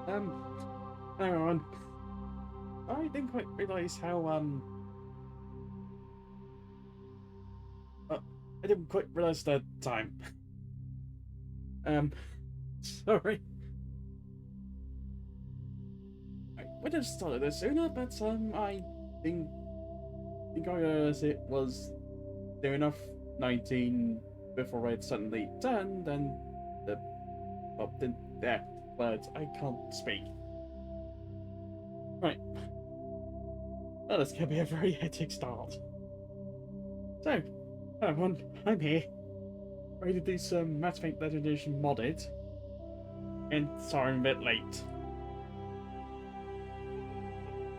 Um, hang on. I didn't quite realise how, uh, I didn't quite realise the time. Um, sorry. I would have started this sooner, but, I think, think I realised it was near enough 19 before it suddenly turned, and the, well, there, words, I can't speak. Right, well, this can be a very hectic start. So, everyone, I'm here, ready to do some Mass Effect Legend Edition modded, and sorry I'm a bit late.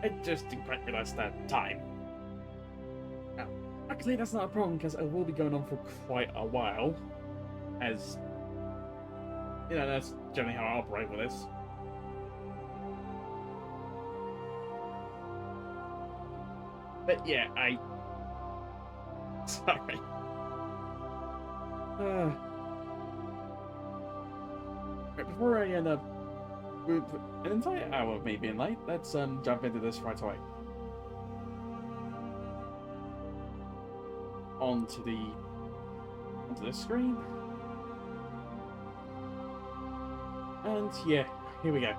I just didn't quite realise that time. Now, luckily that's not a problem, because it will be going on for quite a while, as, you know, that's generally how I operate with this. But yeah, sorry. Right, before I end up with an entire hour of me being late, let's jump into this right away. Onto the screen. And yeah, here we go.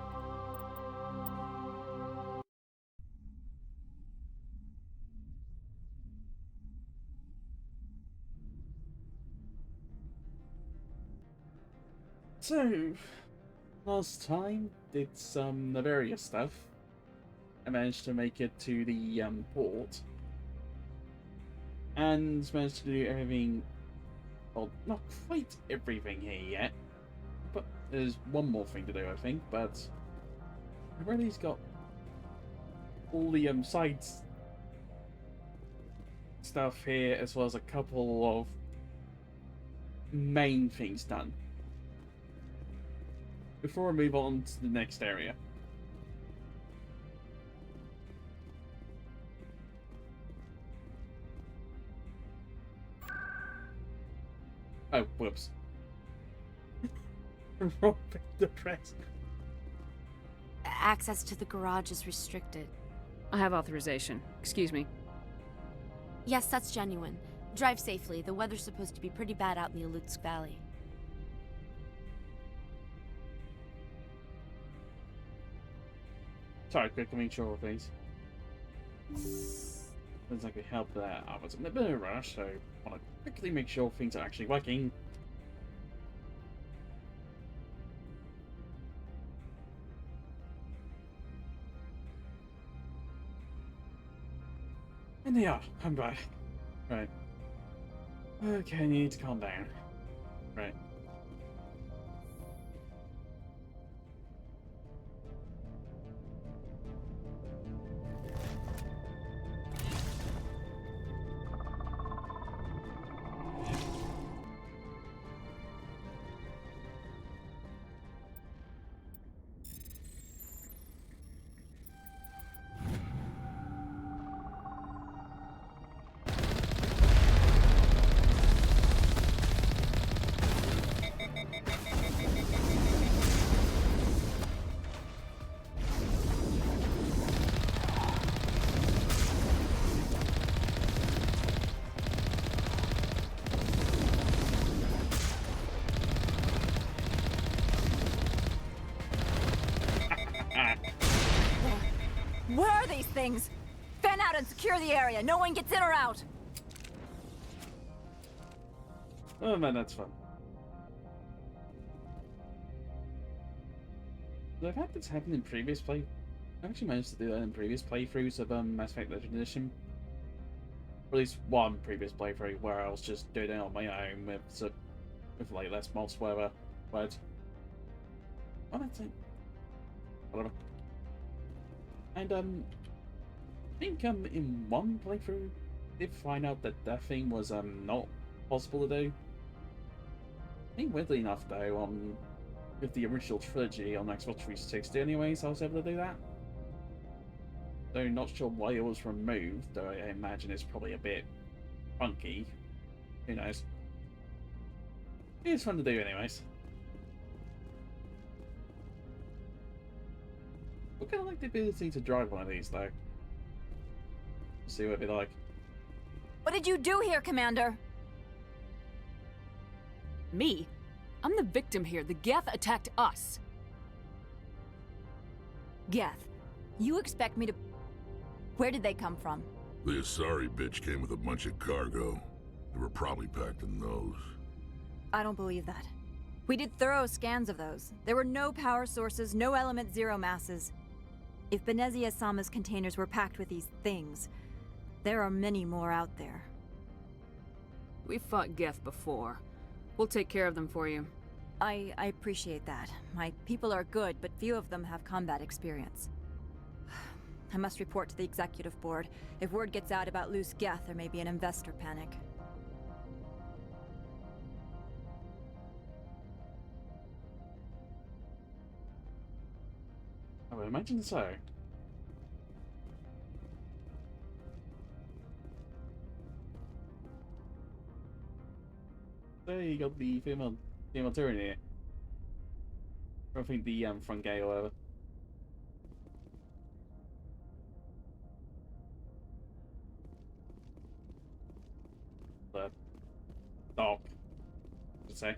So, last time did some Noveria stuff. I managed to make it to the port. And managed to do everything, well, not quite everything here yet. But there's one more thing to do, I think, but I've already got all the side stuff here, as well as a couple of main things done. Before I move on to the next area. Oh, whoops. Wrong bit to press. Access to the garage is restricted. I have authorization. Excuse me. Yes, that's genuine. Drive safely. The weather's supposed to be pretty bad out in the Alutsk Valley. Sorry, quick, make sure of these. Doesn't exactly help that I was in a bit of a rush, so I want to quickly make sure things are actually working. And they are. I'm back. Right. Okay, I need to calm down. Right. Where are these things? Fan out and secure the area. No one gets in or out. Oh man, that's fun. I've had this happen in previous play. I actually managed to do that in previous playthroughs of Mass Effect Legend Edition. Or at least one previous playthrough where I was just doing it on my own with like less mods, whatever. But oh, that's it. Whatever. And I think in one playthrough, I did find out that that thing was not possible to do. I think weirdly enough though, with the original trilogy on Xbox 360 anyways, I was able to do that. Though not sure why it was removed, though I imagine it's probably a bit funky. Who knows? It's fun to do anyways. What kind of like the ability to drive one of these though? See what it'd be like. What did you do here, Commander? Me? I'm the victim here. The Geth attacked us. Geth, you expect me to... Where did they come from? The Asari bitch came with a bunch of cargo. They were probably packed in those. I don't believe that. We did thorough scans of those. There were no power sources, no element zero masses. If Benezia Sama's containers were packed with these things, there are many more out there. We've fought Geth before. We'll take care of them for you. I appreciate that. My people are good, but few of them have combat experience. I must report to the executive board. If word gets out about loose Geth, there may be an investor panic. I would imagine so. There you got the female Tyranny here. I think the front gate or whatever. The dock, I should say.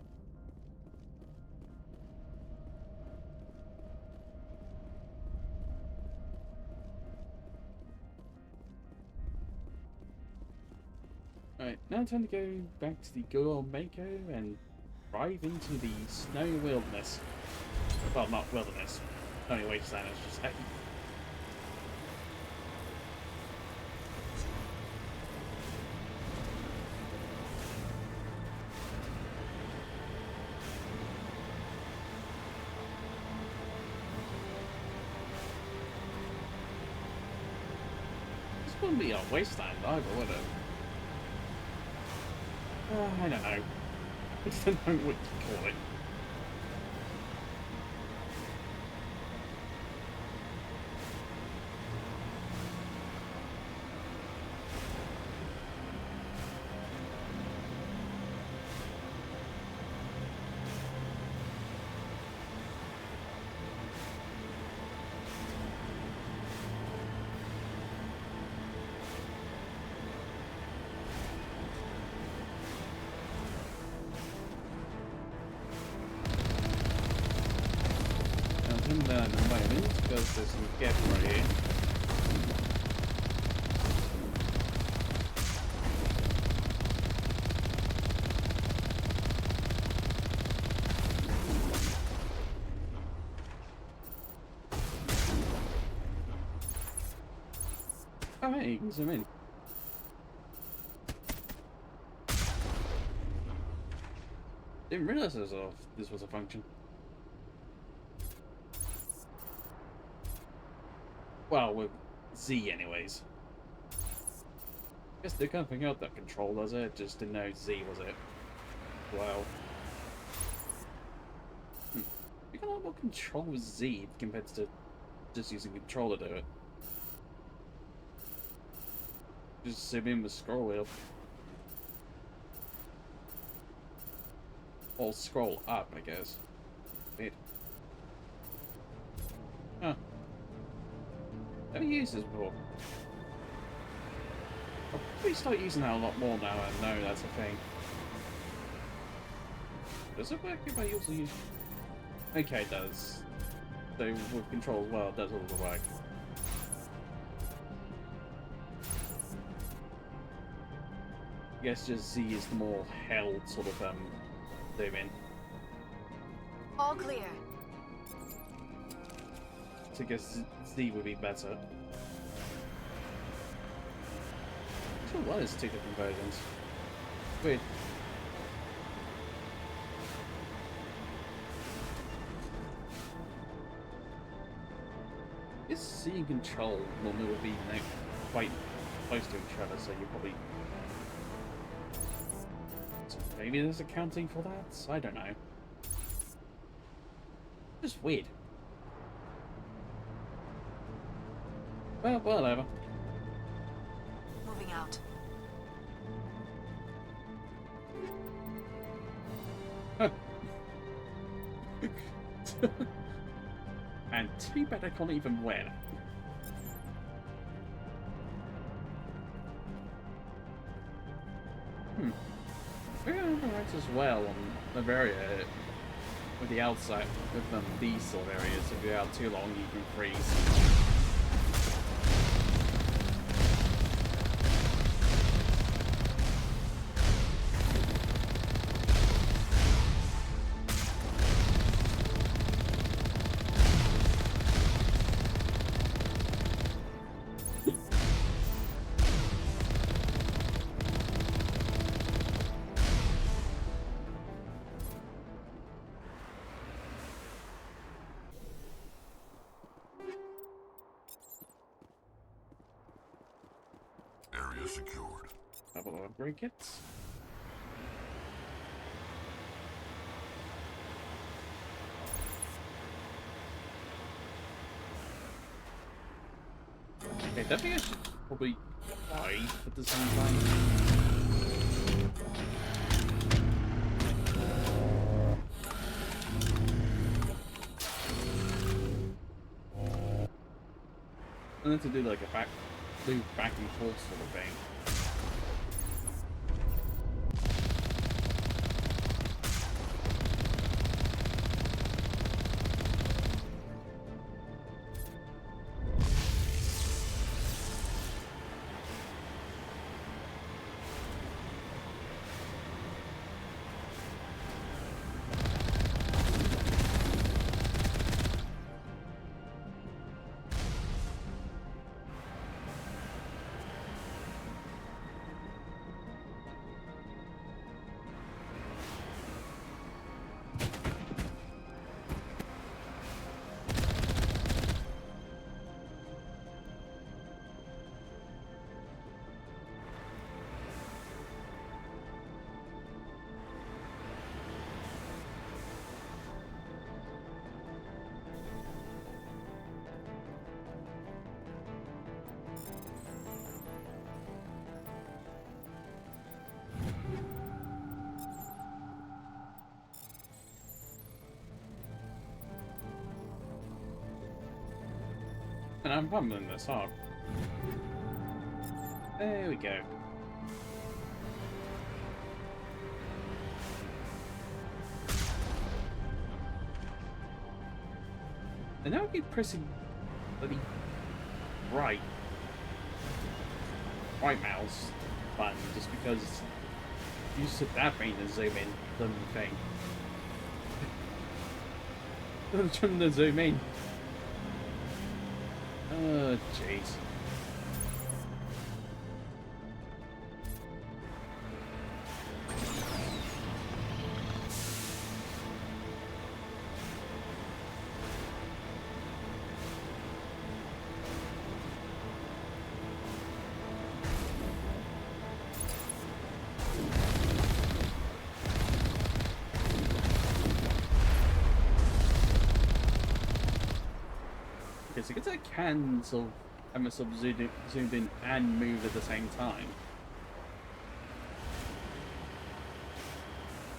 Alright, now time to go back to the good old Mako and drive into the snowy wilderness. Well, not wilderness. Only wasteland, it's just heavy. This wouldn't be a wasteland either, would it? I don't know. I don't know what to call it. In a moment, because there's some gap right here. Oh hey, you can zoom in. Didn't realise this was a function. Well, with Z anyways. Guess they can't figure out that control does it, just didn't know Z was it. Wow. You got a lot more control with Z compared to just using control to do it. Just zoom in with scroll wheel. Or scroll up, I guess. Weird. Huh. Never used this before. I'll probably start using that a lot more now I know that's a thing. Does it work if I also use... Okay, it does. So with control as well, it does all the work. I guess just Z is the more held sort of zoom in. All clear. So I guess Z would be better. So what is two different versions? Weird. Is C and control normally would be quite close to each other, so you probably... So maybe there's accounting for that? I don't know. Just weird. Well, whatever. Moving out. And too bad I can't even wear that. We're going to interact as well on Noveria with the outside, with these sort of areas. If you're out too long, you can freeze. Area secured. Couple of upgrade kits. Okay, I think I should probably hide at the same time. I need to do like a loop back and forth sort of thing. And I'm pummeling this hard. There we go. And now I keep pressing bloody right mouse button just because you said that thing to zoom in the thing. I'm trying to zoom in. Oh, jeez. Okay, so I guess I can sort of zoomed in and move at the same time.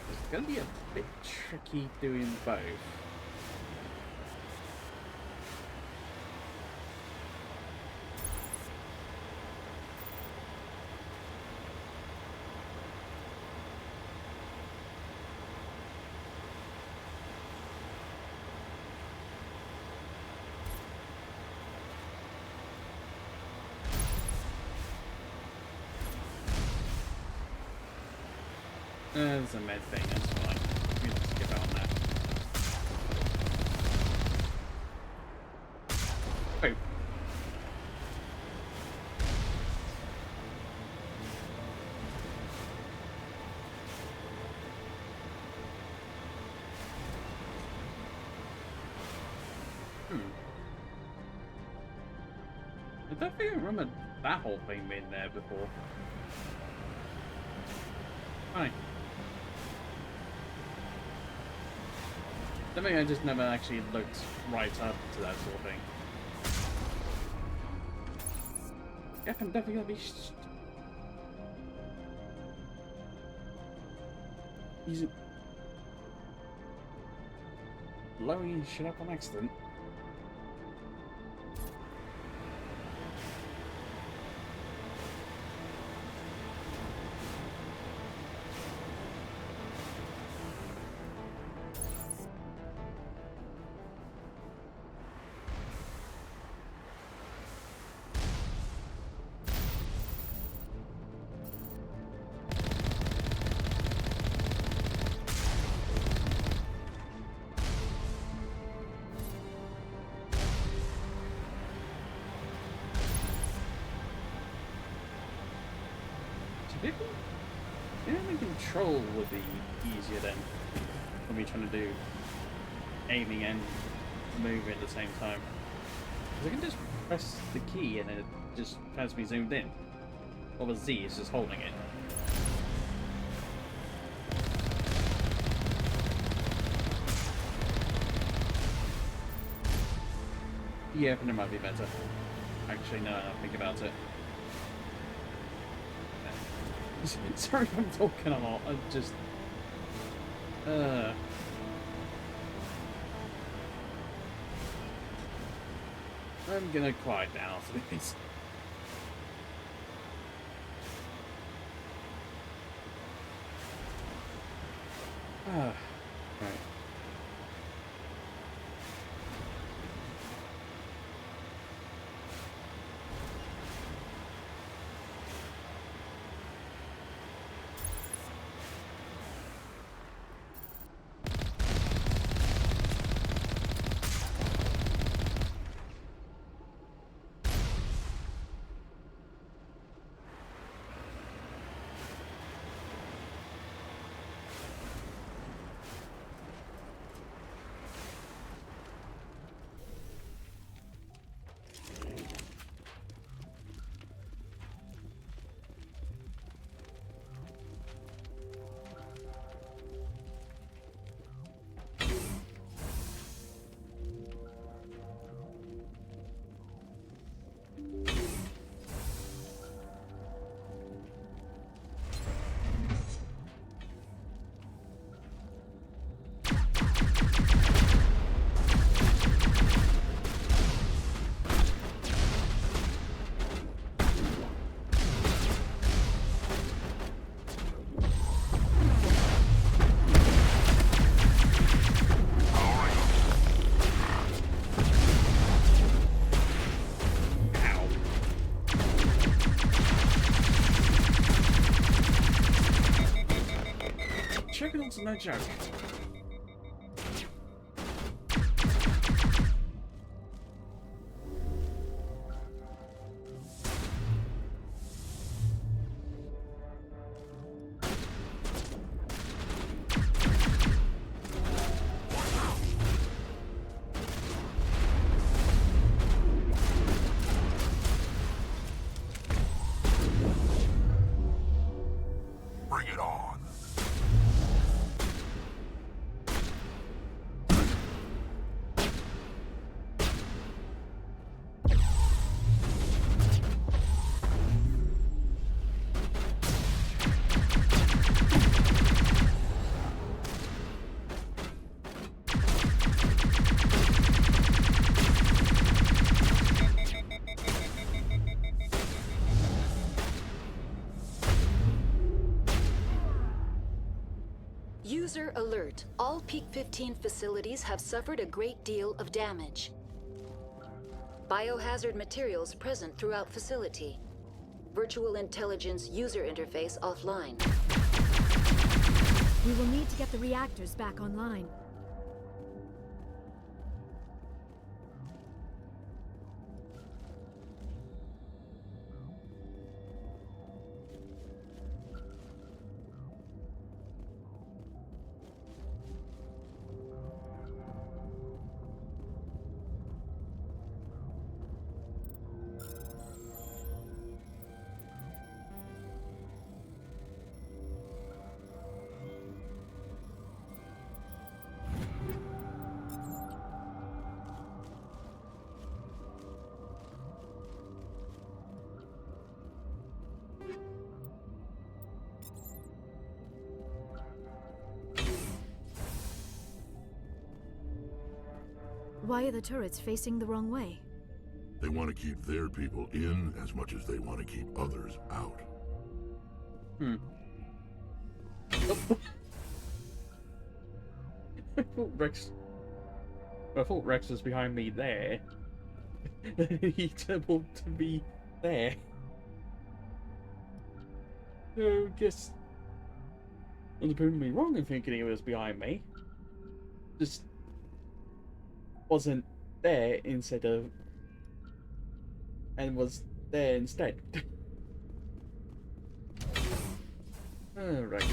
It's gonna be a bit tricky doing both. There's a med thing, that's fine. We can just skip out on that. Oh. I don't think I remember that whole thing being there before. Fine. I think I just never actually looked right up to that sort of thing. Yep, I'm definitely gonna be he's blowing his shit up on accident. Maybe control would be easier then when we're trying to do aiming and moving at the same time. Because I can just press the key and it just has me zoomed in. While the Z is just holding it. Yeah, but it might be better. Actually, no, I don't think about it. Sorry if I'm talking a lot. I'm just... I'm gonna quiet down after this. Right. Juggernaut's no joke. Bring it on. User alert. All Peak 15 facilities have suffered a great deal of damage. Biohazard materials present throughout facility. Virtual intelligence user interface offline. We will need to get the reactors back online. Why are the turrets facing the wrong way? They want to keep their people in as much as they want to keep others out. Oh. I thought Rex was behind me there. He turned to be there. So, guess I'm proving me wrong in thinking he was behind me. Just wasn't there instead of, and was there instead. Right.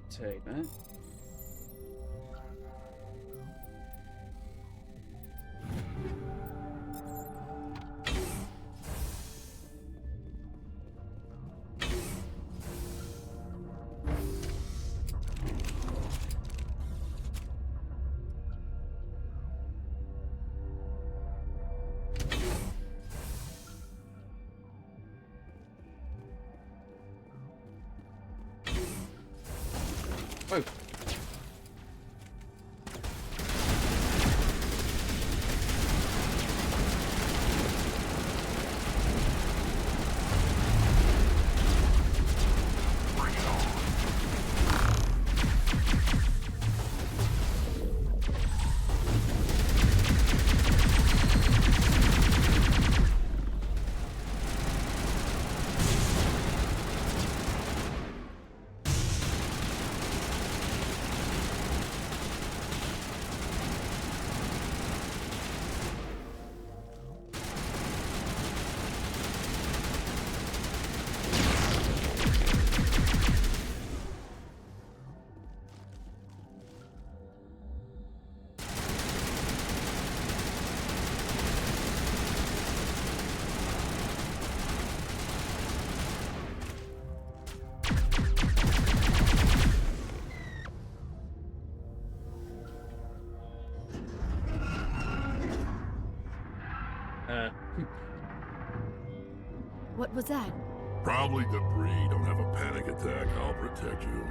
Take that. Whoa. What was that? Probably debris. Don't have a panic attack. I'll protect you.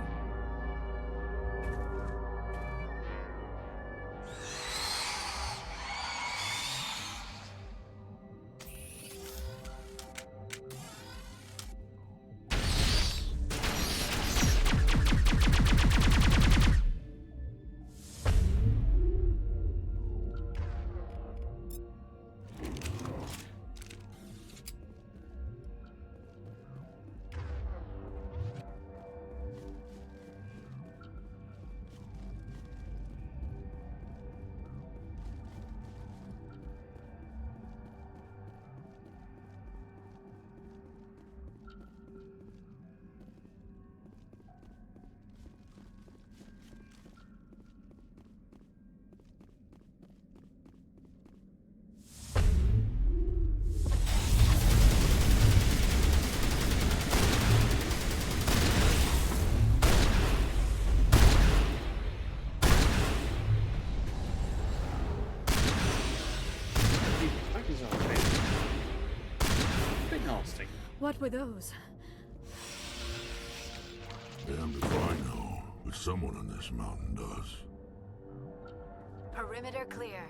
What were those? Damned if I know, but someone on this mountain does. Perimeter clear.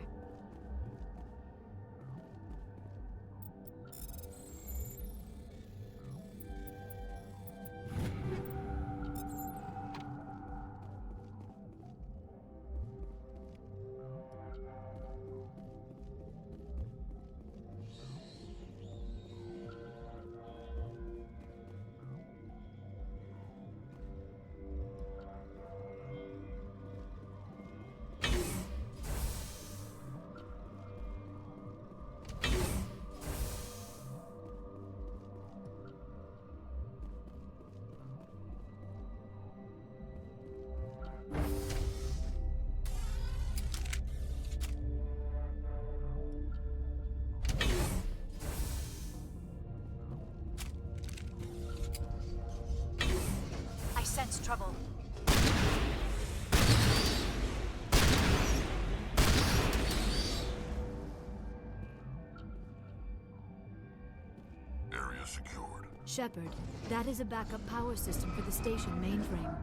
secured. Shepard, that is a backup power system for the station mainframe.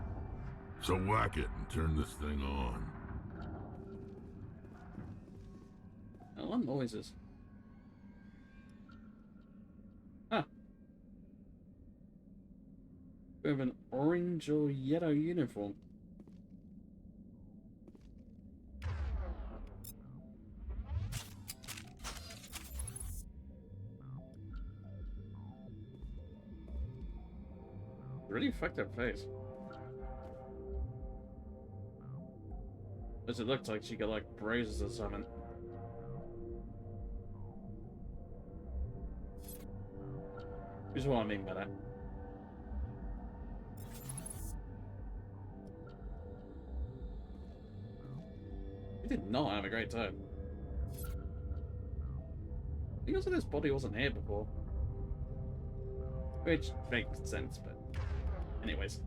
So whack it and turn this thing on. I love noises. Ah. We have an orange or yellow uniform. Really fucked up face. As it looked like she got like bruises or something. Here's what I mean by that. We did not have a great time. Because this body wasn't here before. Which makes sense, but anyways.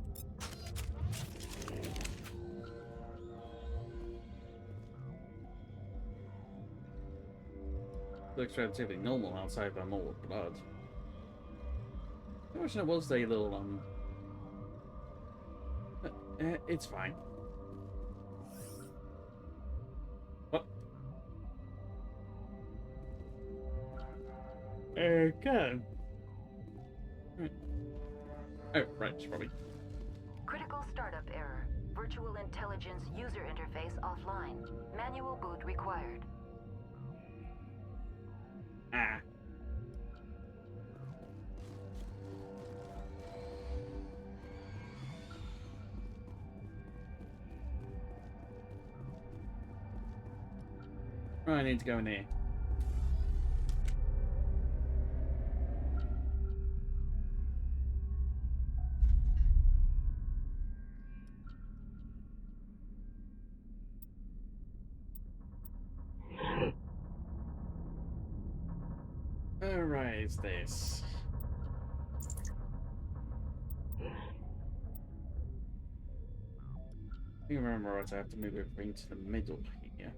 Looks relatively normal outside of all the blood. I wish there was a little, it's fine. What? Okay. Right. Oh, right, she probably. Critical startup error. Virtual intelligence user interface offline. Manual boot required. Ah. Right, I need to go in here. Alright, is this? I think I remember what I have to move everything to the middle here.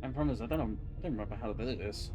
I promise, I don't remember how to do this.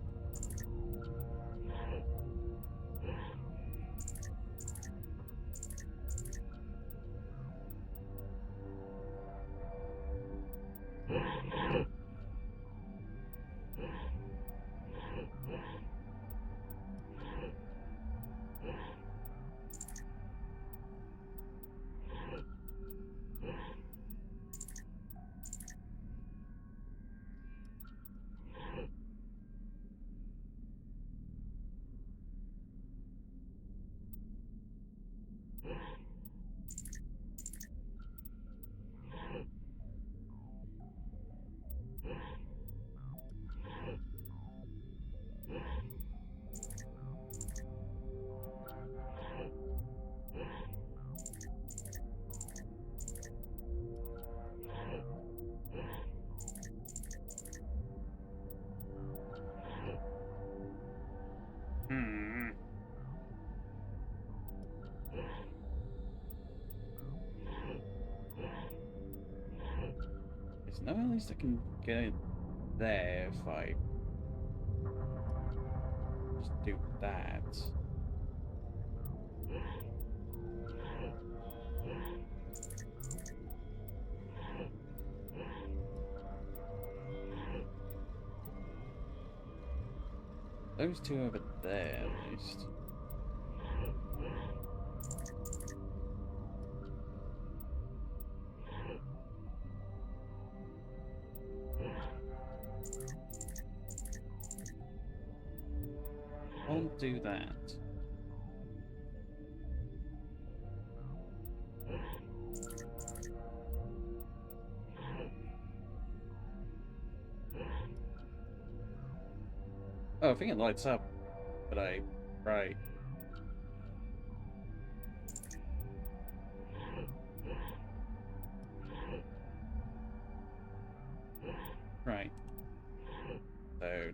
No, at least I can get it there if I just do that. Those two over there, at least. I'll do that. Oh, I think it lights up, but right. Right. So.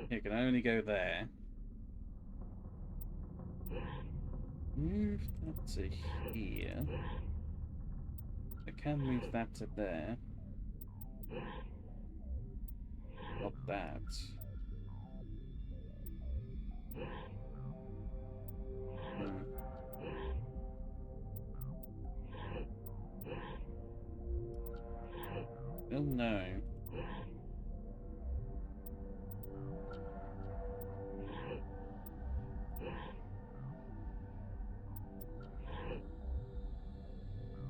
You can only go there. Move that to here. I can move that to there. Not that. Hmm. Oh no.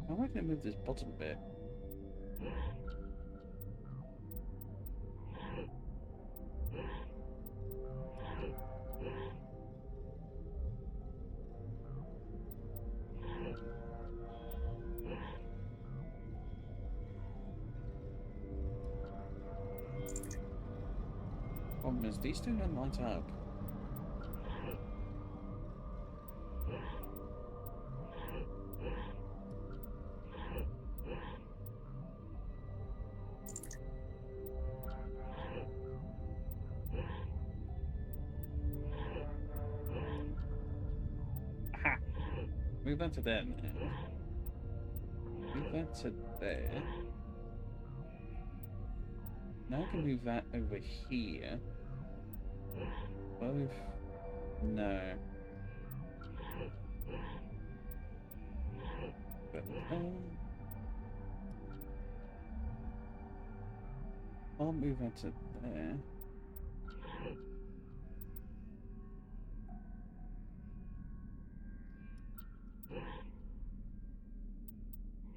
How am I going to move this bottom bit? Problem is, these two don't light up. Aha! Move that to there now. Move that to there. Now I can move that over here. Both. No. But, I'll move that to there.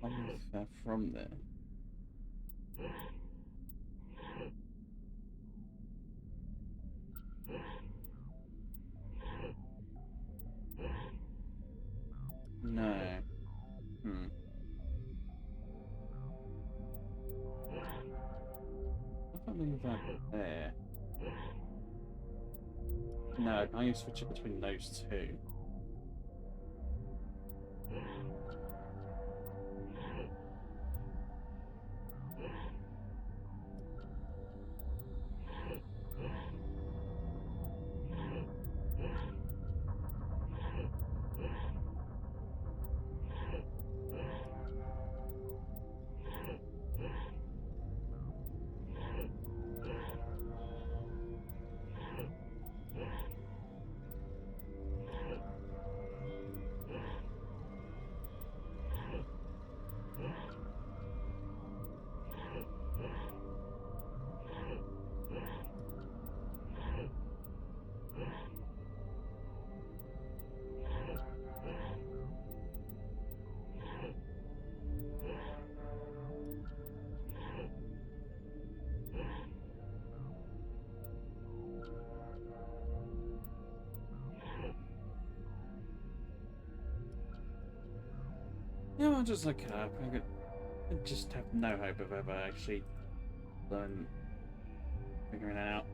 I'll move that from there. No. Hmm. If I move that there. No, I can switch it between those two. No, I'll just look it up. I just have no hope of ever actually figuring it out.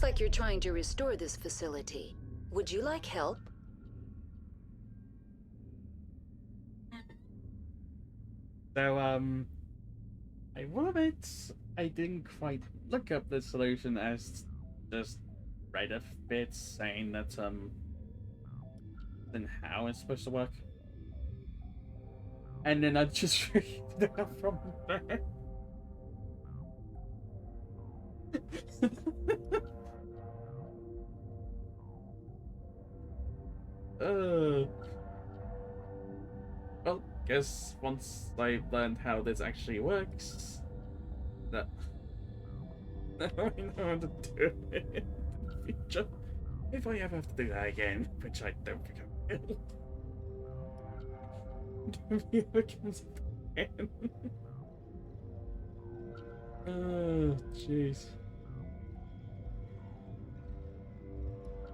like you're trying to restore this facility. Would you like help? So, I will admit I didn't quite look up the solution as just read a bit saying that, then how it's supposed to work. And then I just read it out from there. Well, guess once I've learned how this actually works, that now I know how to do it in the future. If I ever have to do that again, which I don't think I will. Noveria comes again. Oh, jeez.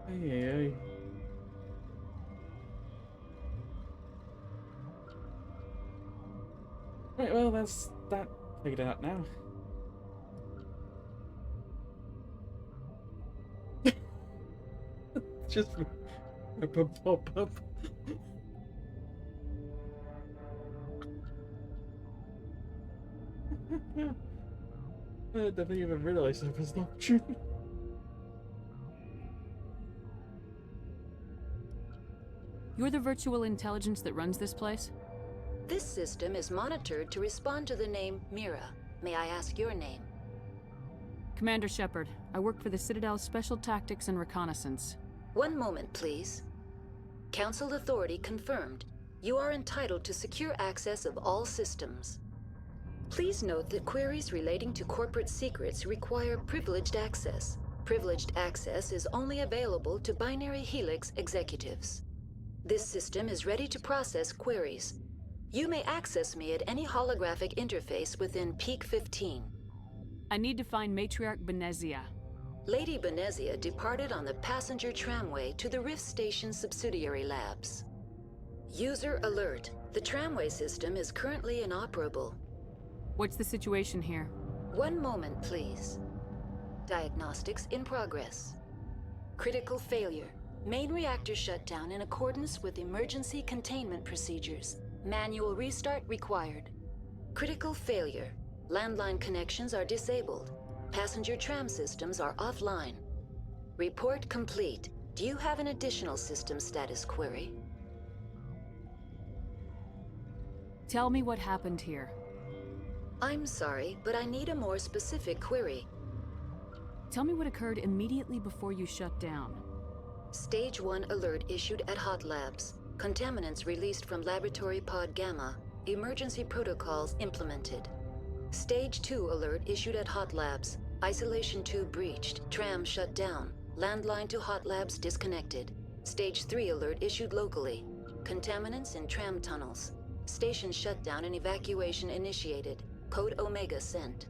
Hey. Right, well, that's that figured out now. Just a pop up. I didn't even realize that was not true. You're the virtual intelligence that runs this place? This system is monitored to respond to the name Mira. May I ask your name? Commander Shepard. I work for the Citadel's Special Tactics and Reconnaissance. One moment, please. Council authority confirmed. You are entitled to secure access of all systems. Please note that queries relating to corporate secrets require privileged access. Privileged access is only available to Binary Helix executives. This system is ready to process queries. You may access me at any holographic interface within Peak 15. I need to find Matriarch Benezia. Lady Benezia departed on the passenger tramway to the Rift Station subsidiary labs. User alert. The tramway system is currently inoperable. What's the situation here? One moment, please. Diagnostics in progress. Critical failure. Main reactor shut down in accordance with emergency containment procedures. Manual restart required. Critical failure. Landline connections are disabled. Passenger tram systems are offline. Report complete. Do you have an additional system status query? Tell me what happened here. I'm sorry, but I need a more specific query. Tell me what occurred immediately before you shut down. Stage 1 alert issued at Hot Labs. Contaminants released from Laboratory Pod Gamma. Emergency protocols implemented. Stage 2 alert issued at Hot Labs. Isolation tube breached. Tram shut down. Landline to Hot Labs disconnected. Stage 3 alert issued locally. Contaminants in tram tunnels. Station shutdown and evacuation initiated. Code Omega sent.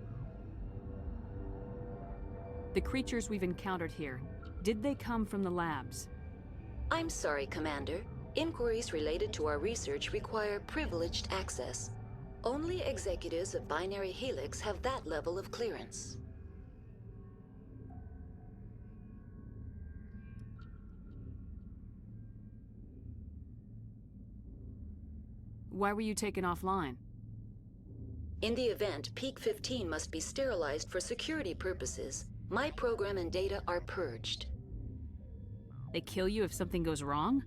The creatures we've encountered here, did they come from the labs? I'm sorry, Commander. Inquiries related to our research require privileged access. Only executives of Binary Helix have that level of clearance. Why were you taken offline? In the event, Peak 15 must be sterilized for security purposes. My program and data are purged. They kill you if something goes wrong?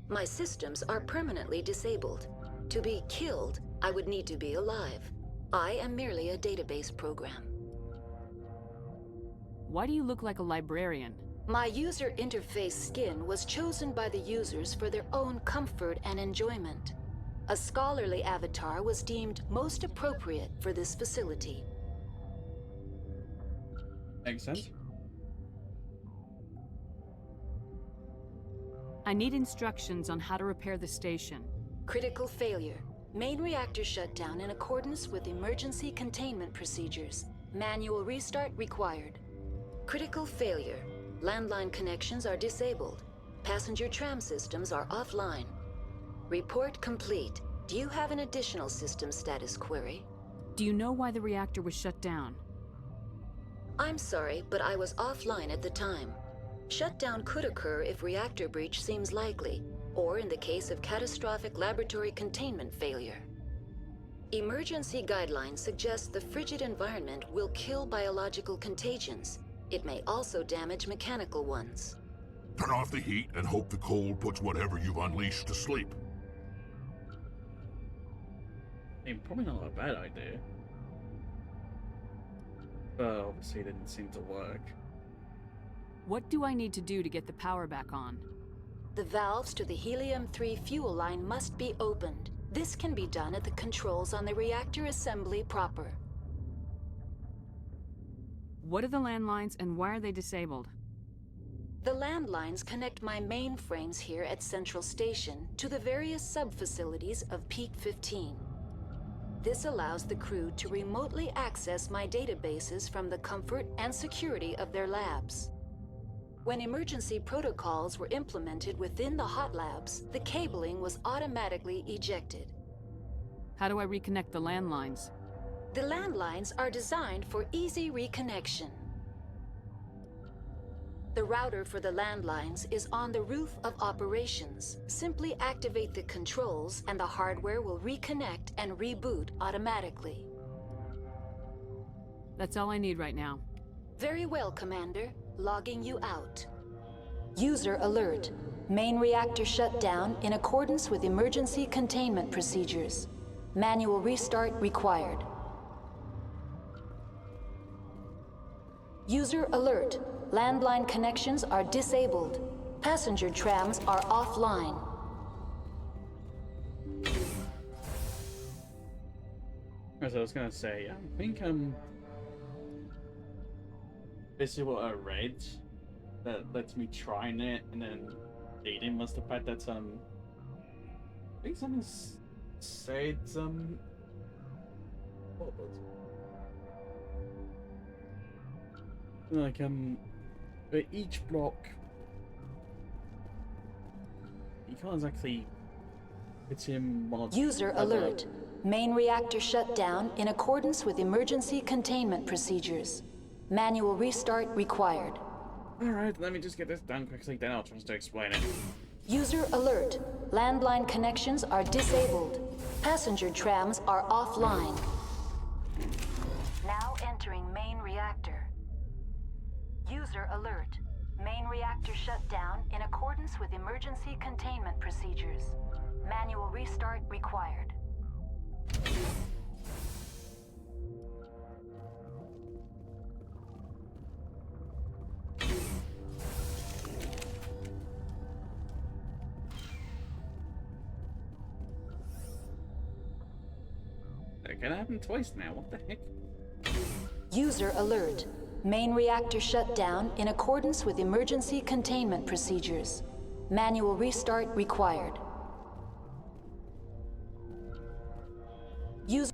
My systems are permanently disabled. To be killed, I would need to be alive. I am merely a database program. Why do you look like a librarian? My user interface skin was chosen by the users for their own comfort and enjoyment. A scholarly avatar was deemed most appropriate for this facility. Makes sense. I need instructions on how to repair the station. Critical failure. Main reactor shut down in accordance with emergency containment procedures. Manual restart required. Critical failure. Landline connections are disabled. Passenger tram systems are offline. Report complete. Do you have an additional system status query? Do you know why the reactor was shut down? I'm sorry, but I was offline at the time. Shutdown could occur if reactor breach seems likely, or in the case of catastrophic laboratory containment failure. Emergency guidelines suggest the frigid environment will kill biological contagions. It may also damage mechanical ones. Turn off the heat and hope the cold puts whatever you've unleashed to sleep. I mean, probably not a bad idea. But obviously it didn't seem to work. What do I need to do to get the power back on? The valves to the helium-3 fuel line must be opened. This can be done at the controls on the reactor assembly proper. What are the landlines and why are they disabled? The landlines connect my mainframes here at Central Station to the various sub-facilities of Peak 15. This allows the crew to remotely access my databases from the comfort and security of their labs. When emergency protocols were implemented within the hot labs, the cabling was automatically ejected. How do I reconnect the landlines? The landlines are designed for easy reconnection. The router for the landlines is on the roof of operations. Simply activate the controls and the hardware will reconnect and reboot automatically. That's all I need right now. Very well, Commander. Logging you out. User alert. Main reactor shut down in accordance with emergency containment procedures. Manual restart required. User alert. Landline connections are disabled. Passenger trams are offline. As I was gonna say, I think basically what I read that lets me trying it, and then reading was the fact that I think someone said what was it? Like for each block you can't exactly put in one or two User alert. Main reactor shut down in accordance with emergency containment procedures. Manual restart required. Alright, let me just get this done quickly, then I'll try to explain it. User alert. Landline connections are disabled. Passenger trams are offline. Now entering main reactor. User alert. Main reactor shut down in accordance with emergency containment procedures. Manual restart required. That can happen twice now, what the heck? User alert. Main reactor shut down in accordance with emergency containment procedures. Manual restart required. User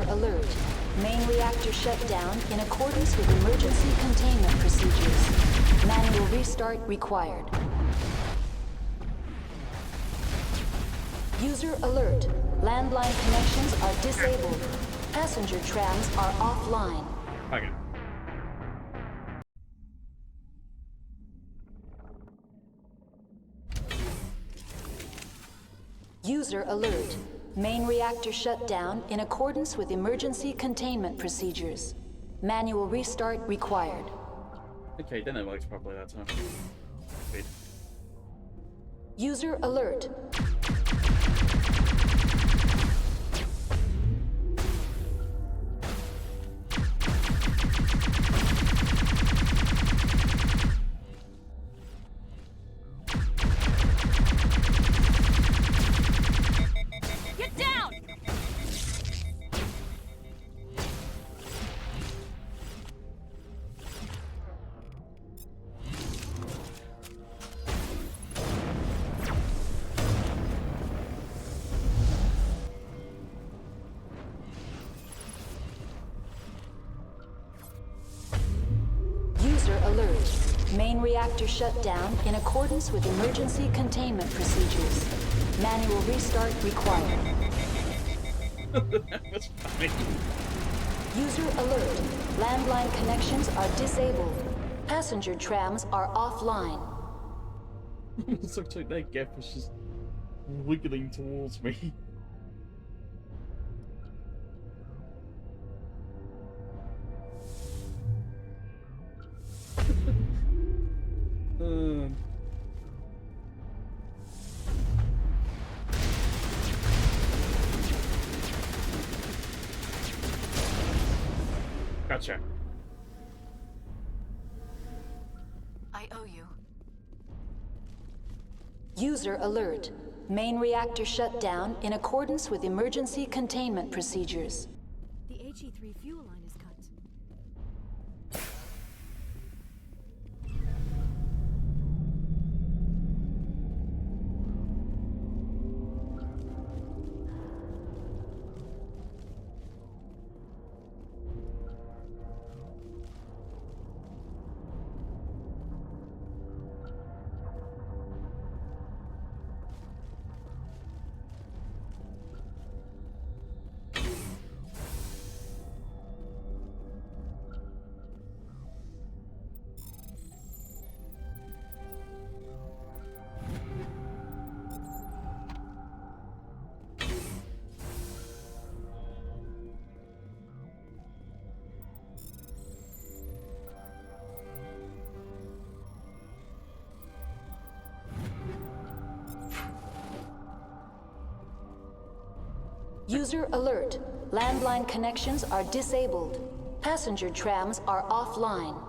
alert. Main reactor shut down in accordance with emergency containment procedures. Manual restart required. User alert. Landline connections are disabled. Passenger trams are offline. Okay. User alert. Main reactor shut down in accordance with emergency containment procedures. Manual restart required. Okay, then it works properly that time. Sweet. User alert. Main reactor shut down in accordance with emergency containment procedures. Manual restart required. That's funny. User alert. Landline connections are disabled. Passenger trams are offline. It looks like that gap was just wiggling towards me. Gotcha. I owe you. User alert. Main reactor shut down in accordance with emergency containment procedures. The HE3 fuel line is cut. User alert. Landline connections are disabled. Passenger trams are offline.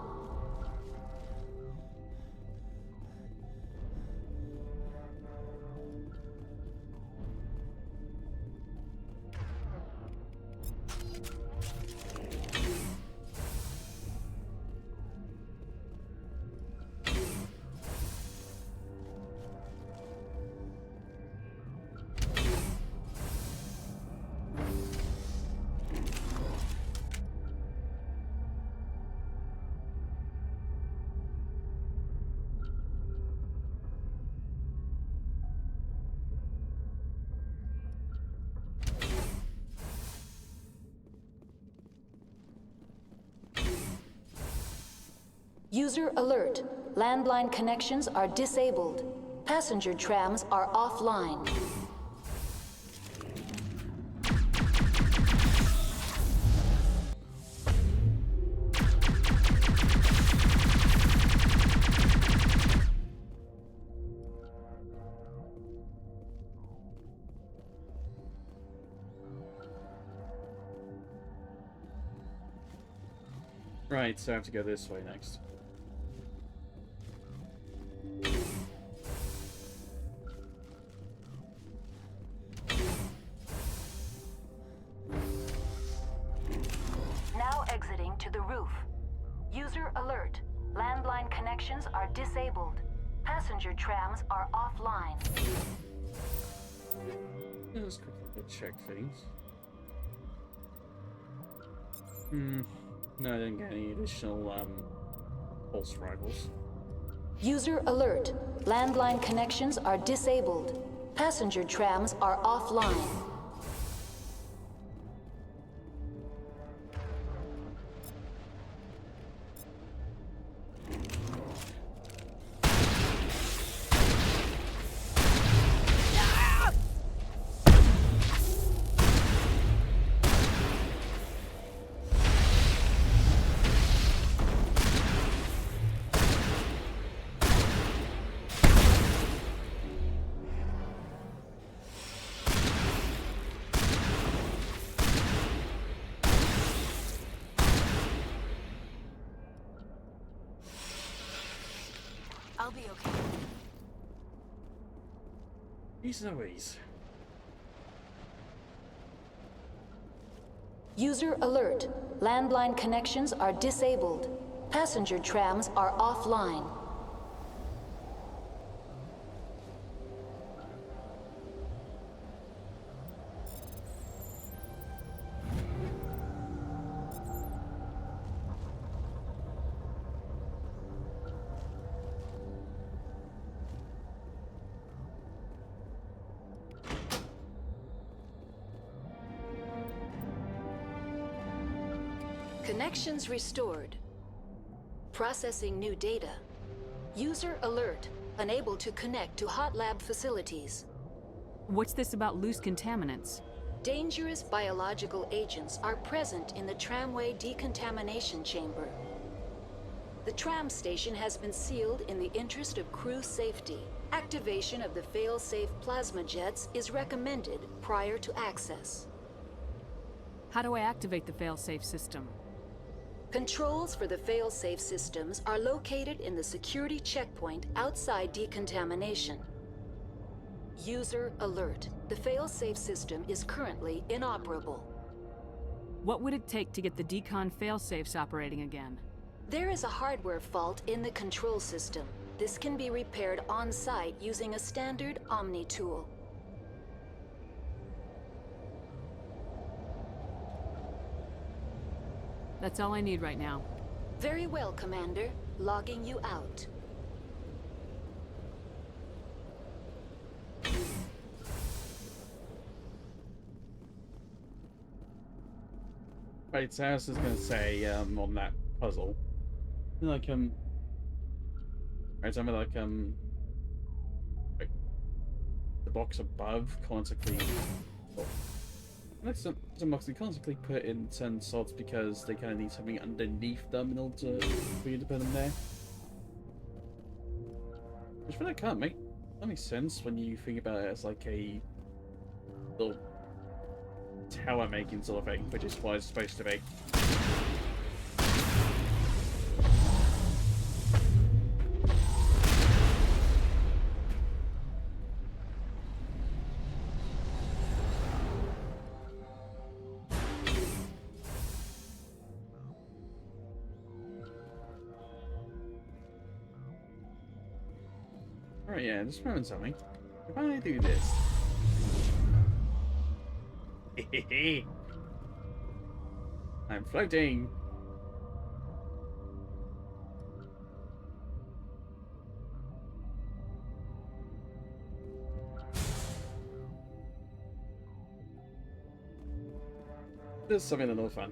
User alert. Landline connections are disabled. Passenger trams are offline. Right, so I have to go this way next. Now exiting to the roof. User alert. Landline connections are disabled. Passenger trams are offline. Let's quickly check things. No, I didn't get any additional pulse rivals. User alert. Landline connections are disabled. Passenger trams are offline. I'll be okay. Ease Louise. User alert. Landline connections are disabled. Passenger trams are offline. Connections restored. Processing new data. User alert. Unable to connect to hot lab facilities. What's this about loose contaminants? Dangerous biological agents are present in the tramway decontamination chamber. The tram station has been sealed in the interest of crew safety. Activation of the fail-safe plasma jets is recommended prior to access. How do I activate the failsafe system? Controls for the fail-safe systems are located in the security checkpoint outside decontamination. User alert. The fail-safe system is currently inoperable. What would it take to get the decon failsafes operating again? There is a hardware fault in the control system. This can be repaired on-site using a standard Omni tool. That's all I need right now. Very well, Commander. Logging you out. Right, so I was just gonna say, on that puzzle. Like, right, like, the box above constantly. Well, some boxes constantly put in certain slots because they kind of need something underneath them in order for you to put them there. Which really can't make that makes sense when you think about it as like a little tower making sort of thing, which is what it's supposed to be. Alright, yeah, just remember something. If I do this. I'm floating. There's something a little fun.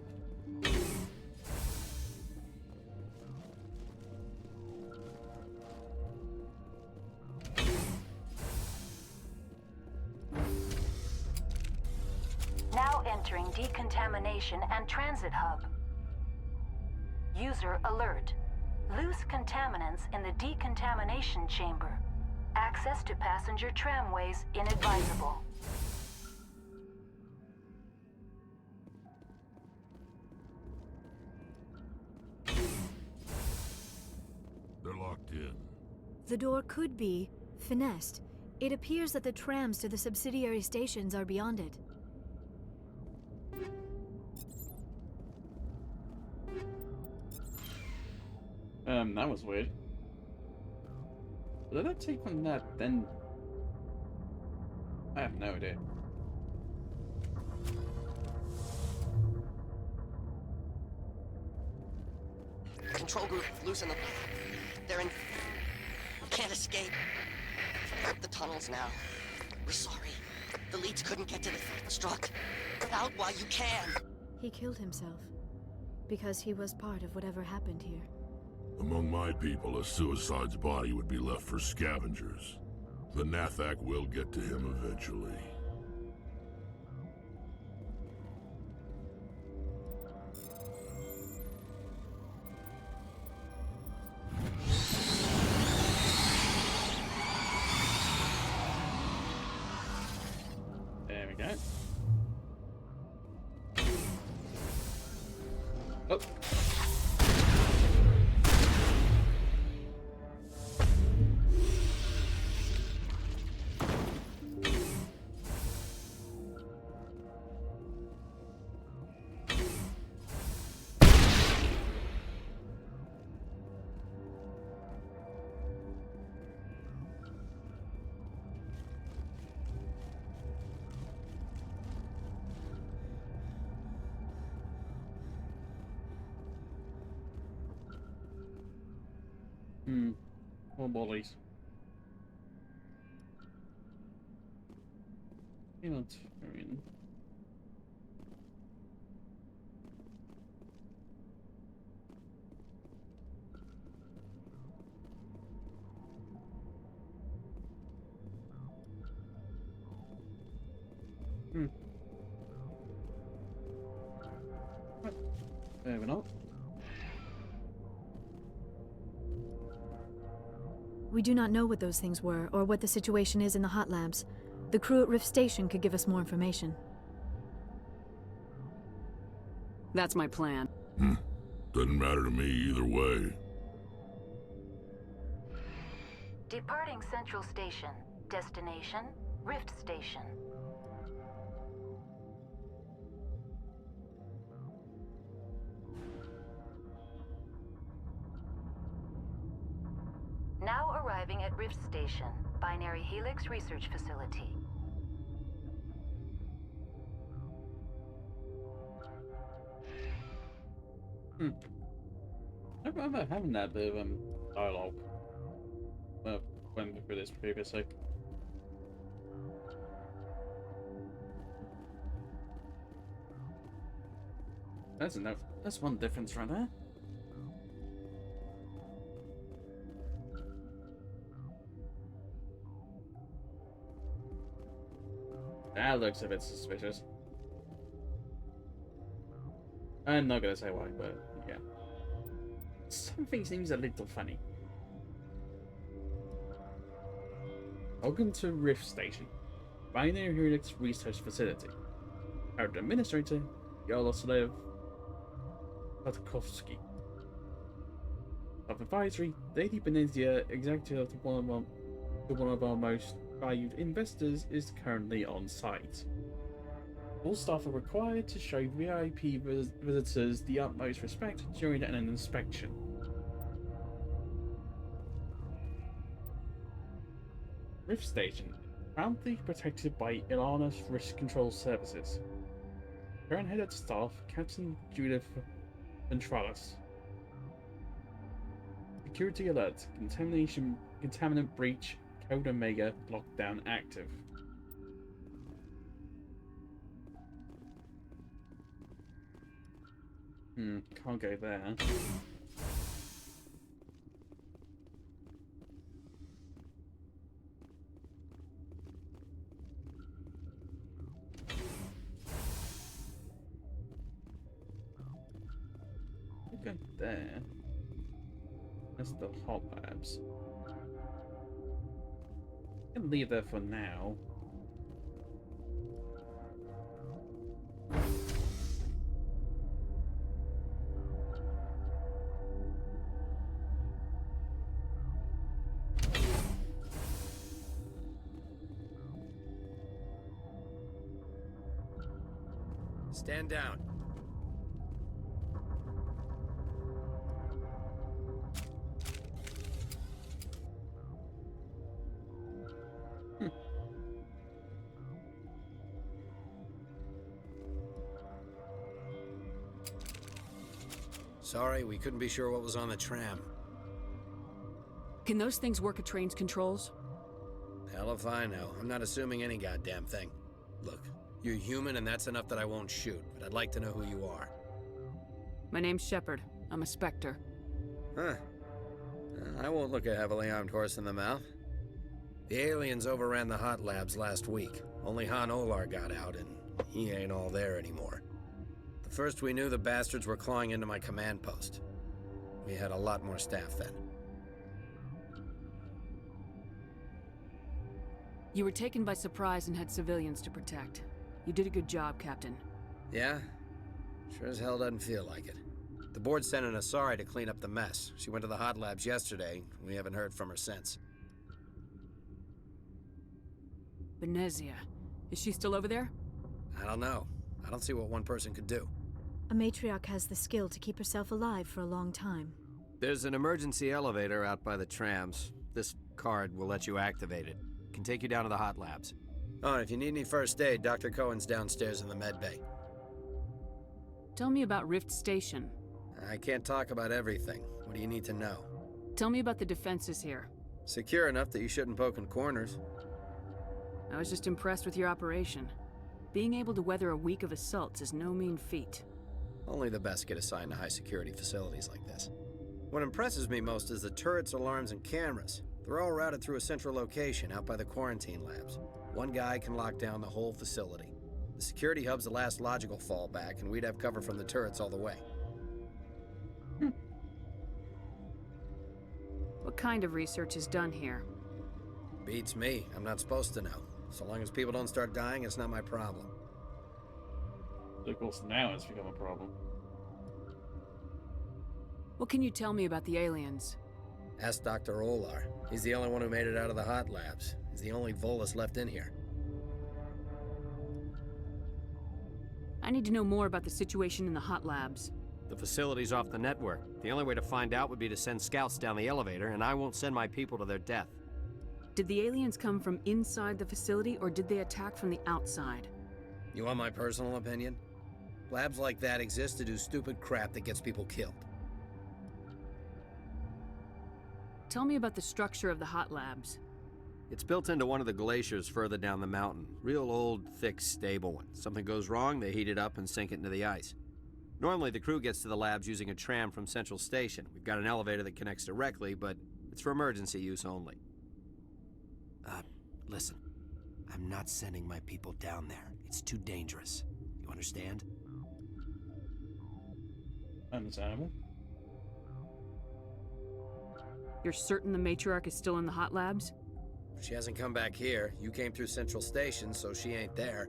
Now entering decontamination and transit hub. User alert. Loose contaminants in the decontamination chamber. Access to passenger tramways inadvisable. They're locked in. The door could be finessed. It appears that the trams to the subsidiary stations are beyond it. That was weird. Did I take on that then? I have no idea. Control group, loosen them. They're in... Can't escape. The tunnels now. We're sorry. The leads couldn't get to the struck. Get out while you can. He killed himself because he was part of whatever happened here. Among my people, a suicide's body would be left for scavengers. The Nathak will get to him eventually. There we go. Oh. More bodies. Not very. Moving on. We do not know what those things were, or what the situation is in the hot labs. The crew at Rift Station could give us more information. That's my plan. Doesn't matter to me either way. Departing Central Station. Destination, Rift Station. Now arriving at Rift Station, Binary Helix Research Facility. I remember having that bit of dialogue when through this previously. That's enough. That's one difference right there. That looks a bit suspicious. I'm not gonna say why, but yeah. Something seems a little funny. Welcome to Rift Station, Binary Helix Research Facility. Our administrator, Yaroslav Patkovsky. Of advisory, Lady Benezia, executive of one of our most valued investors, is currently on site. All staff are required to show VIP visitors the utmost respect during an inspection. Rift Station, proudly protected by Ilana's Risk Control Services. Current head of staff, Captain Judith Ventralis. Security alert, contaminant breach, Code Omega, lockdown active. Can't go there. Go there. That's the hot labs. I can leave there for now. Stand down. Sorry, we couldn't be sure what was on the tram. Can those things work at train's controls? Hell if I know. I'm not assuming any goddamn thing. Look, you're human and that's enough that I won't shoot, but I'd like to know who you are. My name's Shepard. I'm a Spectre. Huh. I won't look a heavily armed horse in the mouth. The aliens overran the hot labs last week. Only Han Olar got out, and he ain't all there anymore. The first we knew, the bastards were clawing into my command post. We had a lot more staff then. You were taken by surprise and had civilians to protect. You did a good job, Captain. Yeah? Sure as hell doesn't feel like it. The board sent an Asari to clean up the mess. She went to the hot labs yesterday. We haven't heard from her since. Benezia. Is she still over there? I don't know. I don't see what one person could do. A matriarch has the skill to keep herself alive for a long time. There's an emergency elevator out by the trams. This card will let you activate it. Can take you down to the hot labs. Oh, and if you need any first aid, Dr. Cohen's downstairs in the med bay. Tell me about Rift Station. I can't talk about everything. What do you need to know? Tell me about the defenses here. Secure enough that you shouldn't poke in corners. I was just impressed with your operation. Being able to weather a week of assaults is no mean feat. Only the best get assigned to high-security facilities like this. What impresses me most is the turrets, alarms, and cameras. They're all routed through a central location out by the quarantine labs. One guy can lock down the whole facility. The The security hub's the last logical fallback, and we'd have cover from the turrets all the way. What kind of research is done here? Beats me. I'm not supposed to know. So long as people don't start dying, it's not my problem. Of course, now it's become a problem. What can you tell me about the aliens? Ask Dr. Olar. He's the only one who made it out of the hot labs. He's the only Volus left in here. I need to know more about the situation in the hot labs. The facility's off the network. The only way to find out would be to send scouts down the elevator, and I won't send my people to their death. Did the aliens come from inside the facility, or did they attack from the outside? You want my personal opinion? Labs like that exist to do stupid crap that gets people killed. Tell me about the structure of the hot labs. It's built into one of the glaciers further down the mountain. Real old, thick, stable one. Something goes wrong, they heat it up and sink it into the ice. Normally, the crew gets to the labs using a tram from Central Station. We've got an elevator that connects directly, but it's for emergency use only. Listen. I'm not sending my people down there. It's too dangerous. You understand? Understandable. You're certain the matriarch is still in the hot labs? She hasn't come back here. You came through Central Station, so she ain't there.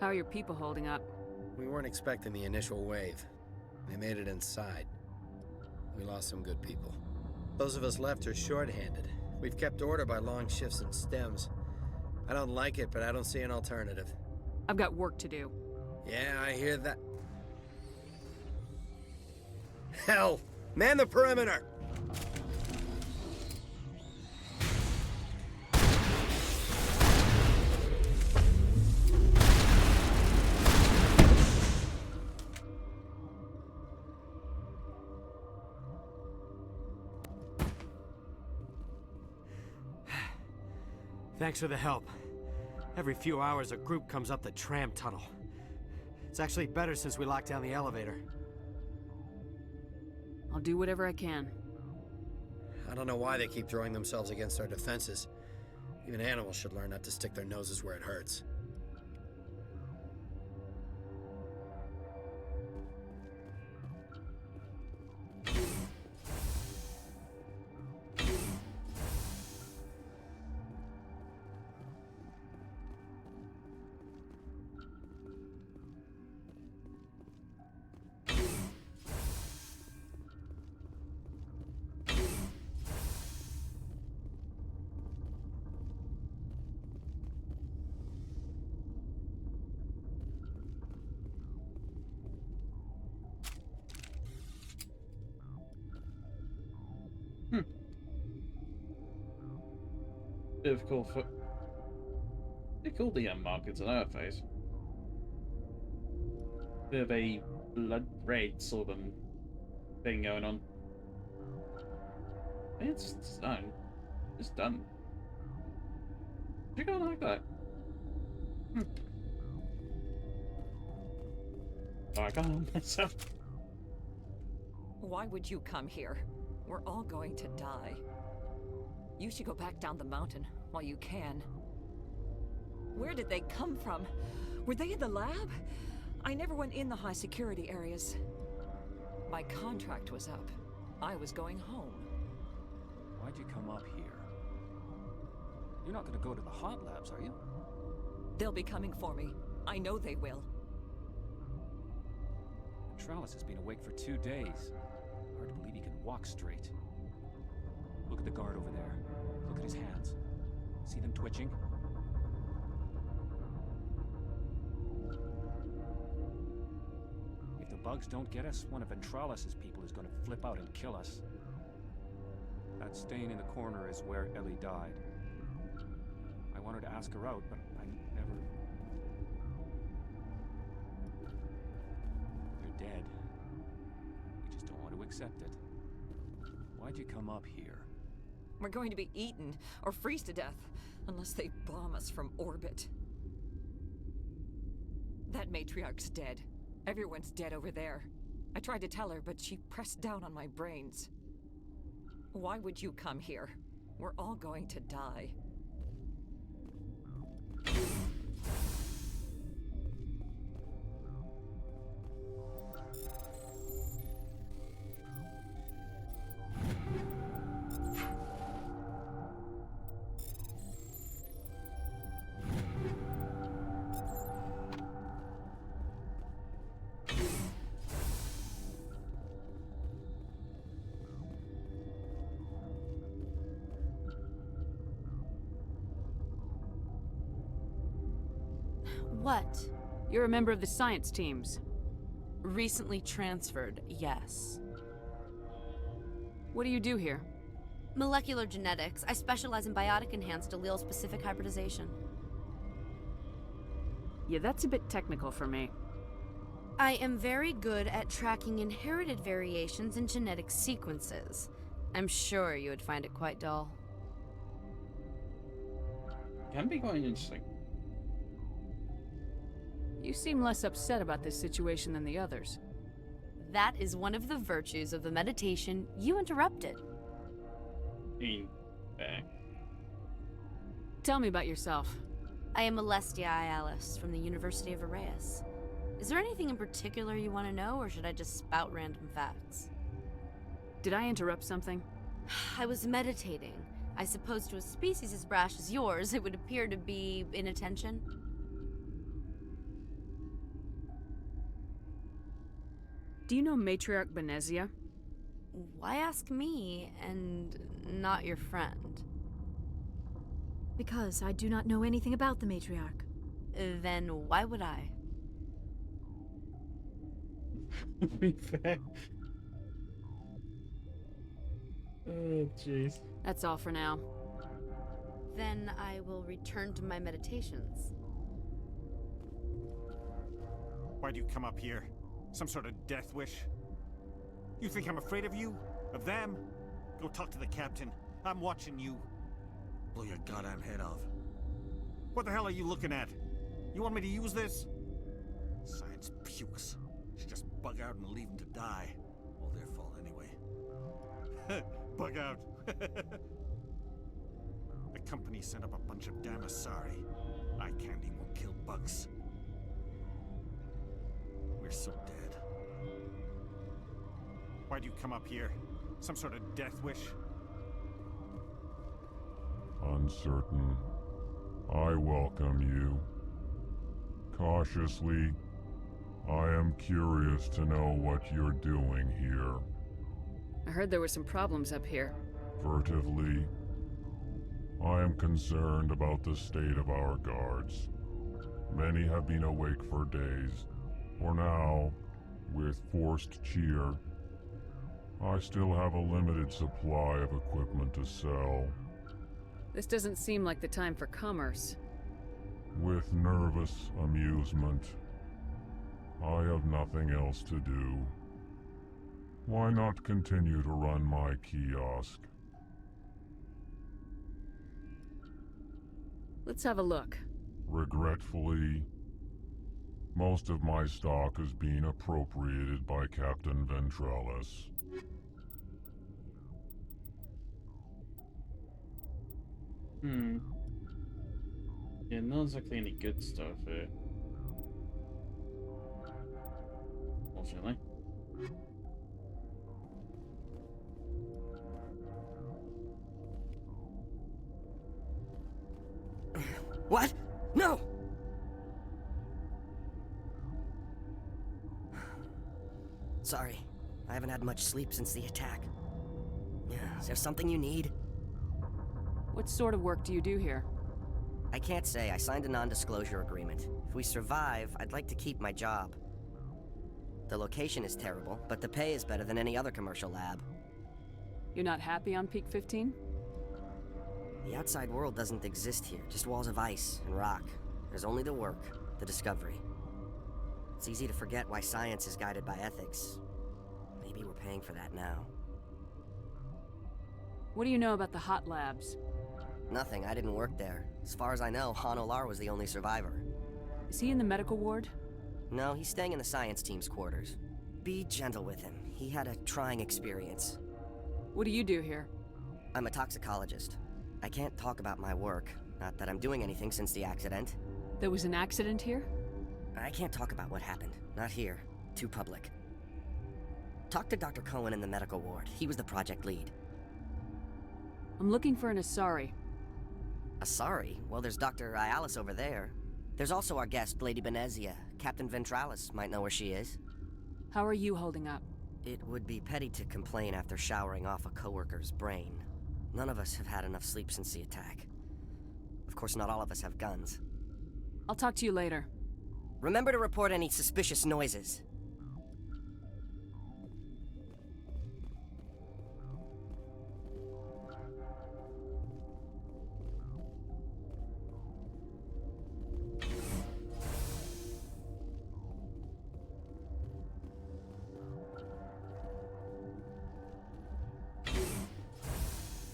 How are your people holding up? We weren't expecting the initial wave. They made it inside. We lost some good people. Those of us left are short-handed. We've kept order by long shifts and stems. I don't like it, but I don't see an alternative. I've got work to do. Yeah, I hear that. Hell! Man the perimeter! Thanks for the help. Every few hours, a group comes up the tram tunnel. It's actually better since we locked down the elevator. I'll do whatever I can. I don't know why they keep throwing themselves against our defenses. Even animals should learn not to stick their noses where it hurts. Difficult for... They call the markets on Earth phase. Bit of a blood red sort of thing going on. It's done. It's done. You go like that. I can't help myself. Why would you come here? We're all going to die. You should go back down the mountain while you can. Where did they come from? Were they in the lab? I never went in the high security areas. My contract was up. I was going home. Why'd you come up here? You're not gonna go to the hot labs, are you? They'll be coming for me. I know they will. Tralis has been awake for 2 days. Hard to believe he can walk straight. Look at the guard over there. Look at his hands. See them twitching? If the bugs don't get us, one of Ventralis' people is going to flip out and kill us. That stain in the corner is where Ellie died. I wanted to ask her out, but I never... You're dead. We just don't want to accept it. Why'd you come up here? We're going to be eaten or freeze to death unless they bomb us from orbit. That matriarch's dead. Everyone's dead over there. I tried to tell her, but she pressed down on my brains. Why would you come here? We're all going to die. What? You're a member of the science teams. Recently transferred, yes. What do you do here? Molecular genetics. I specialize in biotic-enhanced allele-specific hybridization. Yeah, that's a bit technical for me. I am very good at tracking inherited variations in genetic sequences. I'm sure you would find it quite dull. Can be quite interesting. You seem less upset about this situation than the others. That is one of the virtues of the meditation you interrupted. Tell me about yourself. I am Alestia Ialis from the University of Arraeus. Is there anything in particular you want to know, or should I just spout random facts? Did I interrupt something? I was meditating. I suppose to a species as brash as yours, it would appear to be inattention. Do you know Matriarch Benezia? Why ask me, and not your friend? Because I do not know anything about the matriarch. Then why would I? To be fair. Oh, jeez. That's all for now. Then I will return to my meditations. Why do you come up here? Some sort of death wish? You think I'm afraid of you? Of them? Go talk to the captain. I'm watching you. Blow your goddamn head off. What the hell are you looking at? You want me to use this? Science pukes. Should just bug out and leave them to die. All their fault anyway. Bug out. The company sent up a bunch of damn Asari. Eye candy won't kill bugs. We're so dead. Why do you come up here? Some sort of death wish? Uncertain. I welcome you. Cautiously, I am curious to know what you're doing here. I heard there were some problems up here. Furtively, I am concerned about the state of our guards. Many have been awake for days. For now, with forced cheer, I still have a limited supply of equipment to sell. This doesn't seem like the time for commerce. With nervous amusement, I have nothing else to do. Why not continue to run my kiosk? Let's have a look. Regretfully, most of my stock is being appropriated by Captain Ventralis. Yeah, not exactly any good stuff here. Fortunately. What? No! Sorry. I haven't had much sleep since the attack. Is there something you need? What sort of work do you do here? I can't say. I signed a non-disclosure agreement. If we survive, I'd like to keep my job. The location is terrible, but the pay is better than any other commercial lab. You're not happy on Peak 15? The outside world doesn't exist here, just walls of ice and rock. There's only the work, the discovery. It's easy to forget why science is guided by ethics. Maybe we're paying for that now. What do you know about the hot labs? Nothing, I didn't work there. As far as I know, Han Olar was the only survivor. Is he in the medical ward? No, he's staying in the science team's quarters. Be gentle with him. He had a trying experience. What do you do here? I'm a toxicologist. I can't talk about my work. Not that I'm doing anything since the accident. There was an accident here? I can't talk about what happened. Not here. Too public. Talk to Dr. Cohen in the medical ward. He was the project lead. I'm looking for an Asari. Asari? Well, there's Dr. Ialis over there. There's also our guest, Lady Benezia. Captain Ventralis might know where she is. How are you holding up? It would be petty to complain after showering off a coworker's brain. None of us have had enough sleep since the attack. Of course, not all of us have guns. I'll talk to you later. Remember to report any suspicious noises.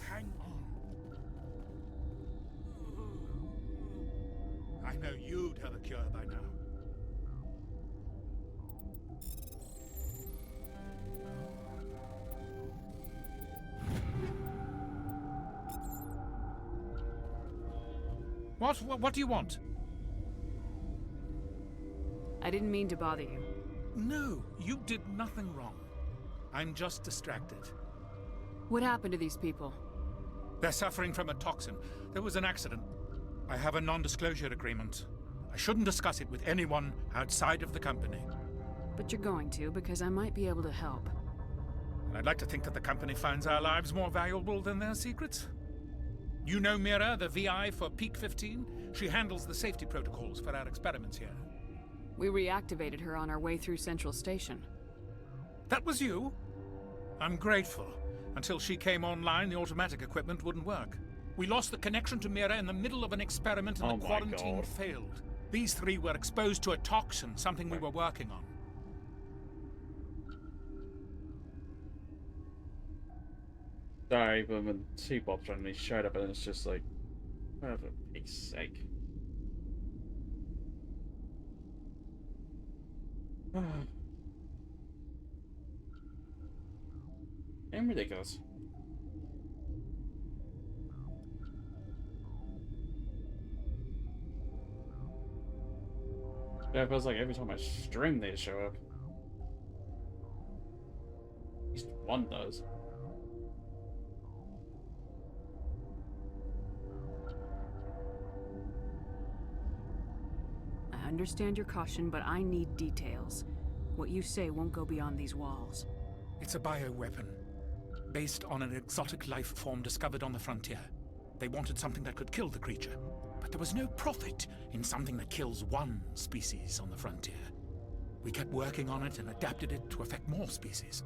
Hang on. I know you'd have a cure by now. What do you want? I didn't mean to bother you. No, you did nothing wrong. I'm just distracted. What happened to these people? They're suffering from a toxin. There was an accident. I have a non-disclosure agreement. I shouldn't discuss it with anyone outside of the company. But you're going to, because I might be able to help. And I'd like to think that the company finds our lives more valuable than their secrets. You know Mira, the VI for Peak 15? She handles the safety protocols for our experiments here. We reactivated her on our way through Central Station. That was you? I'm grateful. Until she came online, the automatic equipment wouldn't work. We lost the connection to Mira in the middle of an experiment and the quarantine failed. These three were exposed to a toxin, something we were working on. Sorry, but when two Bobs randomly showed up and it's just like, for peace sake. And ridiculous. Yeah, it feels like every time I stream they show up. At least one does. I understand your caution, but I need details. What you say won't go beyond these walls. It's a bioweapon, based on an exotic life form discovered on the frontier. They wanted something that could kill the creature, but there was no profit in something that kills one species on the frontier. We kept working on it and adapted it to affect more species.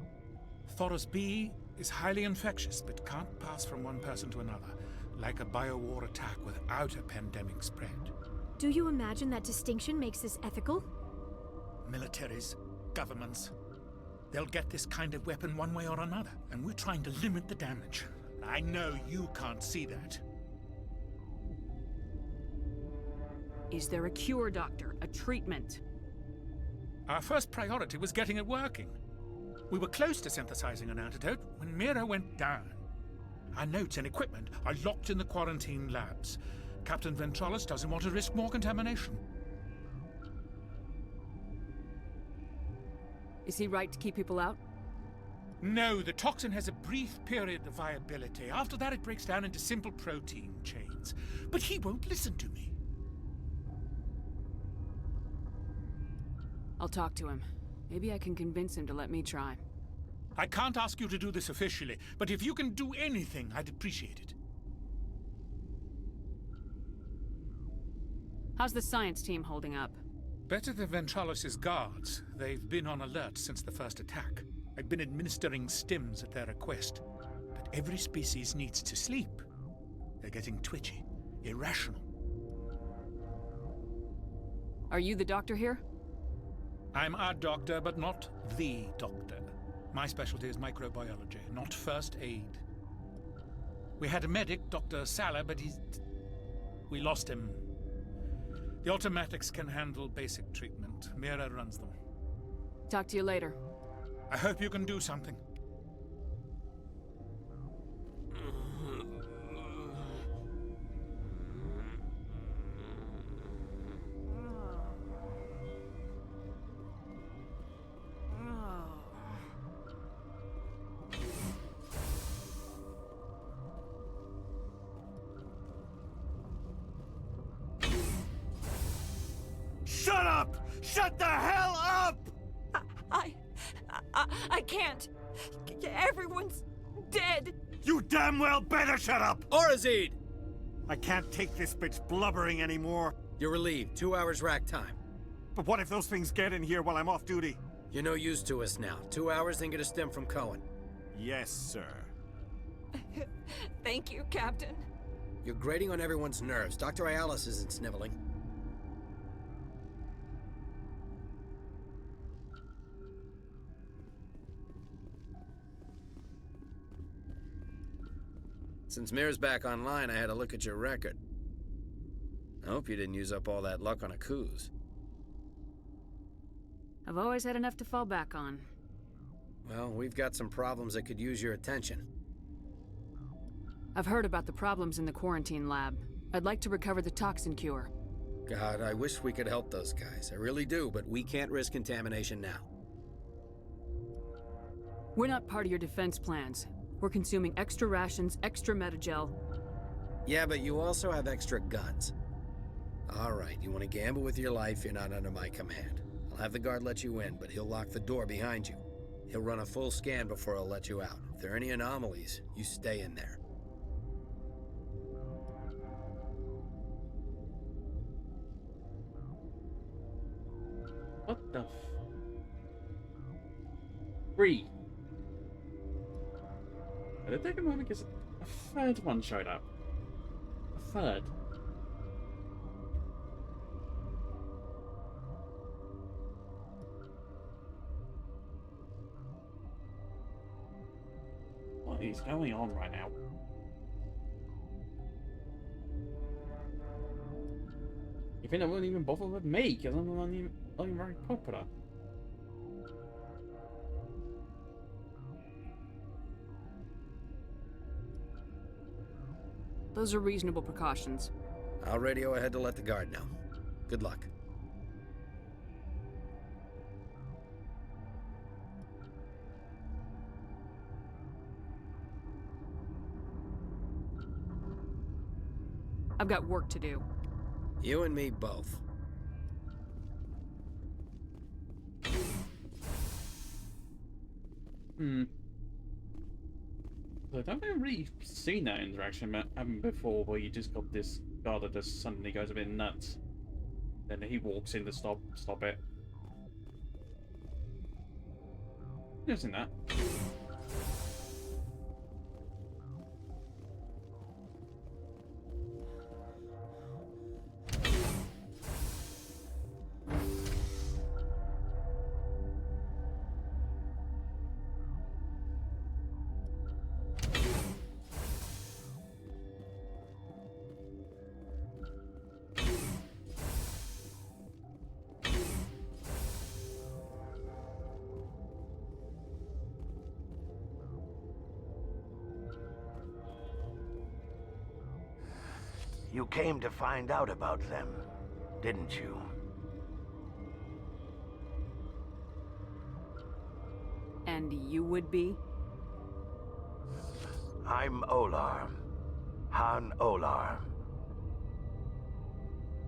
Thoros B is highly infectious, but can't pass from one person to another, like a biowar attack without a pandemic spread. Do you imagine that distinction makes this ethical? Militaries, governments, they'll get this kind of weapon one way or another, and we're trying to limit the damage. I know you can't see that. Is there a cure, Doctor? A treatment? Our first priority was getting it working. We were close to synthesizing an antidote when Mira went down. Our notes and equipment are locked in the quarantine labs. Captain Ventralis doesn't want to risk more contamination. Is he right to keep people out? No, the toxin has a brief period of viability. After that, it breaks down into simple protein chains. But he won't listen to me. I'll talk to him. Maybe I can convince him to let me try. I can't ask you to do this officially, but if you can do anything, I'd appreciate it. How's the science team holding up? Better than Ventralis' guards. They've been on alert since the first attack. I've been administering stims at their request. But every species needs to sleep. They're getting twitchy, irrational. Are you the doctor here? I'm a doctor, but not the doctor. My specialty is microbiology, not first aid. We had a medic, Dr. Salah, but we lost him. The automatics can handle basic treatment. Mira runs them. Talk to you later. I hope you can do something. Shut up! Shut the hell up! I can't. Everyone's dead. You damn well better shut up! Orazid! I can't take this bitch blubbering anymore. You're relieved. 2 hours rack time. But what if those things get in here while I'm off duty? You're no use to us now. 2 hours, then get a stim from Cohen. Yes, sir. Thank you, Captain. You're grating on everyone's nerves. Dr. Ayalis isn't sniveling. Since Mir's back online, I had a look at your record. I hope you didn't use up all that luck on a coups. I've always had enough to fall back on. Well, we've got some problems that could use your attention. I've heard about the problems in the quarantine lab. I'd like to recover the toxin cure. God, I wish we could help those guys. I really do, but we can't risk contamination now. We're not part of your defense plans. We're consuming extra rations, extra metagel. Yeah, but you also have extra guns. All right, you want to gamble with your life, you're not under my command. I'll have the guard let you in, but he'll lock the door behind you. He'll run a full scan before he'll let you out. If there are any anomalies, you stay in there. What the f... Free. I did take a moment because a third one showed up. A third. What is going on right now? You think I wouldn't even bother with me because I'm not even very popular. Those are reasonable precautions. I'll radio ahead to let the guard know. Good luck. I've got work to do. You and me both. I don't think I've really seen that interaction happen before, where you just got this guy that just suddenly goes a bit nuts. Then he walks in to stop it. Never seen that. You came to find out about them, didn't you? And you would be? I'm Olar. Han Olar.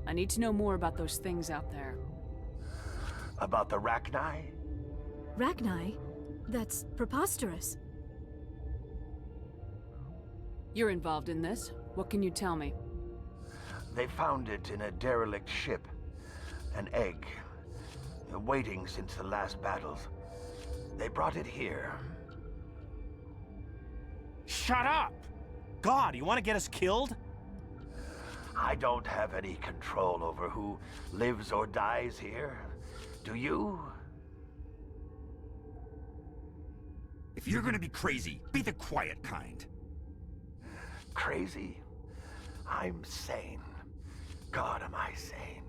I need to know more about those things out there. About the Rachni? Rachni? That's preposterous. You're involved in this. What can you tell me? They found it in a derelict ship. An egg. Waiting since the last battles. They brought it here. Shut up! God, you want to get us killed? I don't have any control over who lives or dies here. Do you? If you're gonna be crazy, be the quiet kind. Crazy? I'm sane. God, am I sane?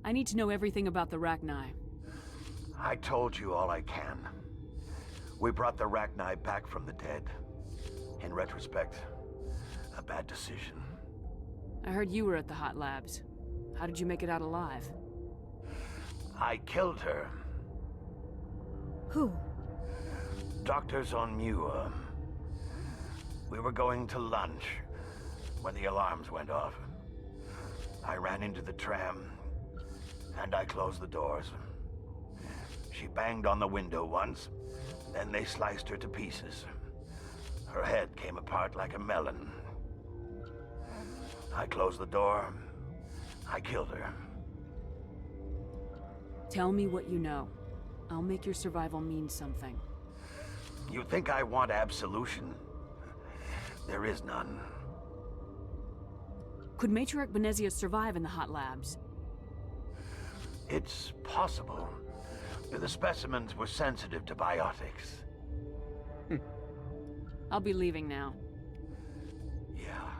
I need to know everything about the Rachni. I told you all I can. We brought the Rachni back from the dead. In retrospect, a bad decision. I heard you were at the hot labs. How did you make it out alive? I killed her. Who? Doctors on Muir. We were going to lunch when the alarms went off. I ran into the tram, and I closed the doors. She banged on the window once, then they sliced her to pieces. Her head came apart like a melon. I closed the door. I killed her. Tell me what you know. I'll make your survival mean something. You think I want absolution? There is none. Could Matriarch Benezia survive in the hot labs? It's possible. The specimens were sensitive to biotics. I'll be leaving now. Yeah.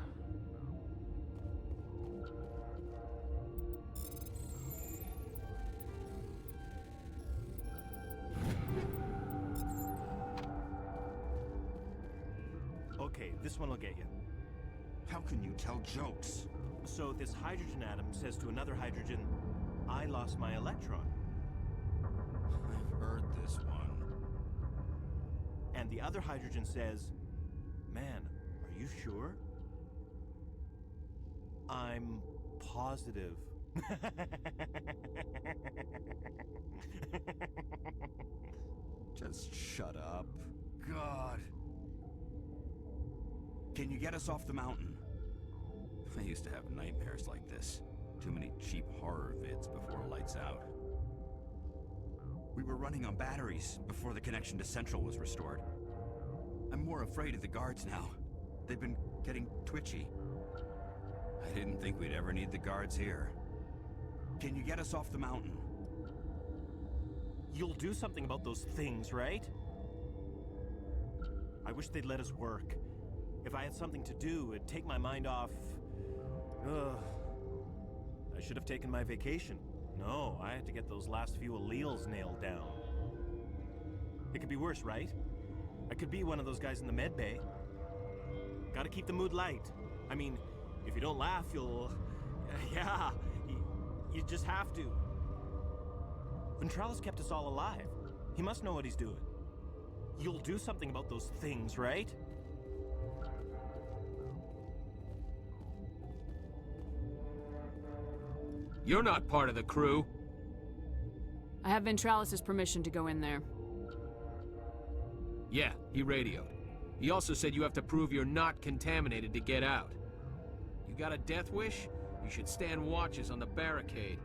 Okay, this one will get you. How can you tell jokes? So this hydrogen atom says to another hydrogen, I lost my electron. I've heard this one. And the other hydrogen says, man, are you sure? I'm positive. Just shut up. God. Can you get us off the mountain? I used to have nightmares like this. Too many cheap horror vids before lights out. We were running on batteries before the connection to Central was restored. I'm more afraid of the guards now. They've been getting twitchy. I didn't think we'd ever need the guards here. Can you get us off the mountain? You'll do something about those things, right? I wish they'd let us work. If I had something to do, it'd take my mind off... Ugh. I should have taken my vacation. No, I had to get those last few alleles nailed down. It could be worse, right? I could be one of those guys in the med bay. Gotta keep the mood light. I mean, if you don't laugh, you'll... yeah, you just have to. Ventralis kept us all alive. He must know what he's doing. You'll do something about those things, right? You're not part of the crew. I have Ventralis' permission to go in there. Yeah, he radioed. He also said you have to prove you're not contaminated to get out. You got a death wish? You should stand watches on the barricade.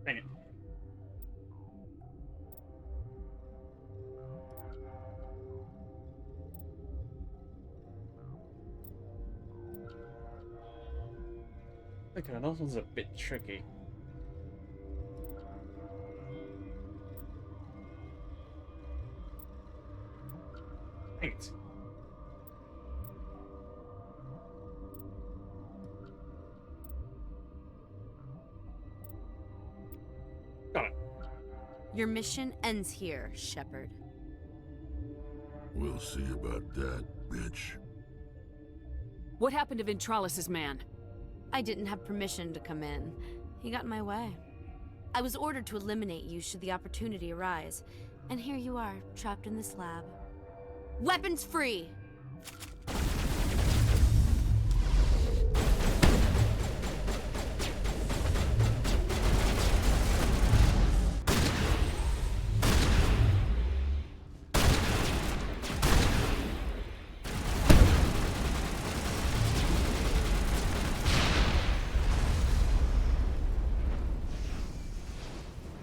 Dang it. Okay, that one's a bit tricky. Dang it. Got it. Your mission ends here, Shepard. We'll see about that, bitch. What happened to Ventralis' man? I didn't have permission to come in. He got in my way. I was ordered to eliminate you should the opportunity arise. And here you are, trapped in this lab. Weapons free!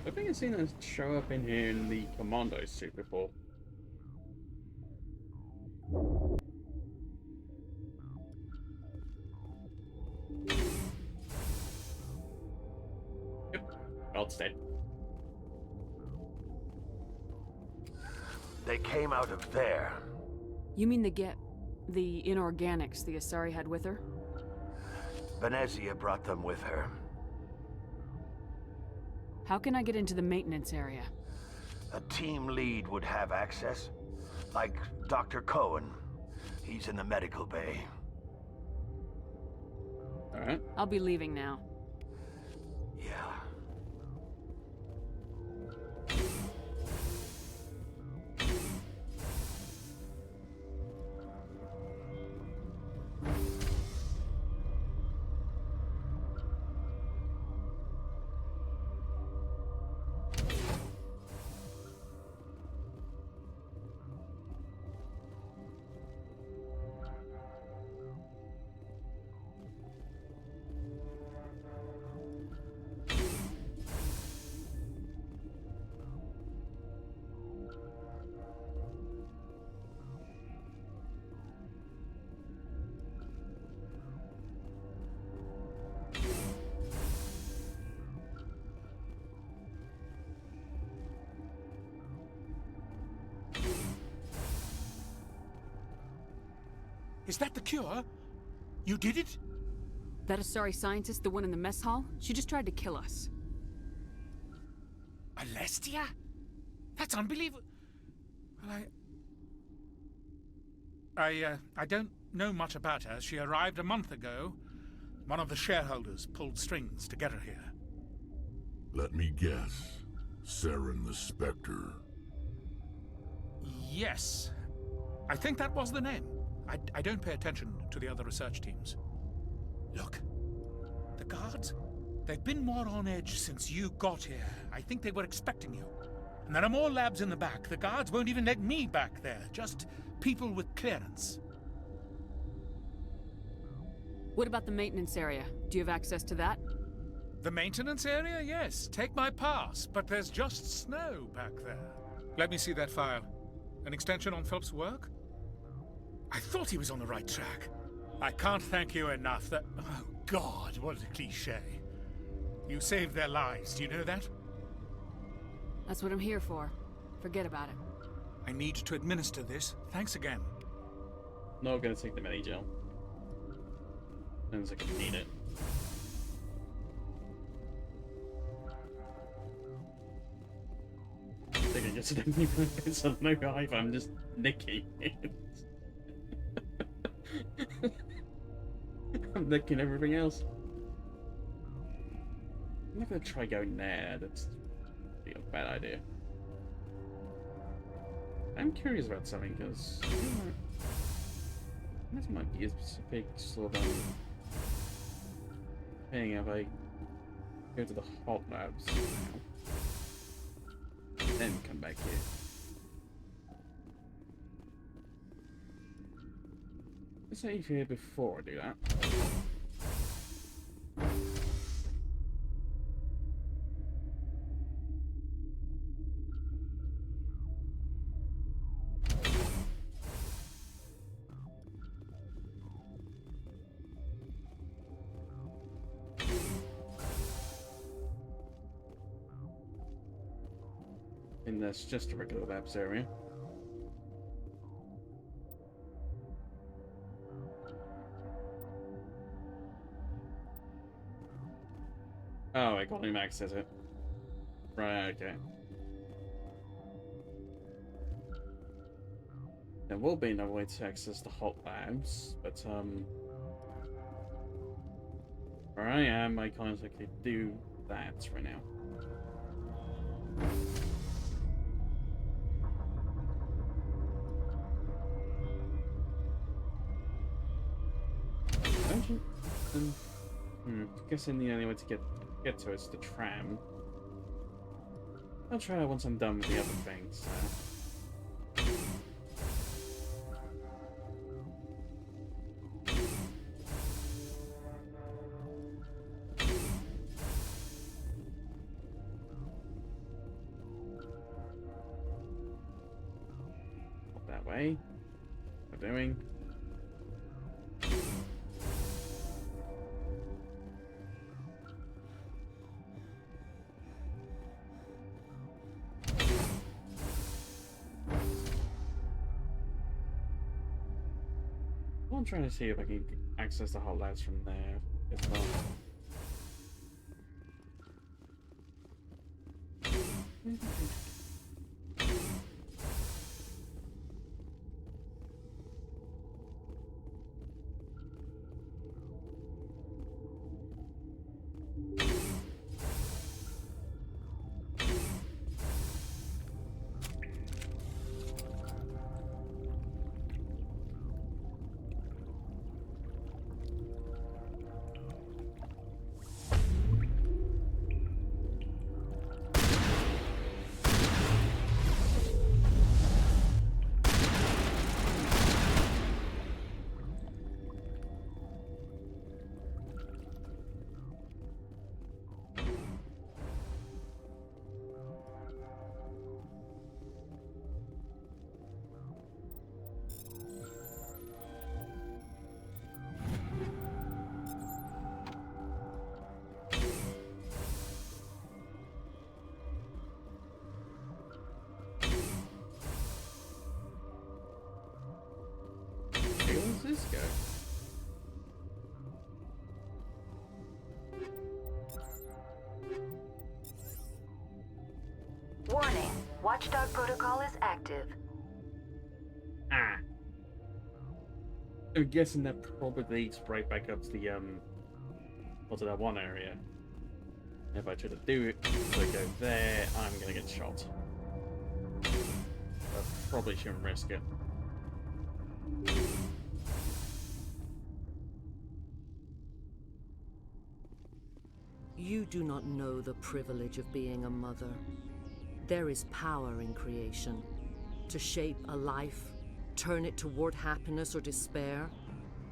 I think I've seen her show up in here in the commando suit before. God's dead. They came out of there. You mean the inorganics the Asari had with her? Venezia brought them with her. How can I get into the maintenance area? A team lead would have access. Like Dr. Cohen. He's in the medical bay. Alright. I'll be leaving now. Yeah. Is that the cure? You did it? That Asari scientist, the one in the mess hall? She just tried to kill us. Alestia? That's unbelievable. Well, I don't know much about her. She arrived a month ago. One of the shareholders pulled strings to get her here. Let me guess. Saren the Spectre. Yes. I think that was the name. I don't pay attention to the other research teams. Look, the guards, they've been more on edge since you got here. I think they were expecting you. And there are more labs in the back. The guards won't even let me back there. Just people with clearance. What about the maintenance area? Do you have access to that? The maintenance area? Yes. Take my pass. But there's just snow back there. Let me see that file. An extension on Phelps' work? I thought he was on the right track. I can't thank you enough that... Oh, God, what a cliché. You saved their lives, do you know that? That's what I'm here for. Forget about it. I need to administer this. Thanks again. Not gonna take the mini gel. Sounds like I need it. They're gonna get to the new bits of no hive, I'm just nicking it. I'm nicking everything else. I'm not gonna try going there, that's a bad idea. I'm curious about something, because this might be a specific sort of thing if I go to the hot labs now, then come back here. Let's save here before I do that. And that's just a regular labs area. Oh, I can't even access it. Right, okay. There will be another way to access the hot labs, but where I am, I can't exactly do that right now. Guessing the only way to get to it is the tram. I'll try it once I'm done with the other things. Not that way. What am I doing? I'm trying to see if I can access the hot labs from there as well. Where's this go? Warning. Watchdog protocol is active. Ah. I'm guessing that probably leads right back up to the to that one area. If I try to do it, so I go there, I'm gonna get shot. I probably shouldn't risk it. You do not know the privilege of being a mother. There is power in creation. To shape a life, turn it toward happiness or despair.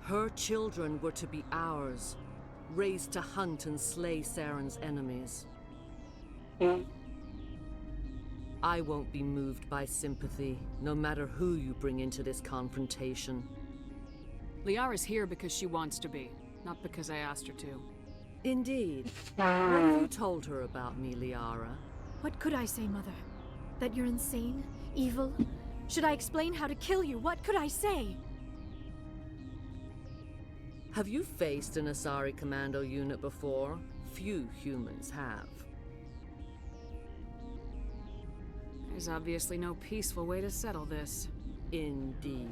Her children were to be ours, raised to hunt and slay Saren's enemies. I won't be moved by sympathy, no matter who you bring into this confrontation. Liara's here because she wants to be, not because I asked her to. Indeed. What have you told her about me, Liara? What could I say, Mother? That you're insane? Evil? Should I explain how to kill you? What could I say? Have you faced an Asari commando unit before? Few humans have. There's obviously no peaceful way to settle this. Indeed.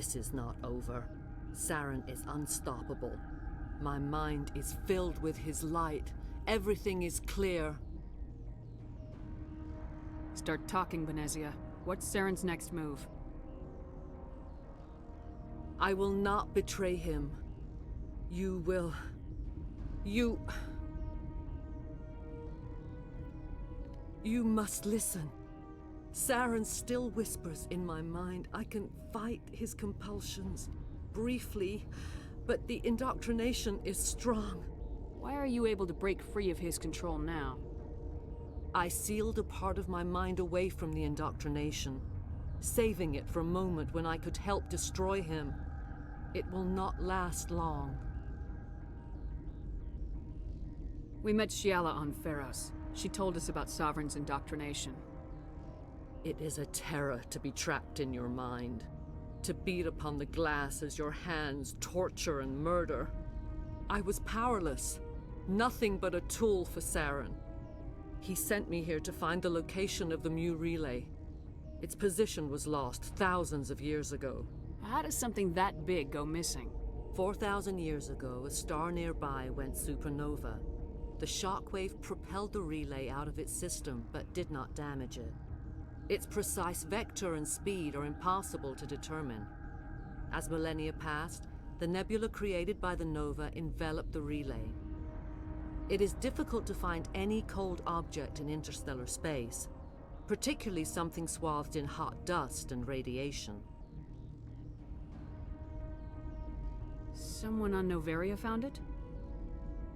this is not over. Saren is unstoppable. My mind is filled with his light. Everything is clear. Start talking, Benezia. What's Saren's next move? I will not betray him. You will... You must listen. Saren still whispers in my mind. I can fight his compulsions, briefly, but the indoctrination is strong. Why are you able to break free of his control now? I sealed a part of my mind away from the indoctrination, saving it for a moment when I could help destroy him. It will not last long. We met Shiala on Pharos. She told us about Sovereign's indoctrination. It is a terror to be trapped in your mind, to beat upon the glass as your hands torture and murder. I was powerless, nothing but a tool for Saren. He sent me here to find the location of the Mu relay. Its position was lost thousands of years ago. How does something that big go missing? 4,000 years ago, a star nearby went supernova. The shockwave propelled the relay out of its system, but did not damage it. Its precise vector and speed are impossible to determine. As millennia passed, the nebula created by the nova enveloped the relay. It is difficult to find any cold object in interstellar space, particularly something swathed in hot dust and radiation. Someone on Noveria found it?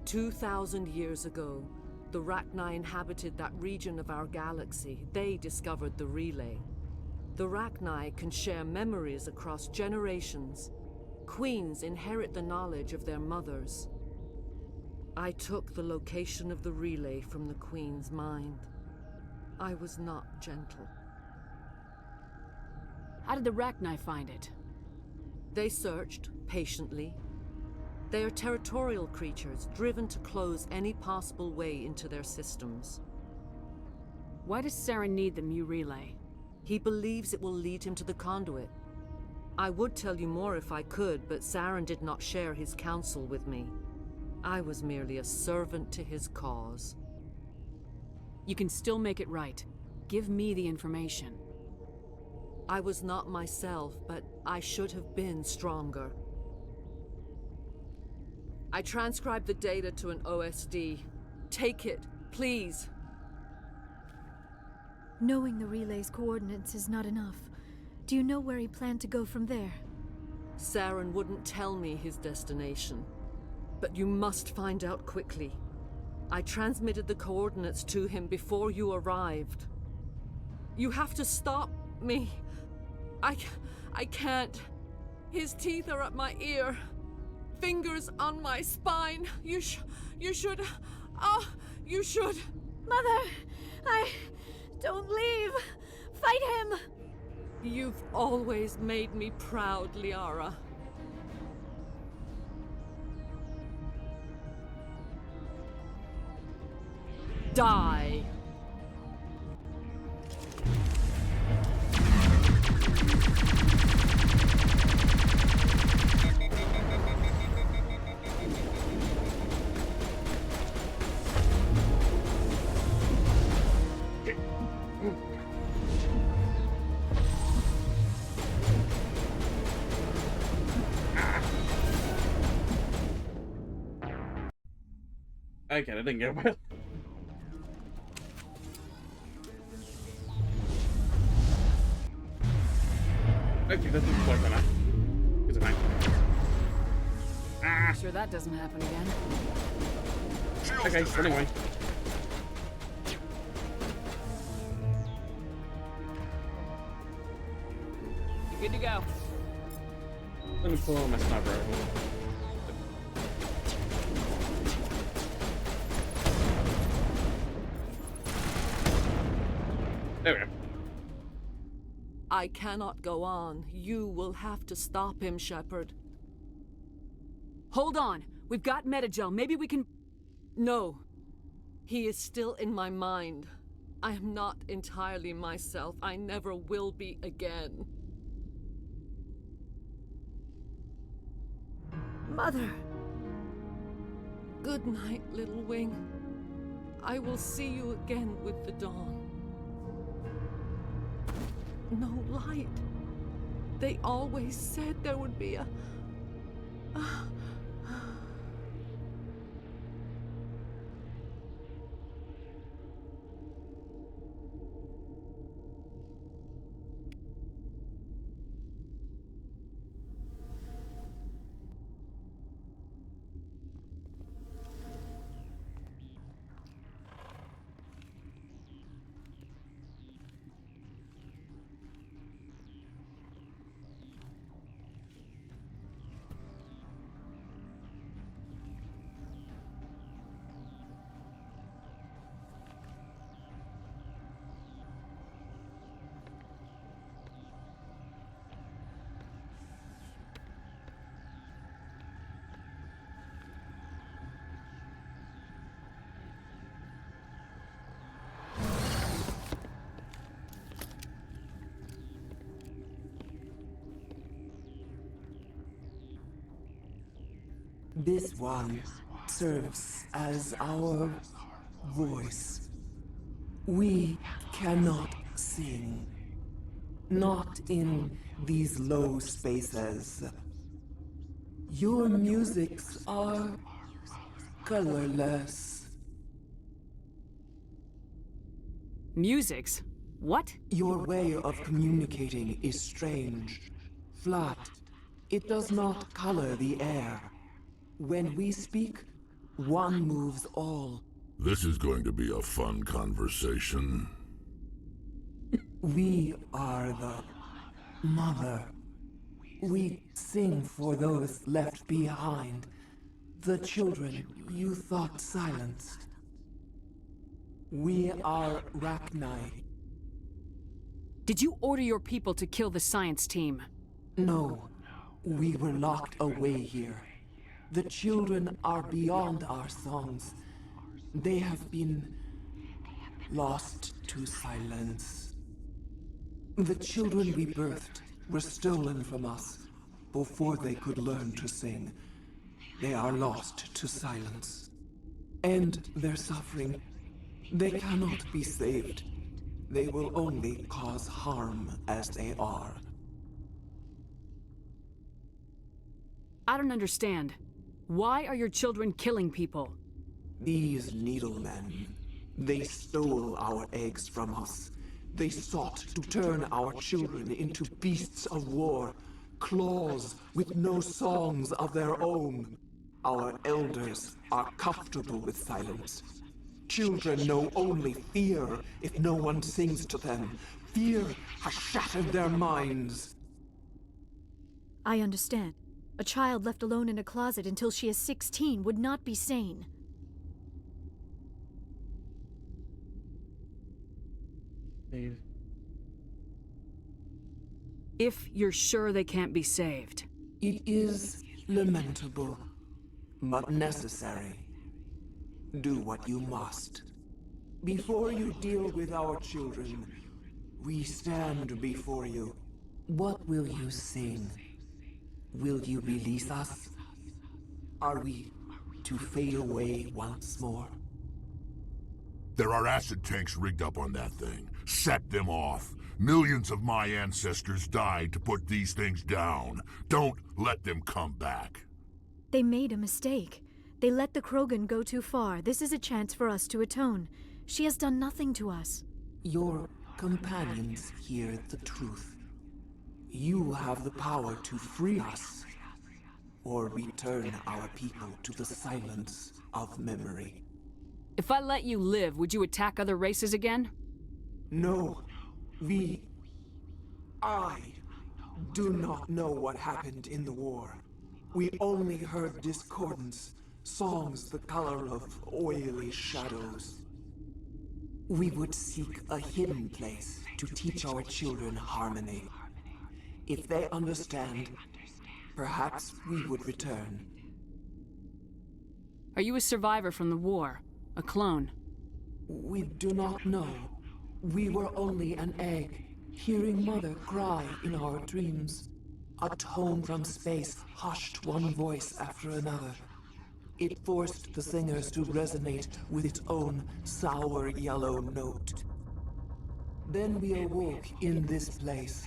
2,000 years ago, the Rachni inhabited that region of our galaxy. They discovered the relay. The Rachni can share memories across generations. Queens inherit the knowledge of their mothers. I took the location of the relay from the Queen's mind. I was not gentle. How did the Rachni find it? They searched, patiently. They are territorial creatures, driven to close any possible way into their systems. Why does Saren need the Mu relay? He believes it will lead him to the conduit. I would tell you more if I could, but Saren did not share his counsel with me. I was merely a servant to his cause. You can still make it right. Give me the information. I was not myself, but I should have been stronger. I transcribed the data to an OSD. Take it, please. Knowing the relay's coordinates is not enough. Do you know where he planned to go from there? Saren wouldn't tell me his destination. But you must find out quickly. I transmitted the coordinates to him before you arrived. You have to stop me. I can't. His teeth are at my ear. Fingers on my spine. You should. You should. Mother, don't leave. Fight him. You've always made me proud, Liara. Die. Okay, that didn't go well. Okay, that didn't work on that. It's fine. Ah! Sure that doesn't happen again. Okay, anyway. You're good to go. Let me pull my sniper rifle. There we go. I cannot go on. You will have to stop him, Shepard. Hold on. We've got Metagel. Maybe we can... No. He is still in my mind. I am not entirely myself. I never will be again. Mother! Good night, little wing. I will see you again with the dawn. No light. They always said there would be a... This one serves as our voice. We cannot sing. Not in these low spaces. Your musics are colorless. Musics? What? Your way of communicating is strange. Flat. It does not color the air. When we speak, one moves all. This is going to be a fun conversation. We are the mother. We sing for those left behind. The children you thought silenced. We are Rachni. Did you order your people to kill the science team? No. We were locked away here. The children are beyond our songs. They have been lost to silence. The children we birthed were stolen from us before they could learn to sing. They are lost to silence. And their suffering, they cannot be saved. They will only cause harm as they are. I don't understand. Why are your children killing people? These needlemen, they stole our eggs from us. They sought to turn our children into beasts of war, claws with no songs of their own. Our elders are comfortable with silence. Children know only fear if no one sings to them. Fear has shattered their minds. I understand. A child left alone in a closet until she is 16 would not be sane. If you're sure they can't be saved. It is lamentable, but necessary. Do what you must. Before you deal with our children, we stand before you. What will you sing? Will you release us? Are we to fade away once more? There are acid tanks rigged up on that thing. Set them off. Millions of my ancestors died to put these things down. Don't let them come back. They made a mistake. They let the Krogan go too far. This is a chance for us to atone. She has done nothing to us. Your companions hear the truth. You have the power to free us, or return our people to the silence of memory. If I let you live, would you attack other races again? No. I do not know what happened in the war. We only heard discordance, songs the color of oily shadows. We would seek a hidden place to teach our children harmony. If they understand, perhaps we would return. Are you a survivor from the war? A clone? We do not know. We were only an egg, hearing Mother cry in our dreams. A tone from space hushed one voice after another. It forced the singers to resonate with its own sour yellow note. Then we awoke in this place,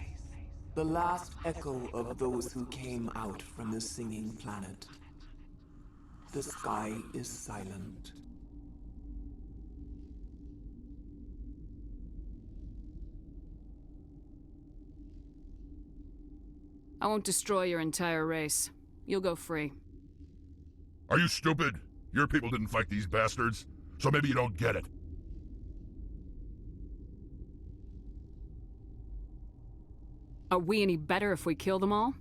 the last echo of those who came out from the singing planet. The sky is silent. I won't destroy your entire race. You'll go free. Are you stupid? Your people didn't fight these bastards, so maybe you don't get it. Are we any better if we kill them all?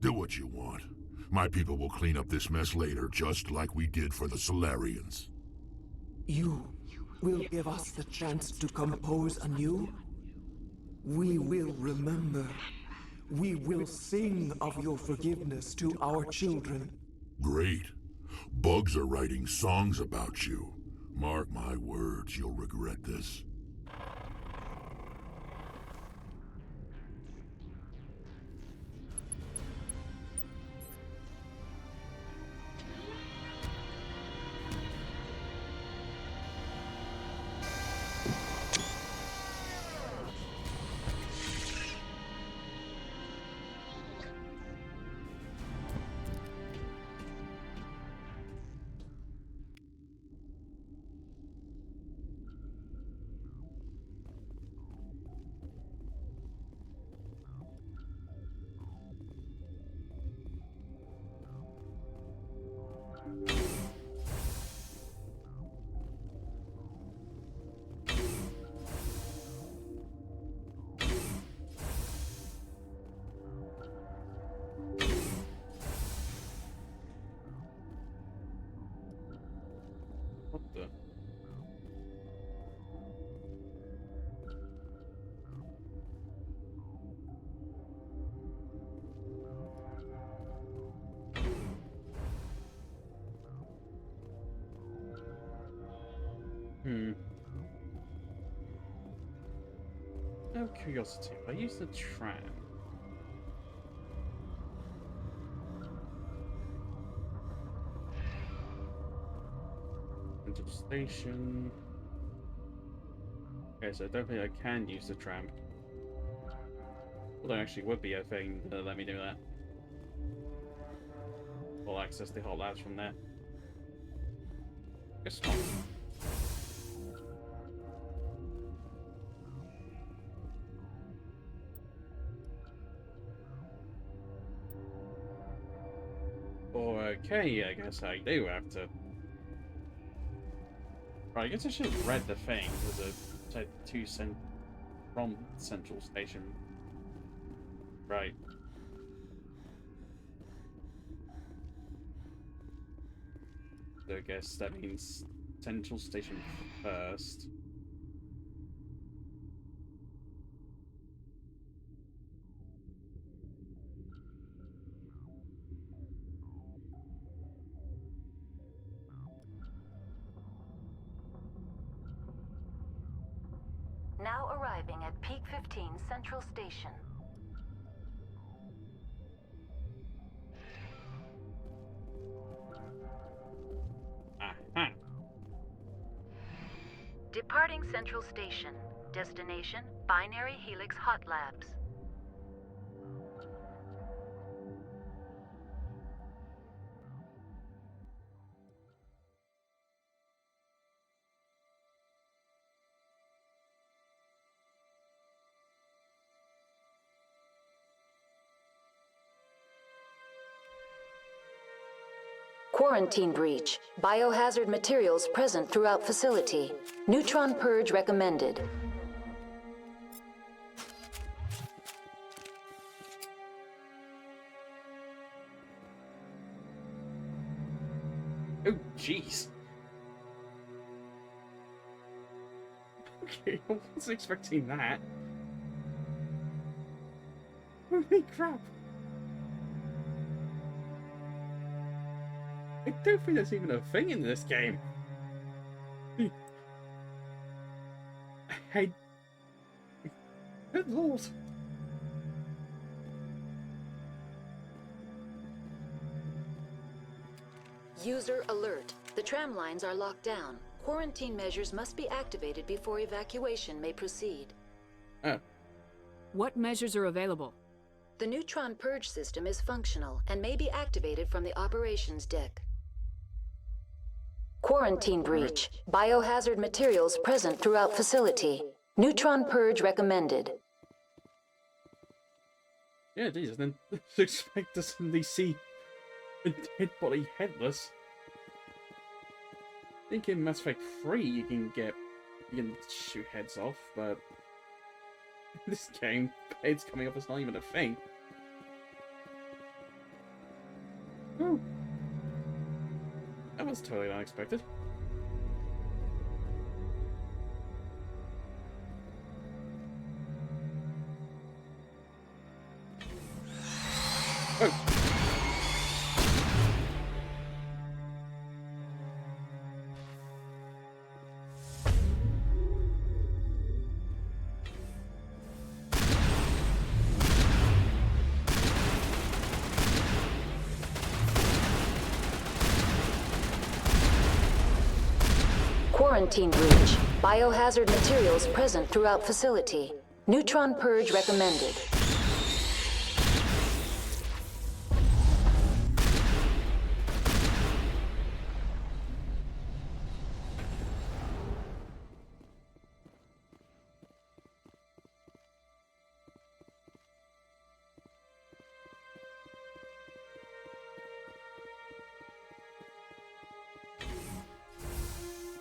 Do what you want. My people will clean up this mess later, just like we did for the Solarians. You will give us the chance to compose anew? We will remember. We will sing of your forgiveness to our children. Great. Bugs are writing songs about you. Mark my words, you'll regret this. What the? Out of curiosity, if I use the tram. Central station. Okay, so I don't think I can use the tram. Although actually would be a thing that let me do that. I'll access the hot labs from there. Guess not. Okay, I guess I do have to. Right, I guess I should have read the thing because it said from Central Station. Right. So I guess that means Central Station first. Now arriving at Peak 15 Central Station. Aha. Departing Central Station. Destination, Binary Helix Hot Labs. Quarantine breach. Biohazard materials present throughout facility. Neutron purge recommended. Oh, jeez. Okay, I wasn't expecting that. Holy crap. I don't think there's even a thing in this game. Hey. Good lord. User alert. The tram lines are locked down. Quarantine measures must be activated before evacuation may proceed. Oh. What measures are available? The neutron purge system is functional and may be activated from the operations deck. Quarantine breach. Biohazard materials present throughout facility. Neutron purge recommended. Yeah, Jesus, then expect to suddenly see a dead body headless. I think in Mass Effect 3 you can shoot heads off, but in this game, heads coming off is not even a thing. Oh. That was totally unexpected. Oh. Quarantine breach. Biohazard materials present throughout facility. Neutron purge recommended.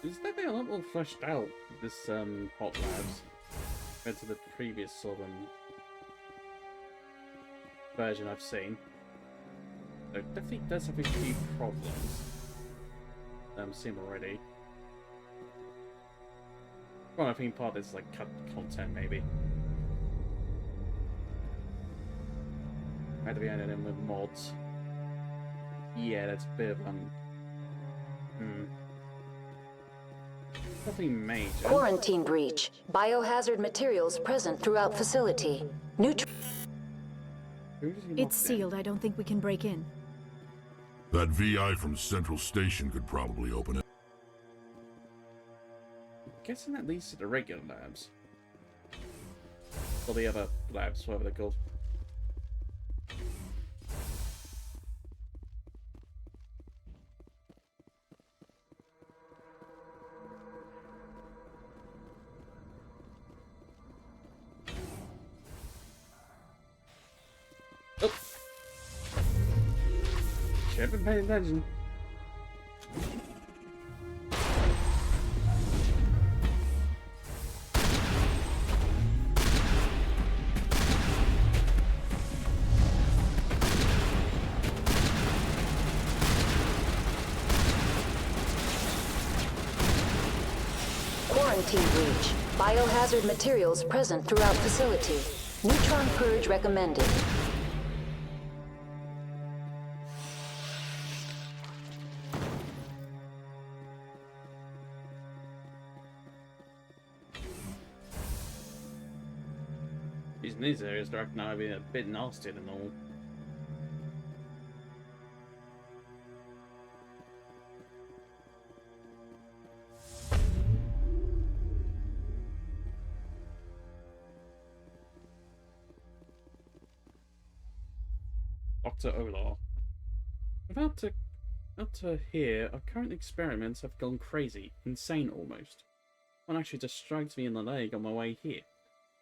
Is that a lot more fleshed out, this hot labs, compared to the previous sort of version I've seen? So it definitely does have a few problems that I've seen already. Well, I think part of this is like cut content, maybe. I had to be added in with mods. Yeah, that's a bit of nothing major. Quarantine breach. Biohazard materials present throughout facility. It's sealed. I don't think we can break in. That VI from Central Station could probably open it. I'm guessing that leads to the regular labs. Or the other labs, whatever they're called. Oh. Should have been paying attention. Quarantine breach. Biohazard materials present throughout facility. Neutron purge recommended. In these areas, they're now being a bit nastier than normal. Dr. Olar. Up to here, our current experiments have gone crazy, insane almost. One actually just strikes me in the leg on my way here.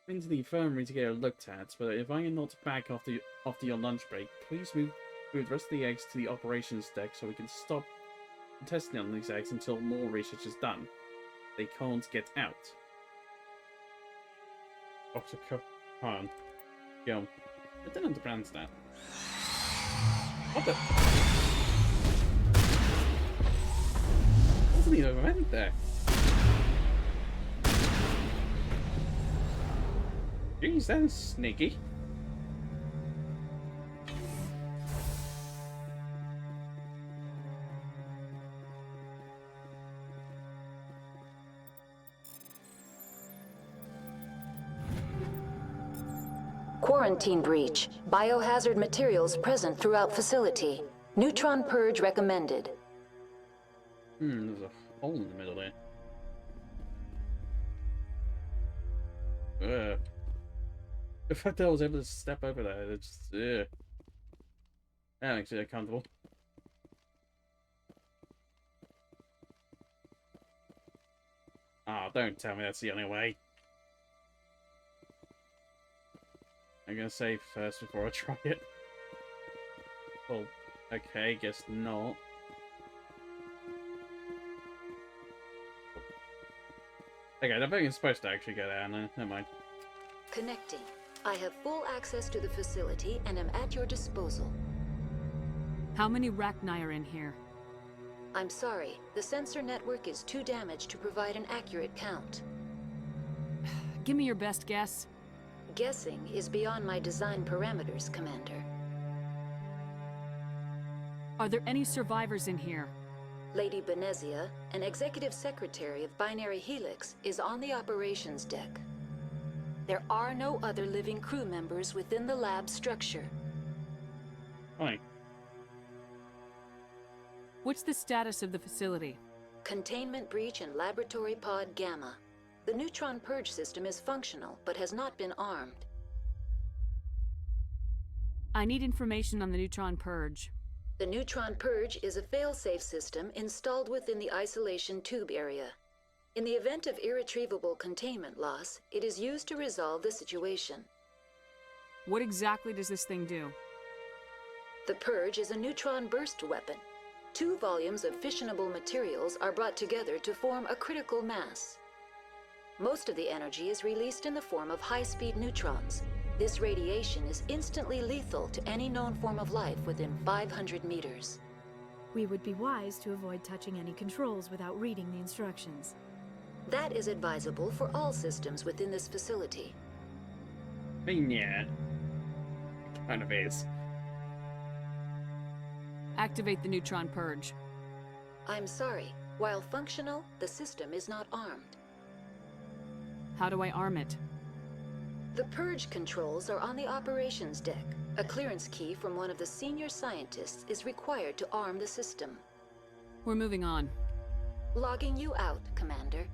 I've been to the infirmary to get it looked at, but if I am not back after your lunch break, please move the rest of the eggs to the operations deck so we can stop testing on these eggs until more research is done. They can't get out. Dr. Khan. Yo, I don't understand that. What the? Wasn't even meant there. Jeez, that is sneaky. Quarantine breach. Biohazard materials present throughout facility. Neutron purge recommended. There's a hole in the middle there. The fact that I was able to step over there, it's just, that makes it uncomfortable. Oh, don't tell me that's the only way. I'm gonna save first before I try it. Well, okay, guess not. Okay, I don't think it's supposed to actually go down there. Never mind. Connecting. I have full access to the facility and am at your disposal. How many Rachni are in here? I'm sorry, the sensor network is too damaged to provide an accurate count. Give me your best guess. Guessing is beyond my design parameters, Commander. Are there any survivors in here? Lady Benezia, an executive secretary of Binary Helix, is on the operations deck. There are no other living crew members within the lab structure. Fine. What's the status of the facility? Containment breach in Laboratory Pod Gamma. The neutron purge system is functional, but has not been armed. I need information on the neutron purge. The neutron purge is a fail-safe system installed within the isolation tube area. In the event of irretrievable containment loss, it is used to resolve the situation. What exactly does this thing do? The purge is a neutron burst weapon. 2 volumes of fissionable materials are brought together to form a critical mass. Most of the energy is released in the form of high-speed neutrons. This radiation is instantly lethal to any known form of life within 500 meters. We would be wise to avoid touching any controls without reading the instructions. That is advisable for all systems within this facility. I mean, yeah. It kind of is. Activate the neutron purge. I'm sorry. While functional, the system is not armed. How do I arm it? The purge controls are on the operations deck. A clearance key from one of the senior scientists is required to arm the system. We're moving on. Logging you out, Commander.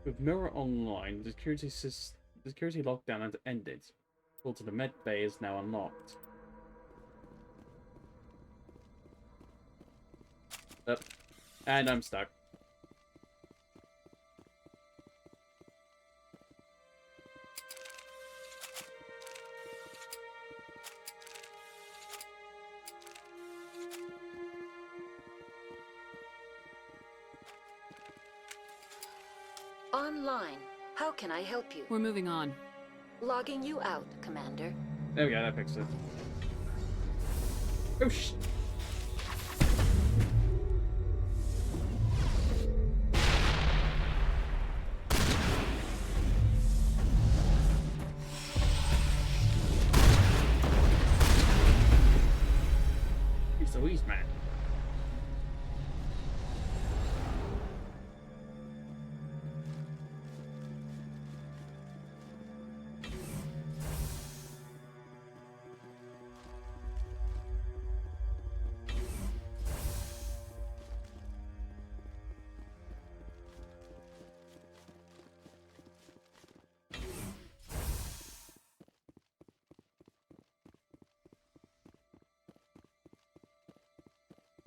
With Mirror online, the security lockdown has ended. Door to the med bay is now unlocked. And I'm stuck. Online. How can I help you? We're moving on. Logging you out, Commander. There we go, that fixed it. Oh, sh! He's the least man.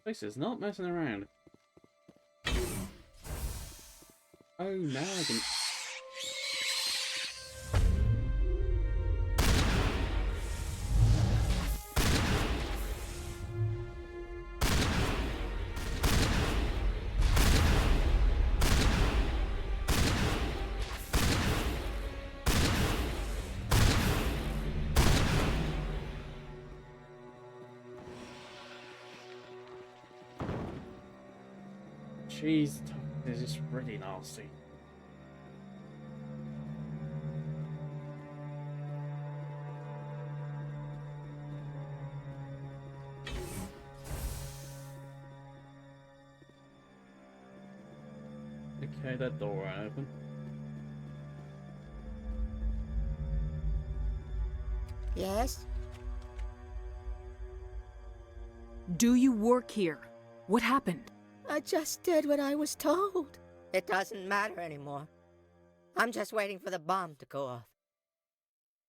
This is not messing around. Oh, now I can... Jeez, this is really nasty. Okay, that door won't open. Yes? Do you work here? What happened? I just did what I was told. It doesn't matter anymore. I'm just waiting for the bomb to go off.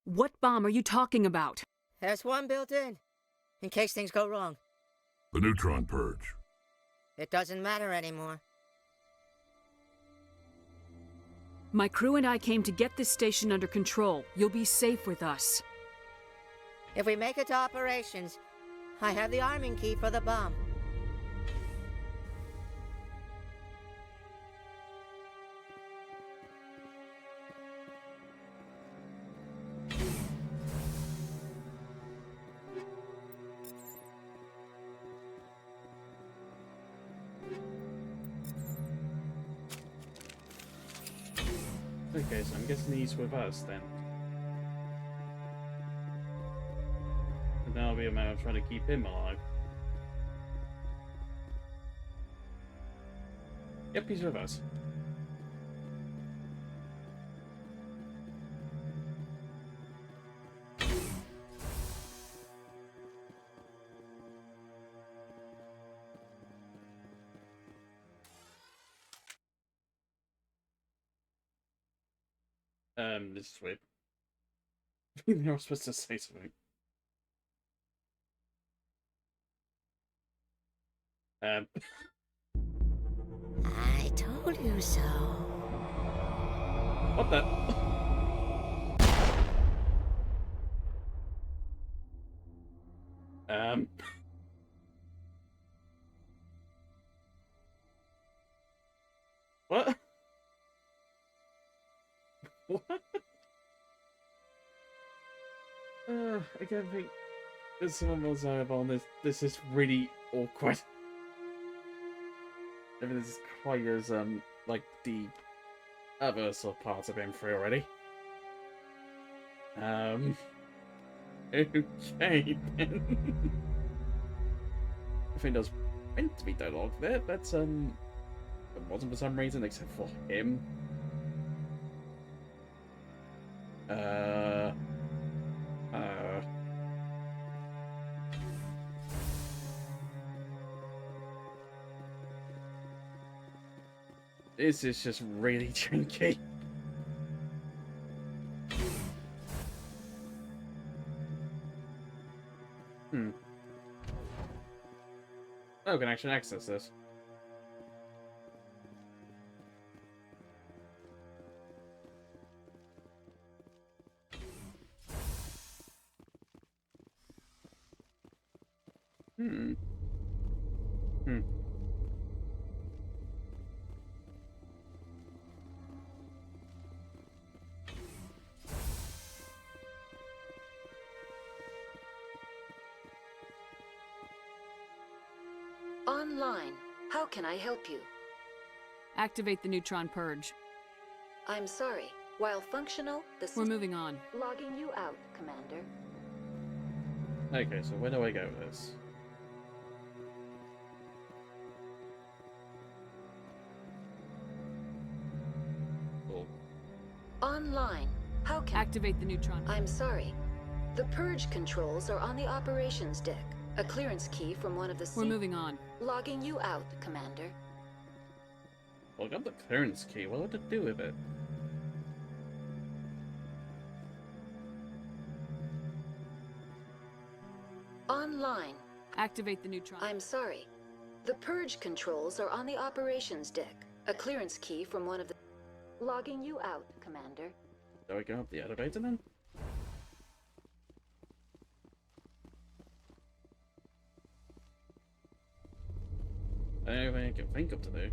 What bomb are you talking about? There's one built in case things go wrong. The neutron purge. It doesn't matter anymore. My crew and I came to get this station under control. You'll be safe with us. If we make it to operations, I have the arming key for the bomb. Okay, so I'm guessing he's with us then. And now it'll be a matter of trying to keep him alive. Yep, he's with us. This is weird. They were supposed to say something. I told you so. What the? What? What? I can't think. There's someone else I have on this. This is really awkward. I mean, this is quite as like the other sort of parts I've been through already. Okay then. I think there's meant to be dialogue there. That's it wasn't for some reason except for him. This is just really janky. Oh, I can actually access this. Online. How can I help you? Activate the neutron purge. I'm sorry. While functional, the We're moving on. Logging you out, Commander. Okay, so where do I go with this? Cool. Online. How can... Activate the neutron. I'm sorry. The purge controls are on the operations deck. A clearance key from one of the... We're moving on. Logging you out, Commander. Well, I got the clearance key. What would it do with it? Online. Activate the neutron. I'm sorry. The purge controls are on the operations deck. A clearance key from one of the... Logging you out, Commander. Do I go up the elevator then? I don't think I can think of to do.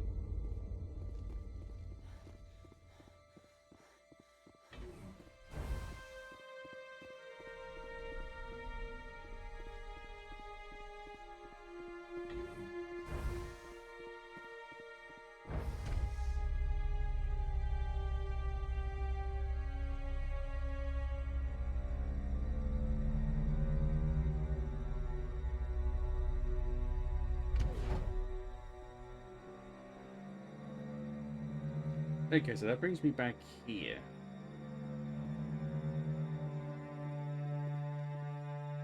Okay, so that brings me back here.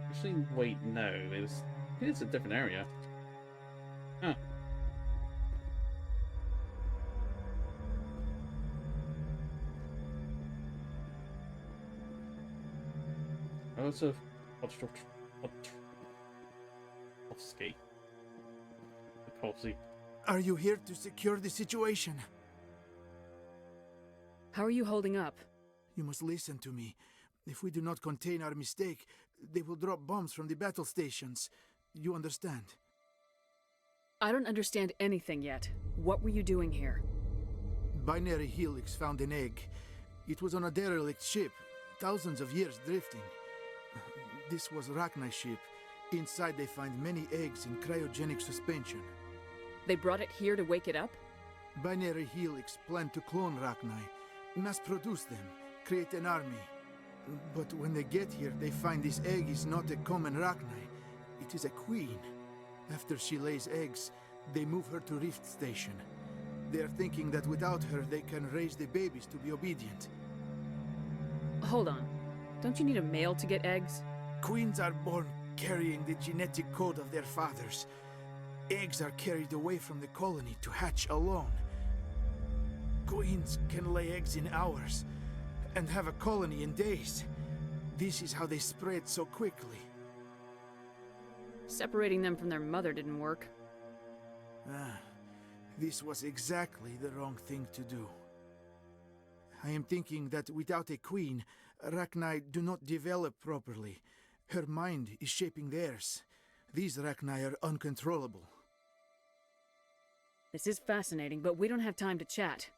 Actually, wait, no, it's a different area. Huh. Joseph Kowalski. Are you here to secure the situation? How are you holding up? You must listen to me. If we do not contain our mistake, they will drop bombs from the battle stations. You understand? I don't understand anything yet. What were you doing here? Binary Helix found an egg. It was on a derelict ship, thousands of years drifting. This was Rachni's ship. Inside they find many eggs in cryogenic suspension. They brought it here to wake it up? Binary Helix planned to clone Rachni, mass-produce them, create an army. But when they get here, they find this egg is not a common Rachni. It is a queen. After she lays eggs, they move her to Rift Station. They are thinking that without her, they can raise the babies to be obedient. Hold on. Don't you need a male to get eggs? Queens are born carrying the genetic code of their fathers. Eggs are carried away from the colony to hatch alone. Queens can lay eggs in hours and have a colony in days. This is how they spread so quickly. Separating them from their mother didn't work. This was exactly the wrong thing to do. I am thinking that without a queen, Rachni do not develop properly. Her mind is shaping theirs. These Rachni are uncontrollable. This is fascinating, but we don't have time to chat.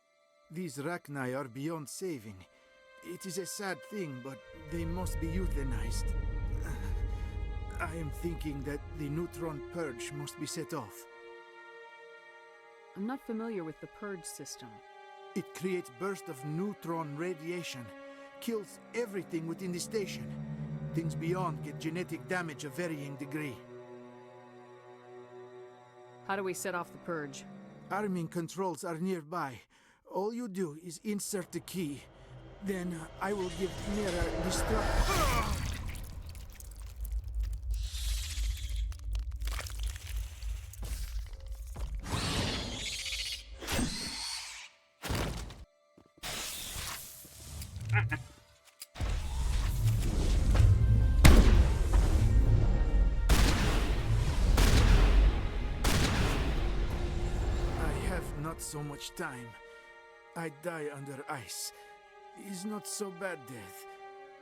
These Rachni are beyond saving. It is a sad thing, but they must be euthanized. I am thinking that the neutron purge must be set off. I'm not familiar with the purge system. It creates bursts of neutron radiation, kills everything within the station. Things beyond get genetic damage of varying degree. How do we set off the purge? Arming controls are nearby. All you do is insert the key. Then I will give Mira destruct. So much time. I die under ice. It's not so bad death.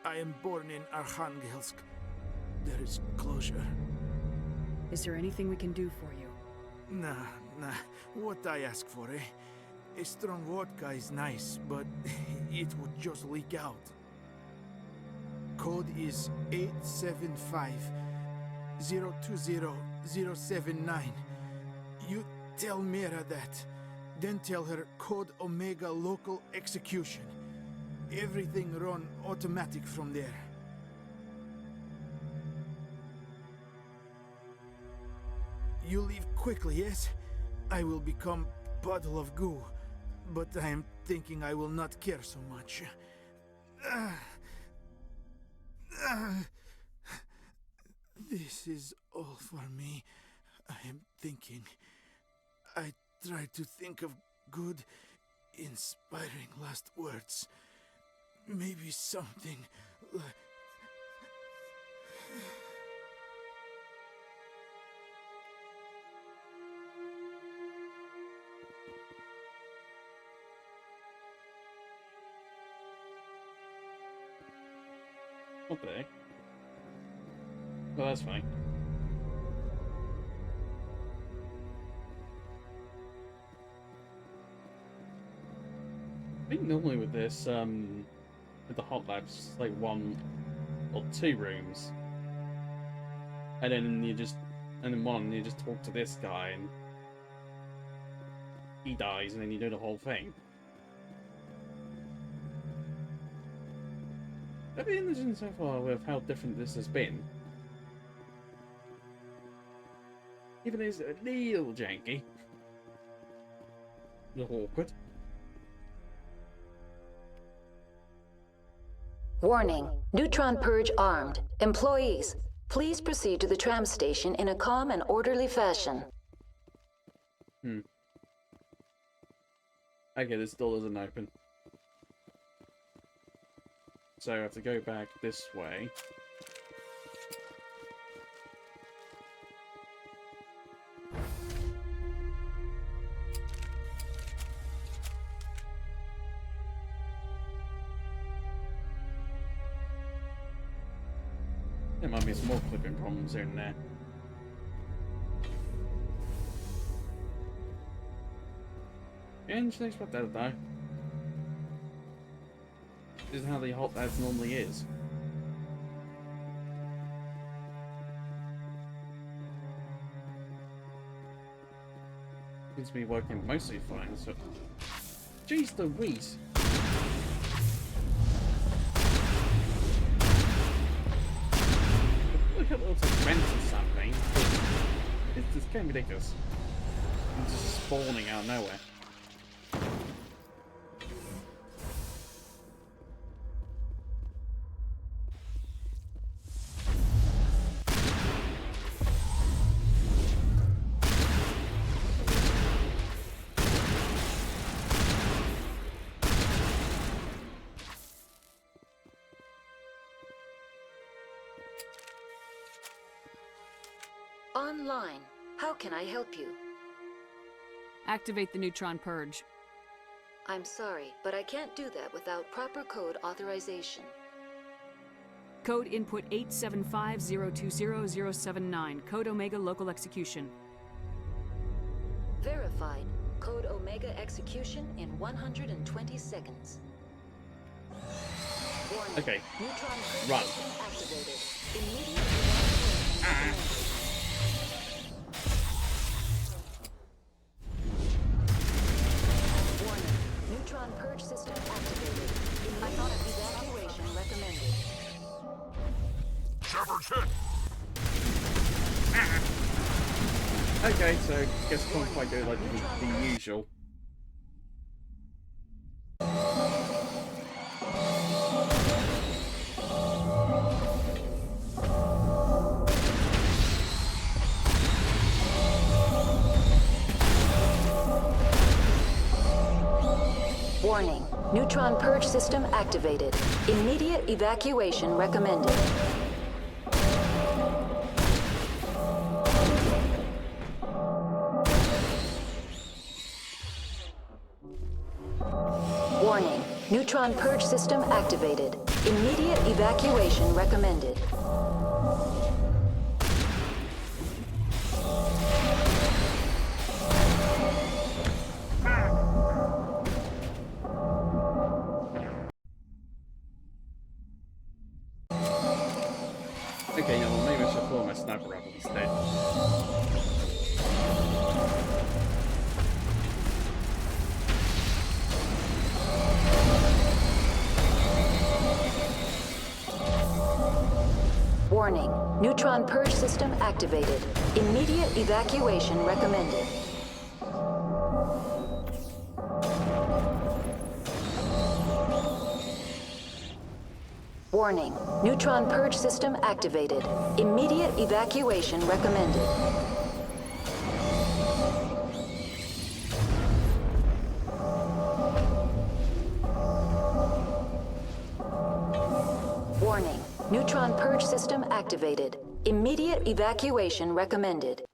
I am born in Arkhangelsk. There is closure. Is there anything we can do for you? Nah. What I ask for, eh? A strong vodka is nice, but it would just leak out. Code is 875-020-079. You tell Mira that. Then tell her Code Omega local execution. Everything run automatic from there. You leave quickly, yes? I will become puddle of goo, but I am thinking I will not care so much. This is all for me. I am thinking. I try to think of good, inspiring last words. Maybe something like... Okay. Well, that's fine. I think normally with this, with the hot labs, it's like 1 or 2 rooms, and then you just talk to this guy, and he dies, and then you do the whole thing. I've been interested so far with how different this has been. Even though it's a little janky, a little awkward. Warning, neutron purge armed. Employees, please proceed to the tram station in a calm and orderly fashion. Okay, this door doesn't open. So I have to go back this way. There might be some more clipping problems here and there. Yeah, you should expect that though. This is how the hot labs normally is. Seems to be working mostly fine, so... Jeez Louise! Look at lots of vents or something. It's getting ridiculous. It's just spawning out of nowhere. Online. How can I help you? Activate the neutron purge. I'm sorry, but I can't do that without proper code authorization. Code input 875020079. Code Omega local execution. Verified. Code Omega execution in 120 seconds. Warning. Okay. Neutron Run. activated. Immediate Warning. Neutron purge system activated. Evacuation recommended. Shepard's hit! Okay, so guess can't quite do like the usual. Warning. Neutron purge system activated. Immediate evacuation recommended. Warning. Neutron purge system activated. Immediate evacuation recommended. Okay, yeah, well, maybe I should pull my sniper rifle instead. Warning. Neutron purge system activated. Immediate evacuation recommended. Warning. Neutron purge system activated. Immediate evacuation recommended. Warning. Neutron purge system activated. Immediate evacuation recommended.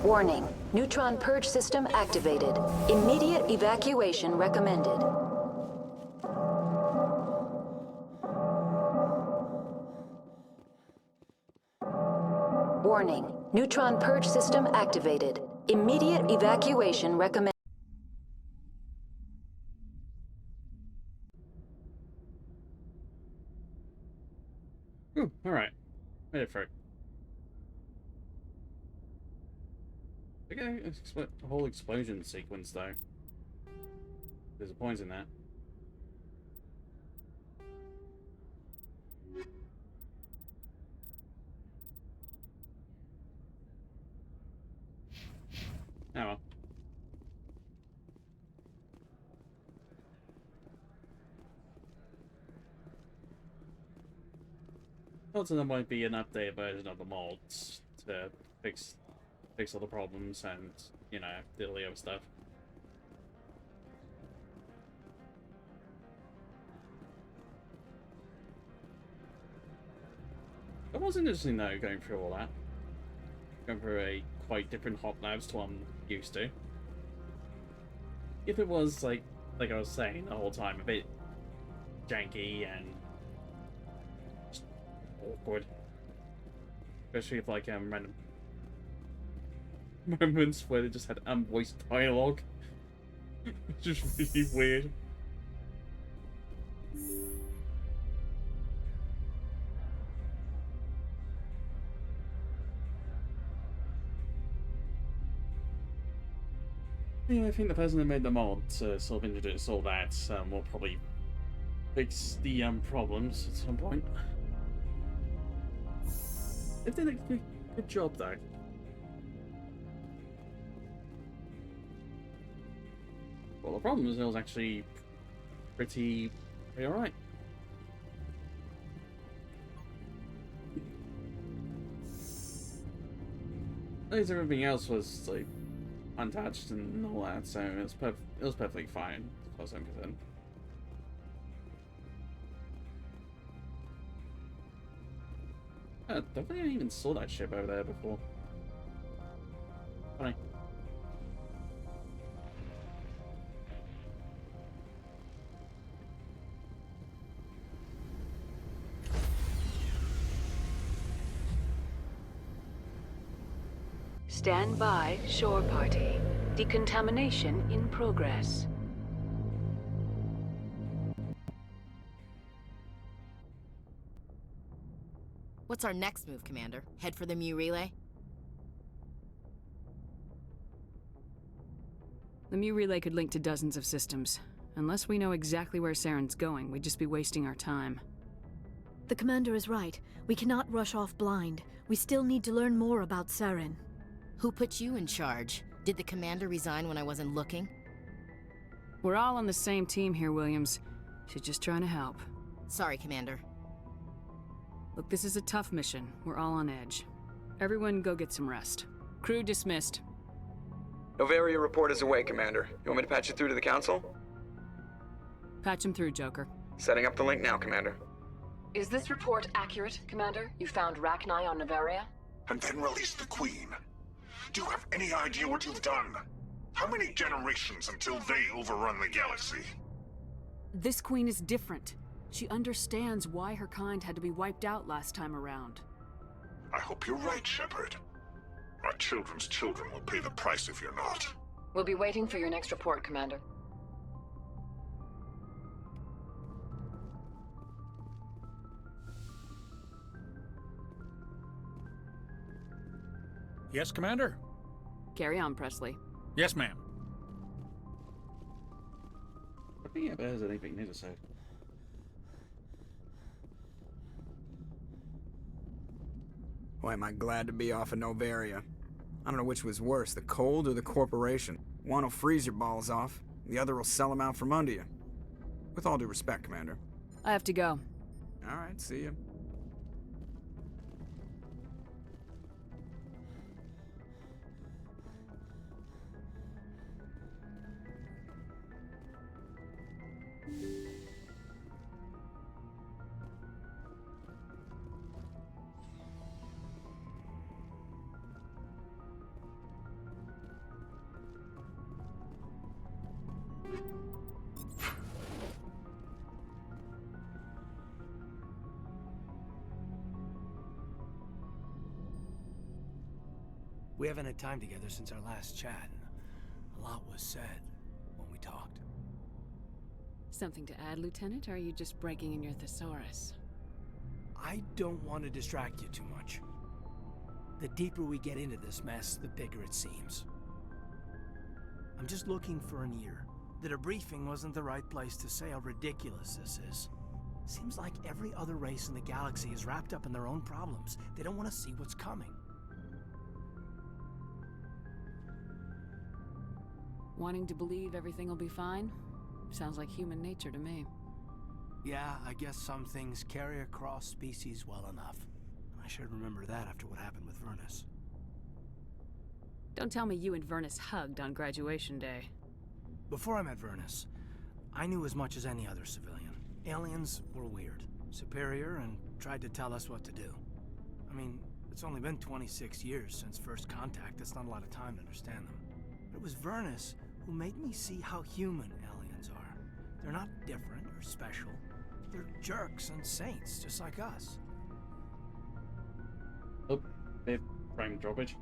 Warning. Neutron purge system activated. Immediate evacuation recommended. Warning. Neutron purge system activated. Immediate evacuation recommended. Ooh, alright. Made it through. Okay, a whole explosion sequence though. There's a point in that. Oh well. Also, there might be an updated version of the mods to fix all the problems and, you know, do all the other stuff. It was interesting though, going through all that. Going through a quite different hot labs to what I'm used to. If it was like like I was saying the whole time, a bit janky and just awkward. Especially with like random moments where they just had unvoiced dialogue. Which is really weird. Yeah, I think the person who made the mod to sort of introduce all that will probably fix the problems at some point. They did a good job though. Well, the problem is it was actually pretty alright. At least everything else was like untouched and all that, so it was perfectly fine as far as I'm concerned. I don't think I even saw that ship over there before. Funny. Stand by, shore party. Decontamination in progress. What's our next move, Commander? Head for the Mu relay? The Mu relay could link to dozens of systems. Unless we know exactly where Saren's going, we'd just be wasting our time. The commander is right. We cannot rush off blind. We still need to learn more about Saren. Who put you in charge? Did the commander resign when I wasn't looking? We're all on the same team here, Williams. She's just trying to help. Sorry, Commander. Look, this is a tough mission. We're all on edge. Everyone go get some rest. Crew dismissed. Noveria report is away, Commander. You want me to patch it through to the Council? Patch him through, Joker. Setting up the link now, Commander. Is this report accurate, Commander? You found Rachni on Noveria? And then released the Queen. Do you have any idea what you've done? How many generations until they overrun the galaxy? This queen is different. She understands why her kind had to be wiped out last time around. I hope you're right, Shepard. Our children's children will pay the price if you're not. We'll be waiting for your next report, Commander. Yes, Commander? Carry on, Presley. Yes, ma'am. I think if there's anything new to say. Boy, am I glad to be off of Noveria. I don't know which was worse, the cold or the corporation. One will freeze your balls off, the other will sell them out from under you. With all due respect, Commander. I have to go. All right, see you. We haven't had time together since our last chat. A lot was said when we talked. Something to add, Lieutenant, or are you just breaking in your thesaurus? I don't want to distract you too much. The deeper we get into this mess, the bigger it seems. I'm just looking for an ear. The debriefing wasn't the right place to say how ridiculous this is. Seems like every other race in the galaxy is wrapped up in their own problems. They don't want to see what's coming. Wanting to believe everything will be fine? Sounds like human nature to me. Yeah, I guess some things carry across species well enough. I should remember that after what happened with Vernus. Don't tell me you and Vernus hugged on graduation day. Before I met Vernus, I knew as much as any other civilian. Aliens were weird, superior, and tried to tell us what to do. I mean, it's only been 26 years since first contact. That's not a lot of time to understand them. But it was Vernus who made me see how human aliens are. They're not different or special. They're jerks and saints, just like us. Oh, they frame drawbridge.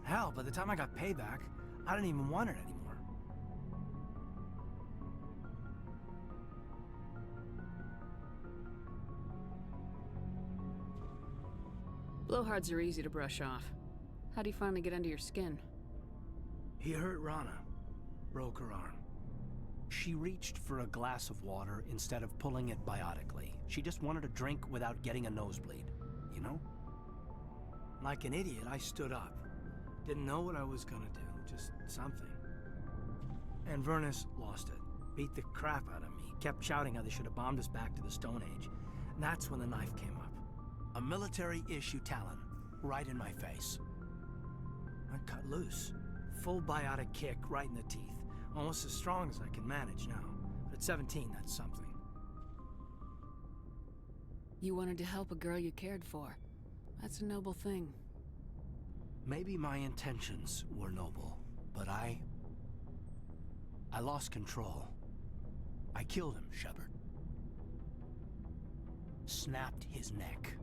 Hell, by the time I got payback, I didn't even want it anymore. Blowhards are easy to brush off. How'd he finally get under your skin? He hurt Rana. Broke her arm. She reached for a glass of water instead of pulling it biotically. She just wanted a drink without getting a nosebleed, you know? Like an idiot, I stood up. Didn't know what I was gonna do, just something. And Vernus lost it. Beat the crap out of me. Kept shouting how they should have bombed us back to the Stone Age. And that's when the knife came up. A military-issue talon, right in my face. I cut loose. Full biotic kick right in the teeth. Almost as strong as I can manage now. But at 17, that's something. You wanted to help a girl you cared for. That's a noble thing. Maybe my intentions were noble, but I lost control. I killed him, Shepard. Snapped his neck.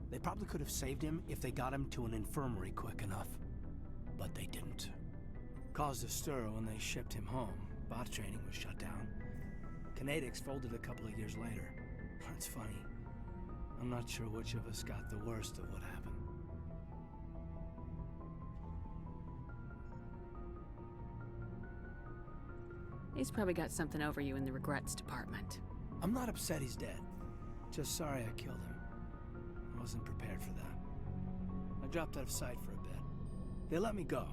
They probably could have saved him if they got him to an infirmary quick enough. But they didn't. Caused a stir when they shipped him home. Bot training was shut down. Kinetics folded a couple of years later. It's funny. I'm not sure which of us got the worst of what happened. He's probably got something over you in the regrets department. I'm not upset he's dead. Just sorry I killed him. I wasn't prepared for that. I dropped out of sight for a bit. They let me go.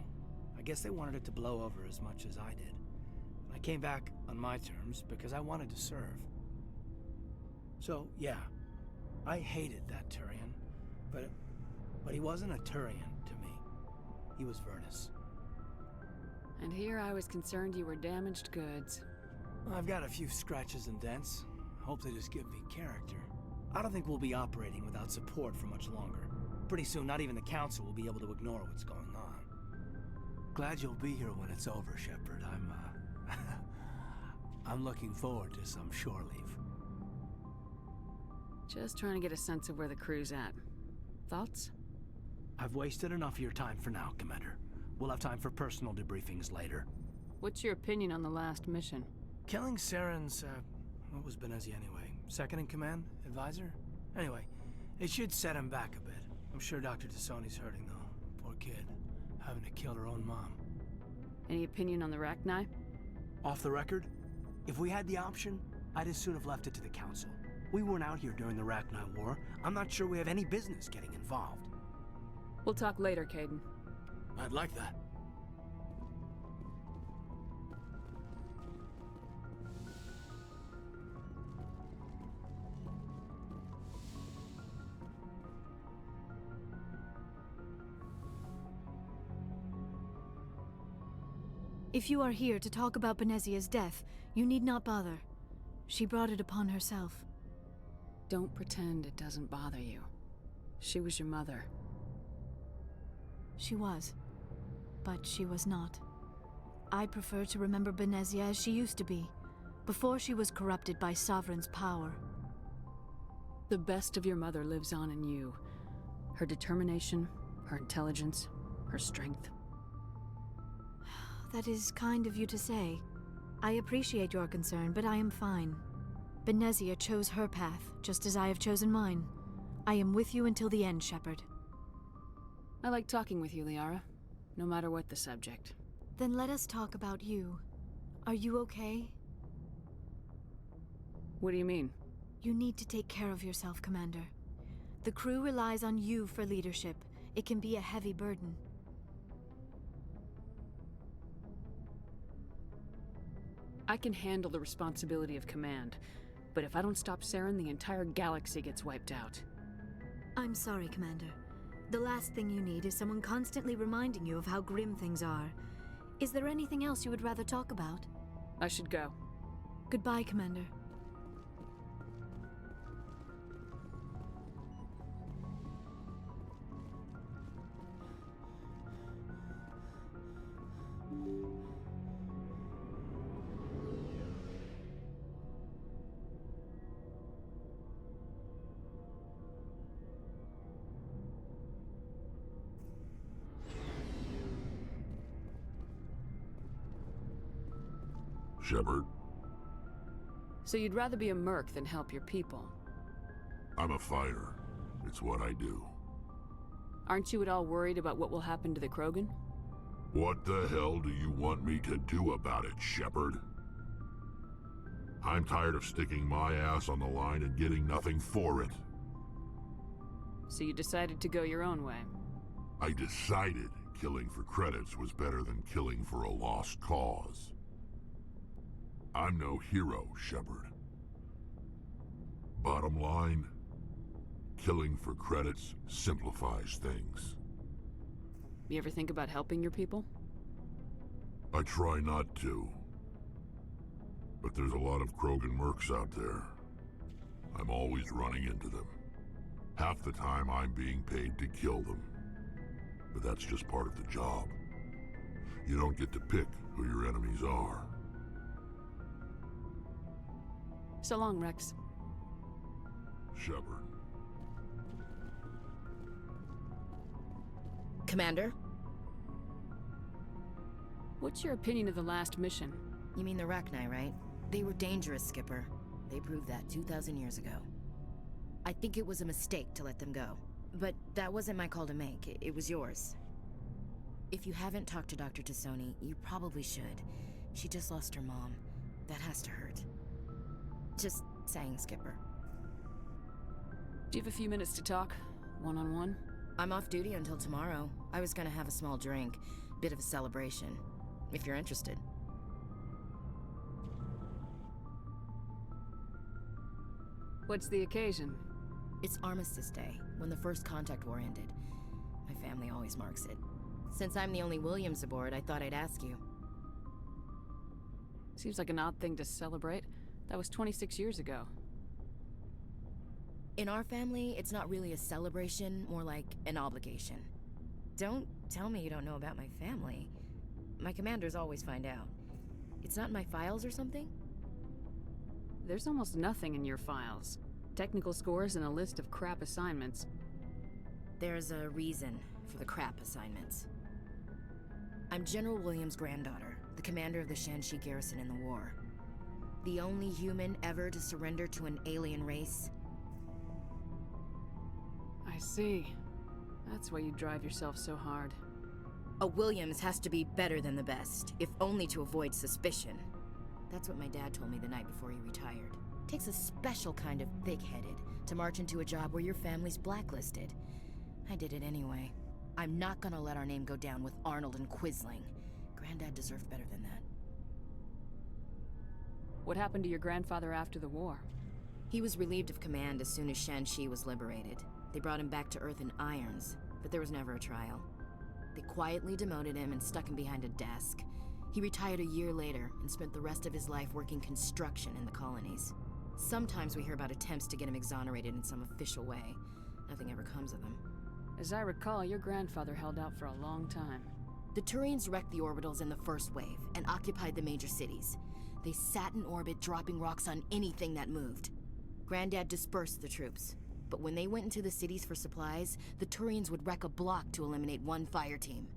I guess they wanted it to blow over as much as I did. I came back on my terms because I wanted to serve. So, yeah, I hated that Turian, but he wasn't a Turian to me. He was Vernus. And here I was concerned you were damaged goods. I've got a few scratches and dents. Hope they just give me character. I don't think we'll be operating without support for much longer. Pretty soon, not even the Council will be able to ignore what's going on. Glad you'll be here when it's over, Shepard. I'm looking forward to some shore leave. Just trying to get a sense of where the crew's at. Thoughts? I've wasted enough of your time for now, Commander. We'll have time for personal debriefings later. What's your opinion on the last mission? Killing Saren's, what was Benezia anyway? Second in command? Advisor? Anyway, it should set him back a bit. I'm sure Dr. Tassoni's hurting, though. Poor kid. Having to kill her own mom. Any opinion on the Rachni? Off the record? If we had the option, I'd as soon have left it to the Council. We weren't out here during the Rachni War. I'm not sure we have any business getting involved. We'll talk later, Caden. I'd like that. If you are here to talk about Benezia's death, you need not bother. She brought it upon herself. Don't pretend it doesn't bother you. She was your mother. She was. But she was not. I prefer to remember Benezia as she used to be, before she was corrupted by Sovereign's power. The best of your mother lives on in you. Her determination, her intelligence, her strength. That is kind of you to say. I appreciate your concern, but I am fine. Benezia chose her path, just as I have chosen mine. I am with you until the end, Shepard. I like talking with you, Liara. No matter what the subject. Then let us talk about you. Are you okay? What do you mean? You need to take care of yourself, Commander. The crew relies on you for leadership. It can be a heavy burden. I can handle the responsibility of command, but if I don't stop Saren, the entire galaxy gets wiped out. I'm sorry, Commander. The last thing you need is someone constantly reminding you of how grim things are. Is there anything else you would rather talk about? I should go. Goodbye, Commander. Shepard. So you'd rather be a merc than help your people? I'm a fighter. It's what I do. Aren't you at all worried about what will happen to the Krogan? What the hell do you want me to do about it, Shepard? I'm tired of sticking my ass on the line and getting nothing for it. So you decided to go your own way? I decided killing for credits was better than killing for a lost cause. I'm no hero, Shepard. Bottom line, killing for credits simplifies things. You ever think about helping your people? I try not to. But there's a lot of Krogan mercs out there. I'm always running into them. Half the time I'm being paid to kill them. But that's just part of the job. You don't get to pick who your enemies are. So long, Rex. Shepard. Commander? What's your opinion of the last mission? You mean the Rachni, right? They were dangerous, Skipper. They proved that 2,000 years ago. I think it was a mistake to let them go. But that wasn't my call to make. It was yours. If you haven't talked to Dr. Tassoni, you probably should. She just lost her mom. That has to hurt. Just saying, Skipper. Do you have a few minutes to talk? One-on-one? I'm off duty until tomorrow. I was gonna have a small drink. Bit of a celebration. If you're interested. What's the occasion? It's Armistice Day, when the First Contact War ended. My family always marks it. Since I'm the only Williams aboard, I thought I'd ask you. Seems like an odd thing to celebrate. That was 26 years ago. In our family, it's not really a celebration, more like an obligation. Don't tell me you don't know about my family. My commanders always find out. It's not in my files or something? There's almost nothing in your files. Technical scores and a list of crap assignments. There's a reason for the crap assignments. I'm General Williams' granddaughter, the commander of the Shanxi garrison in the war. The only human ever to surrender to an alien race. I see. That's why you drive yourself so hard. A Williams has to be better than the best, if only to avoid suspicion. That's what my dad told me the night before he retired. Takes a special kind of thick-headed to march into a job where your family's blacklisted. I did it anyway. I'm not gonna let our name go down with Arnold and Quisling. Granddad deserved better than that. What happened to your grandfather after the war? He was relieved of command as soon as Shanxi was liberated. They brought him back to Earth in irons, but there was never a trial. They quietly demoted him and stuck him behind a desk. He retired a year later and spent the rest of his life working construction in the colonies. Sometimes we hear about attempts to get him exonerated in some official way. Nothing ever comes of them. As I recall, your grandfather held out for a long time. The Turians wrecked the orbitals in the first wave and occupied the major cities. They sat in orbit, dropping rocks on anything that moved. Granddad dispersed the troops, but when they went into the cities for supplies, the Turians would wreck a block to eliminate one fire team.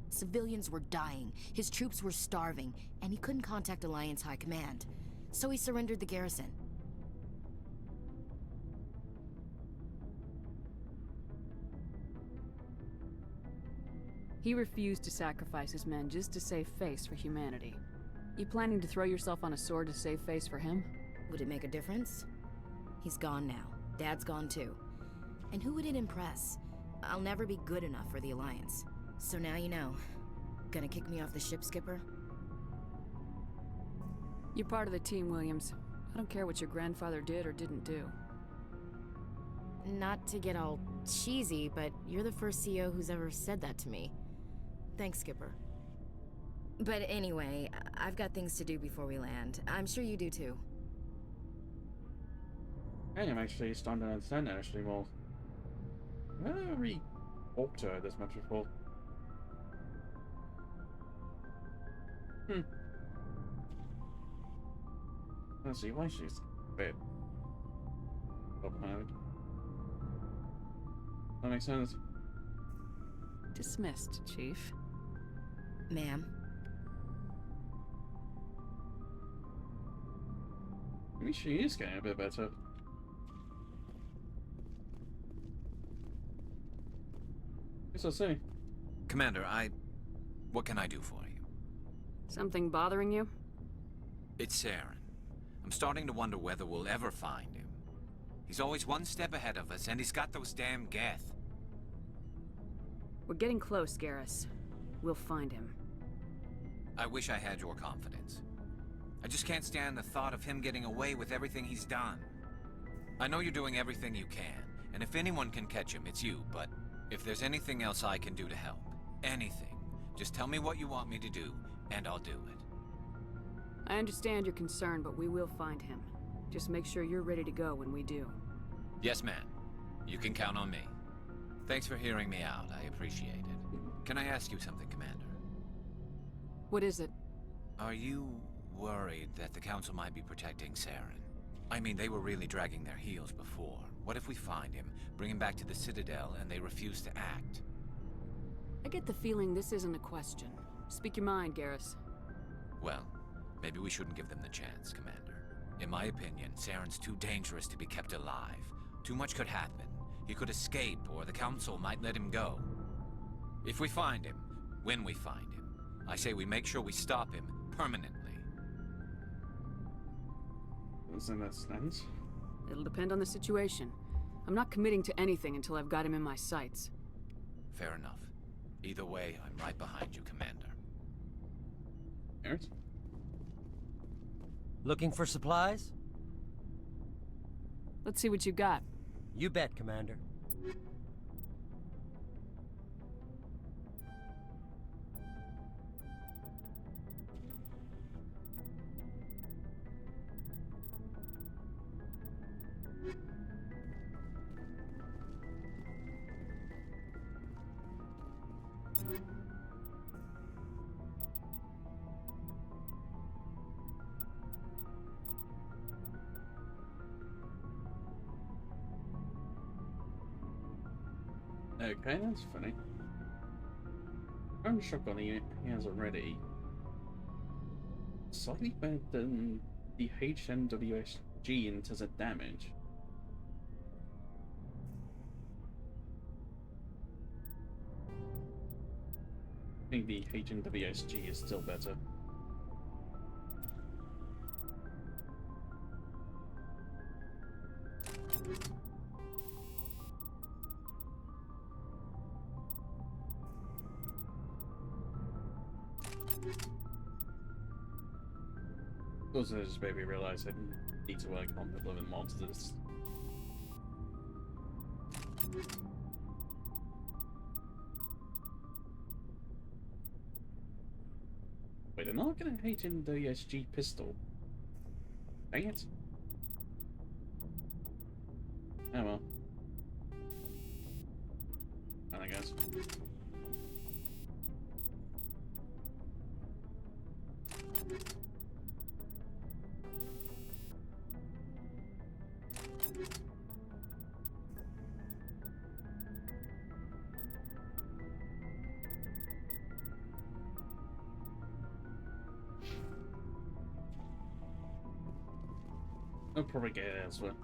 Civilians were dying, his troops were starving, and he couldn't contact Alliance High Command. So he surrendered the garrison. He refused to sacrifice his men just to save face for humanity. You planning to throw yourself on a sword to save face for him? Would it make a difference? He's gone now. Dad's gone too. And who would it impress? I'll never be good enough for the Alliance. So now you know. Gonna kick me off the ship, Skipper? You're part of the team, Williams. I don't care what your grandfather did or didn't do. Not to get all cheesy, but you're the first CO who's ever said that to me. Thanks, Skipper. But anyway, I've got things to do before we land. I'm sure you do too. I am actually starting to understand that actually more. I never really talked to her this much before. I see why she's a bit up-minded. That makes sense. Dismissed, Chief. Ma'am. Maybe she is getting a bit better. Guess I'll see. Commander, what can I do for you? Something bothering you? It's Saren. I'm starting to wonder whether we'll ever find him. He's always one step ahead of us, and he's got those damn Geth. We're getting close, Garrus. We'll find him. I wish I had your confidence. I just can't stand the thought of him getting away with everything he's done. I know you're doing everything you can, and if anyone can catch him, it's you, but if there's anything else I can do to help, anything, just tell me what you want me to do, and I'll do it. I understand your concern, but we will find him. Just make sure you're ready to go when we do. Yes, ma'am. You can count on me. Thanks for hearing me out. I appreciate it. Can I ask you something, Commander? What is it? Are you worried that the Council might be protecting Saren? I mean, they were really dragging their heels before. What if we find him, bring him back to the Citadel, and they refuse to act? I get the feeling this isn't a question. Speak your mind, Garrus. Well, maybe we shouldn't give them the chance, Commander. In my opinion, Saren's too dangerous to be kept alive. Too much could happen. He could escape, or the Council might let him go. If we find him, when we find him, I say we make sure we stop him permanently. Doesn't that sense? It'll depend on the situation. I'm not committing to anything until I've got him in my sights. Fair enough. Either way, I'm right behind you, Commander. Garrus? Looking for supplies? Let's see what you got. You bet, Commander. Okay, that's funny. I'm shotgun he has already. Slightly better than the HNWSG in terms of damage. I think the HNWSG is still better. Also, I just made me realize I need to work on the living monsters. Wait, I'm not gonna hate in the SG pistol. Dang it. Oh well. I guess. I'll probably get it elsewhere.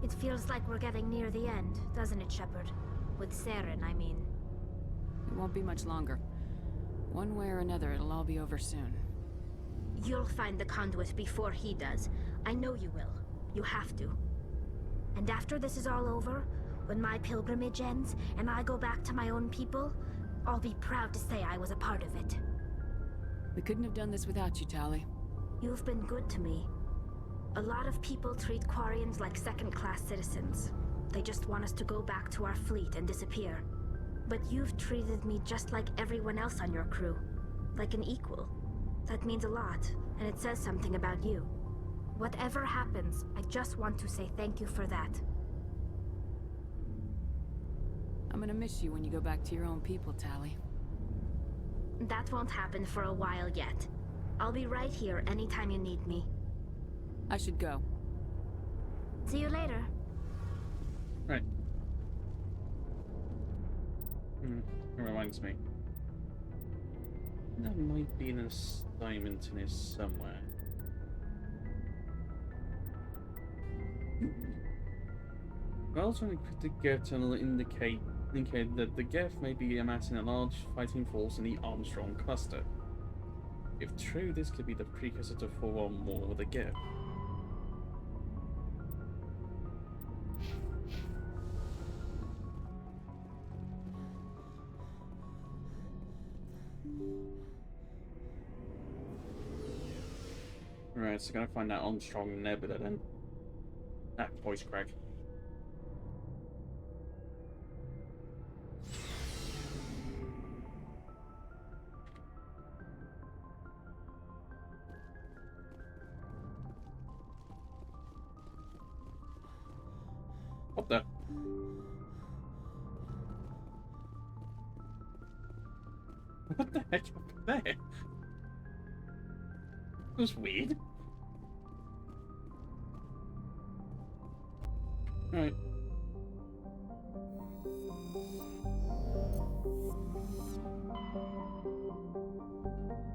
It feels like we're getting near the end, doesn't it, Shepard? With Saren, I mean. It won't be much longer. One way or another, it'll all be over soon. You'll find the conduit before he does. I know you will. You have to. And after this is all over, when my pilgrimage ends, and I go back to my own people, I'll be proud to say I was a part of it. We couldn't have done this without you, Tali. You've been good to me. A lot of people treat Quarians like second-class citizens. They just want us to go back to our fleet and disappear. But you've treated me just like everyone else on your crew. Like an equal. That means a lot, and it says something about you. Whatever happens, I just want to say thank you for that. I'm gonna miss you when you go back to your own people, Tali. That won't happen for a while yet. I'll be right here anytime you need me. I should go. See you later. Right. It reminds me. There might be an assignment in here somewhere. Wells from the Geth tunnel indicate that the Geth may be amassing a large fighting force in the Armstrong cluster. If true, this could be the precursor to full-on war with the Geth. Right, so gotta find that Armstrong Nebula then. That voice crack. What the? What the heck up there? That was weird. Right.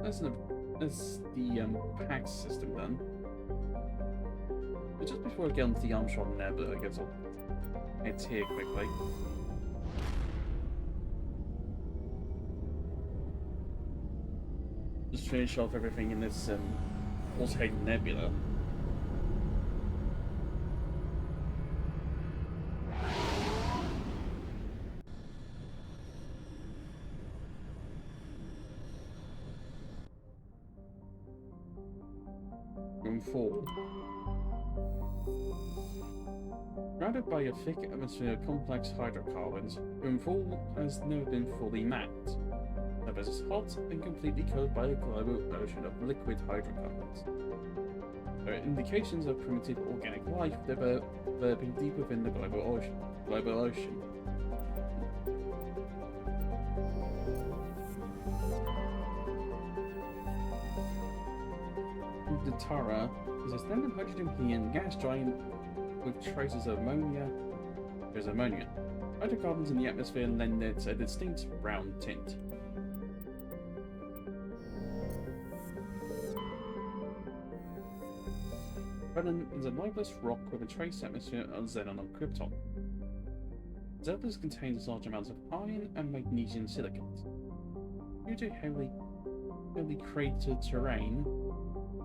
That's the PAX system done. But just before I get onto the Armstrong Nebula, I guess I'll head here quickly. Just finish off everything in this Pulsate Nebula. Room 4. Surrounded by a thick atmosphere of complex hydrocarbons, Room 4 has never been fully mapped. The surface is hot and completely covered by a global ocean of liquid hydrocarbons. There are indications of primitive organic life developing deep within the global ocean. The Tara is a standard hydrogen helium gas giant with traces of ammonia. There's ammonia. Hydrocarbons in the atmosphere lend it a distinct brown tint. Brennan is a lifeless rock with a trace atmosphere of xenon and krypton. Xenos contains large amounts of iron and magnesium silicate. Due to heavily cratered terrain,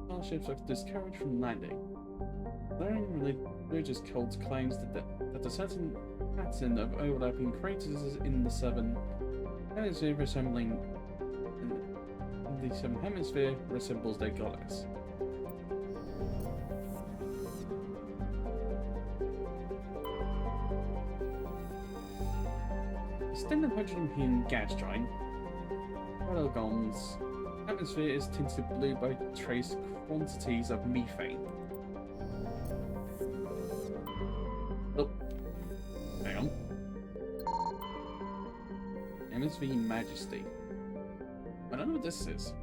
starships are discouraged from landing. Varying religious cults claims that a certain pattern of overlapping craters in the southern hemisphere resembles their goddess. The standard hydrogen helium gas giant, Paragon's atmosphere is tinted blue by trace quantities of methane. Oh, hang on. MSV Majesty. I don't know what this is.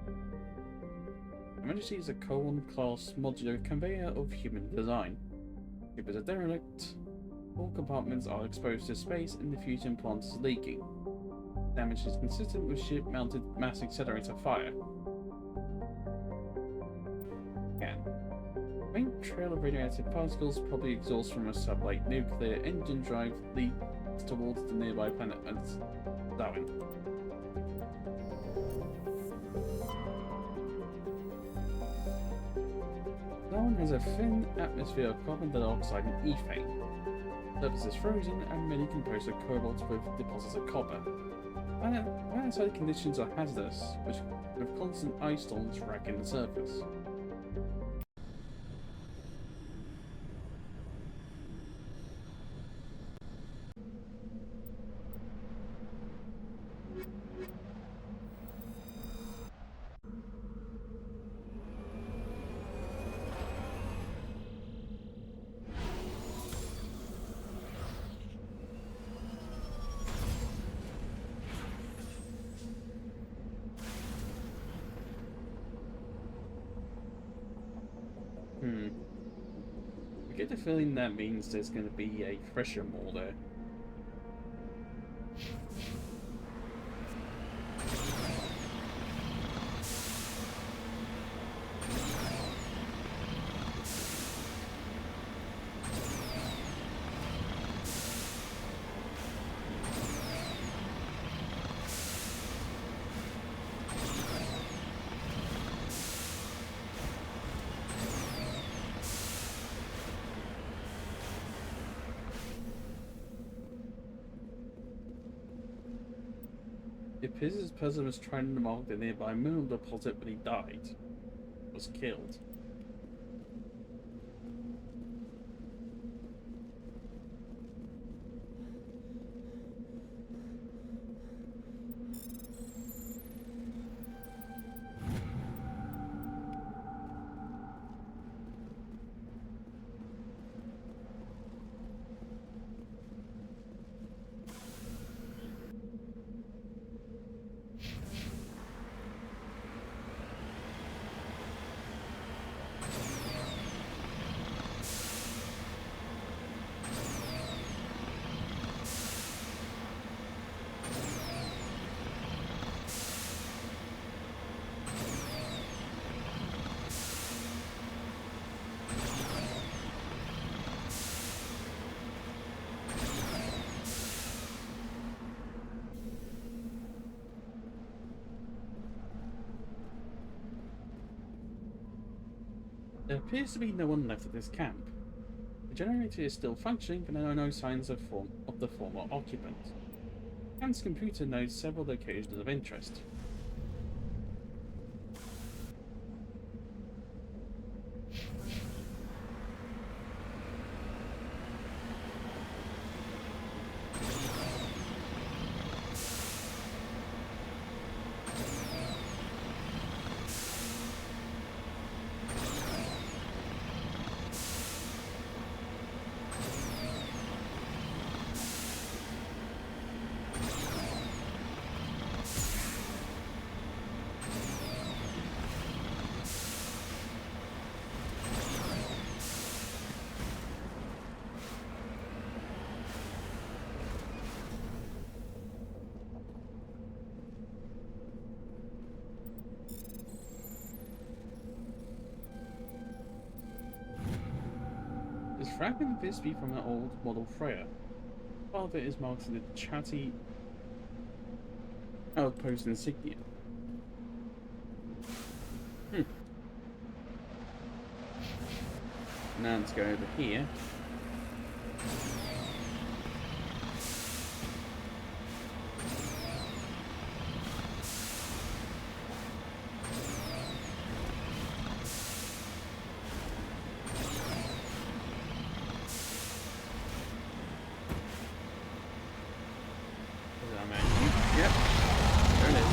The Majesty is a colon-class modular conveyor of human design. If it's a derelict, all compartments are exposed to space and the fusion plant is leaking. Damage is consistent with ship-mounted mass accelerator fire. Again. The main trail of radioactive particles, probably exhaust from a sublight nuclear engine drive, leads towards the nearby planet as Darwin. Darwin has a thin atmosphere of carbon dioxide and ethane. The surface is frozen and many composed of cobalt with deposits of copper. Planetary conditions are hazardous, with constant ice storms racking the surface. I get the feeling that means there's going to be a pressure more there. It appears this person was trying to mark the nearby mineral deposit, but he died. Was killed. There appears to be no one left at this camp. The generator is still functioning, but there are no signs of the former occupant. The camp's computer notes several locations of interest. This fragment appears to be from an old model Freya. Part of it is marked in the chatty outpost insignia. Now let's go over here. Yep, there it is.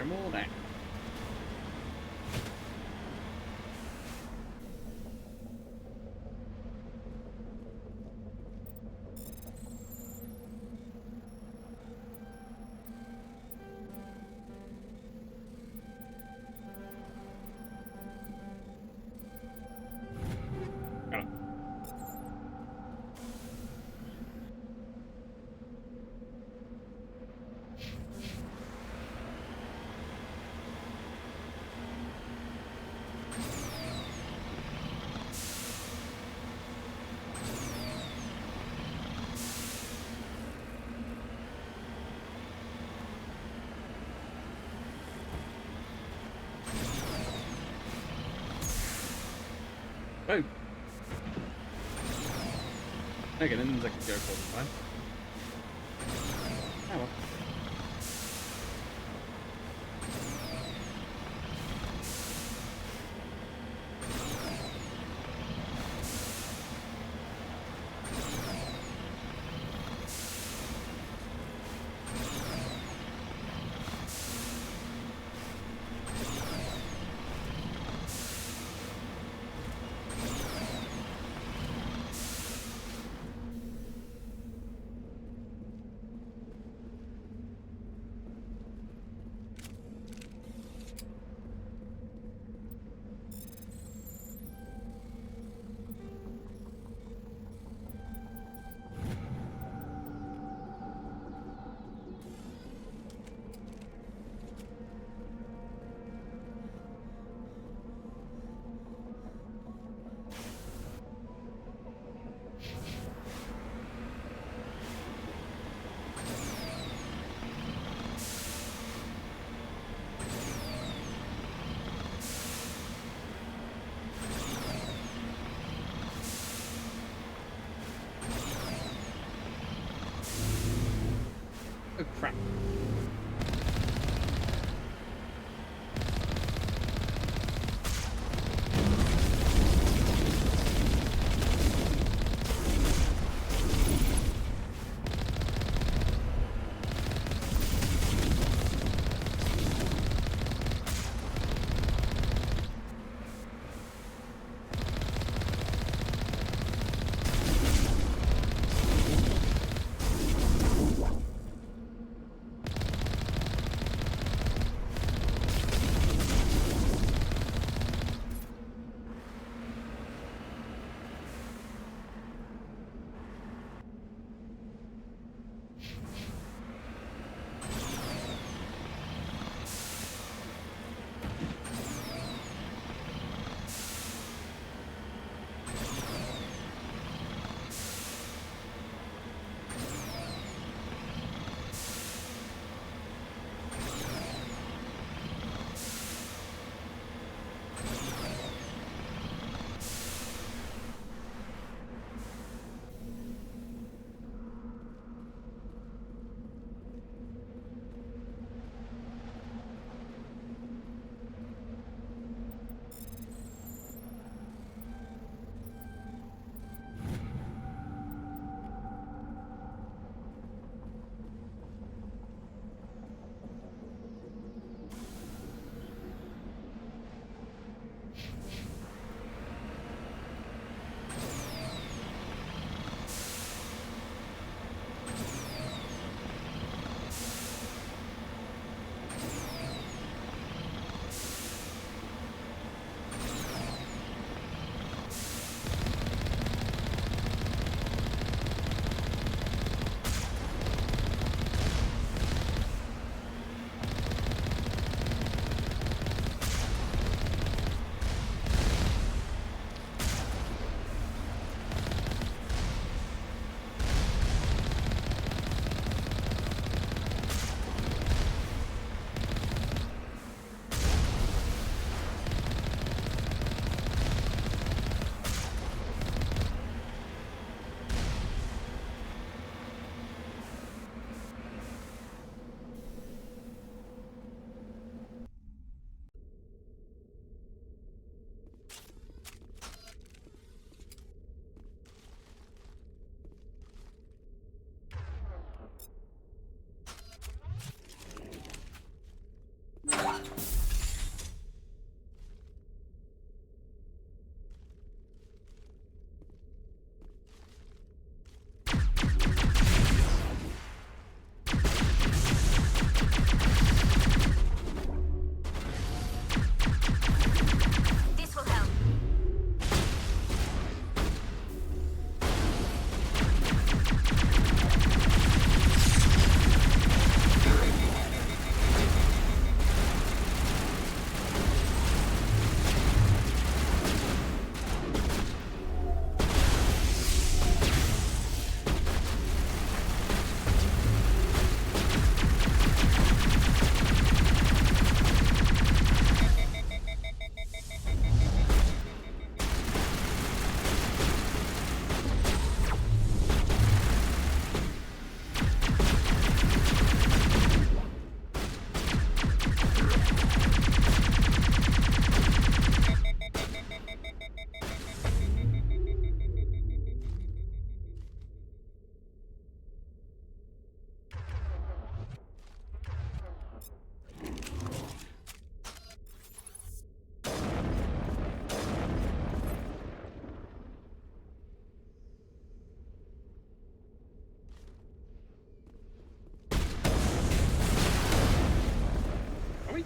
More back. Oh. Okay, then I can go for the time. Oh well.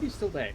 he's still there.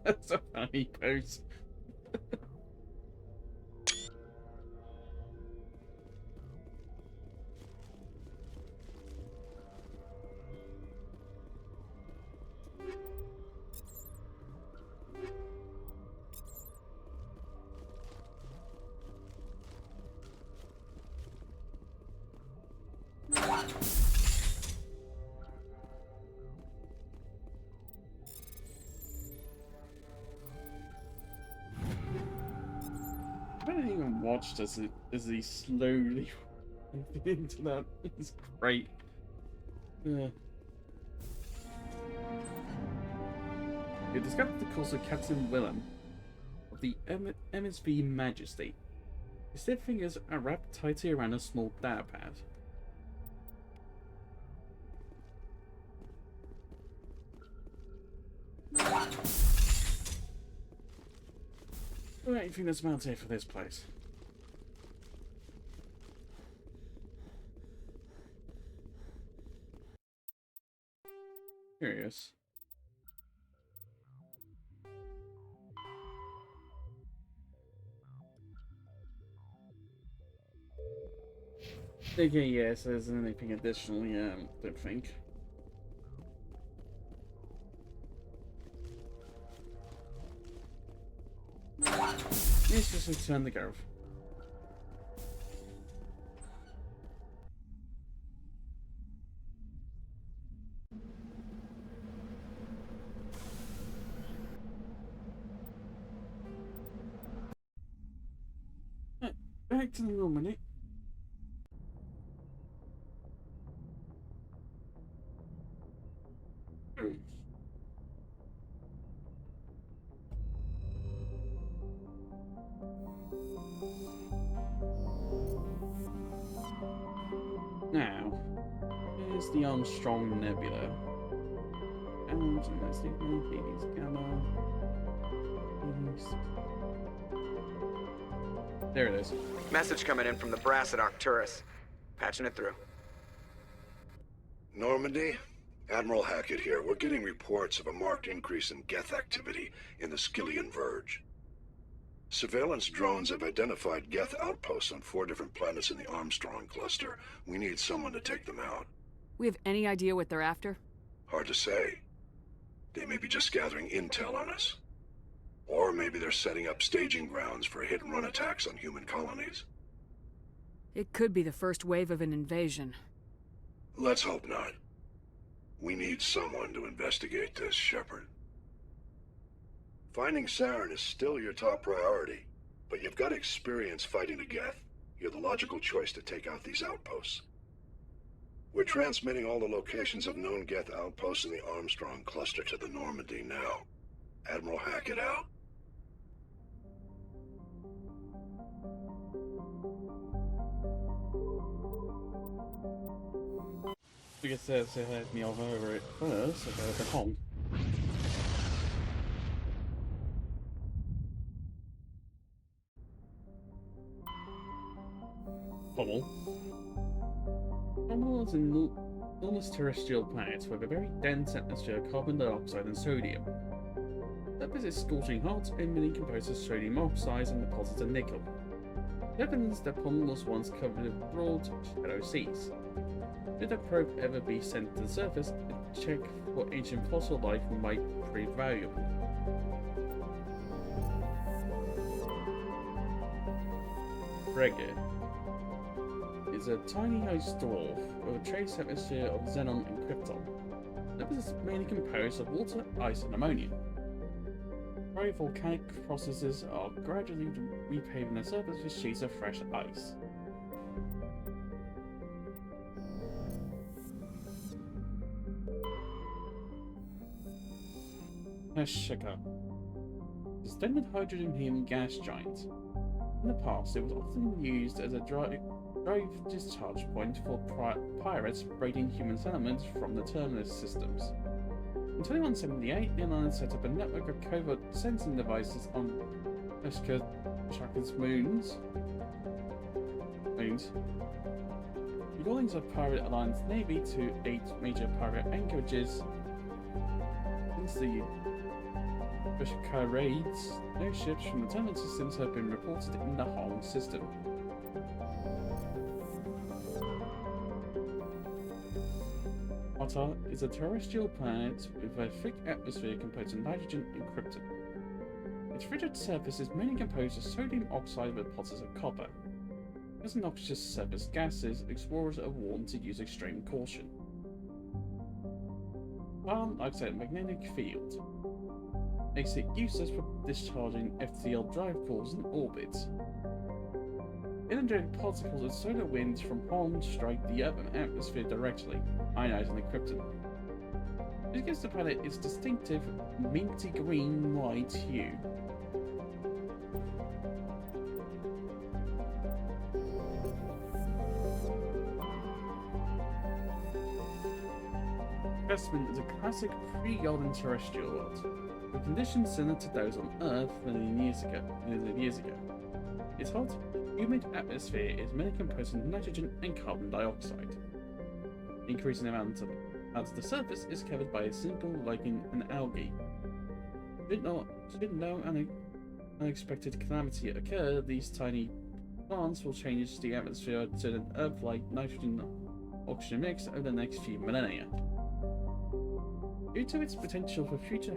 That's a funny pose. I don't even watch as he slowly went into that. It's great. You discovered the course of Captain Willem of the MSV Majesty. His stiff fingers are wrapped tightly around a small data pad. Right, I think that's about it for this place. Curious. Okay, yes, there's anything additional, yeah, I don't think. Let's just return the Grove. Back to the Normandy. Now, here's the Armstrong Nebula. And let's see, Phoenix Gamma. There it is. Message coming in from the brass at Arcturus. Patching it through. Normandy? Admiral Hackett here. We're getting reports of a marked increase in Geth activity in the Skyllian Verge. Surveillance drones have identified Geth outposts on 4 different planets in the Armstrong cluster. We need someone to take them out. We have any idea what they're after? Hard to say. They may be just gathering intel on us. Or maybe they're setting up staging grounds for hit-and-run attacks on human colonies. It could be the first wave of an invasion. Let's hope not. We need someone to investigate this, Shepard. Finding Saren is still your top priority, but you've got experience fighting the Geth. You're the logical choice to take out these outposts. We're transmitting all the locations of known Geth outposts in the Armstrong cluster to the Normandy now. Admiral Hackett out. I guess that's had me over it first, so go home. Hummel. Hummel is an enormous terrestrial planet with a very dense atmosphere of carbon dioxide and sodium. The surface is scorching hot, emitting composed of sodium oxides and deposits of nickel. Evidence that Hummel was once covered in broad, shallow seas. Should a probe ever be sent to the surface, a check for ancient fossil life might prove valuable. frigate is a tiny ice dwarf with a trace atmosphere of xenon and krypton. It is mainly composed of water, ice, and ammonia. Very volcanic processes are gradually repaving the surface with sheets of fresh ice. Heshika. Extended hydrogen helium gas giant. In the past, it was often used as a drive discharge point for pirates raiding human settlements from the terminus systems. In 2178, the Alliance set up a network of covert sensing devices on Heshika's moons. Recording of Pirate Alliance Navy to 8 major pirate anchorages. Since the Heshika raids, no ships from the terminal systems have been reported in the whole system. Otar is a terrestrial planet with a thick atmosphere composed of nitrogen and krypton. Its frigid surface is mainly composed of sodium oxide with pockets of copper. As noxious surface gases, explorers are warned to use extreme caution. Like I said, magnetic field makes it useless for discharging FTL drive cores in orbit. Inundated particles of solar winds from home strike the Earth atmosphere directly, ionizing the krypton. This gives the planet its distinctive minty green-white hue. Investment is a classic pre-golden terrestrial world, with conditions similar to those on Earth millions of years ago. Its hot, humid atmosphere is mainly composed of nitrogen and carbon dioxide. The increasing amount of the surface is covered by a simple lichen and algae. Should no unexpected calamity occur, these tiny plants will change the atmosphere to an Earth-like nitrogen-oxygen mix over the next few millennia. Due to its potential for future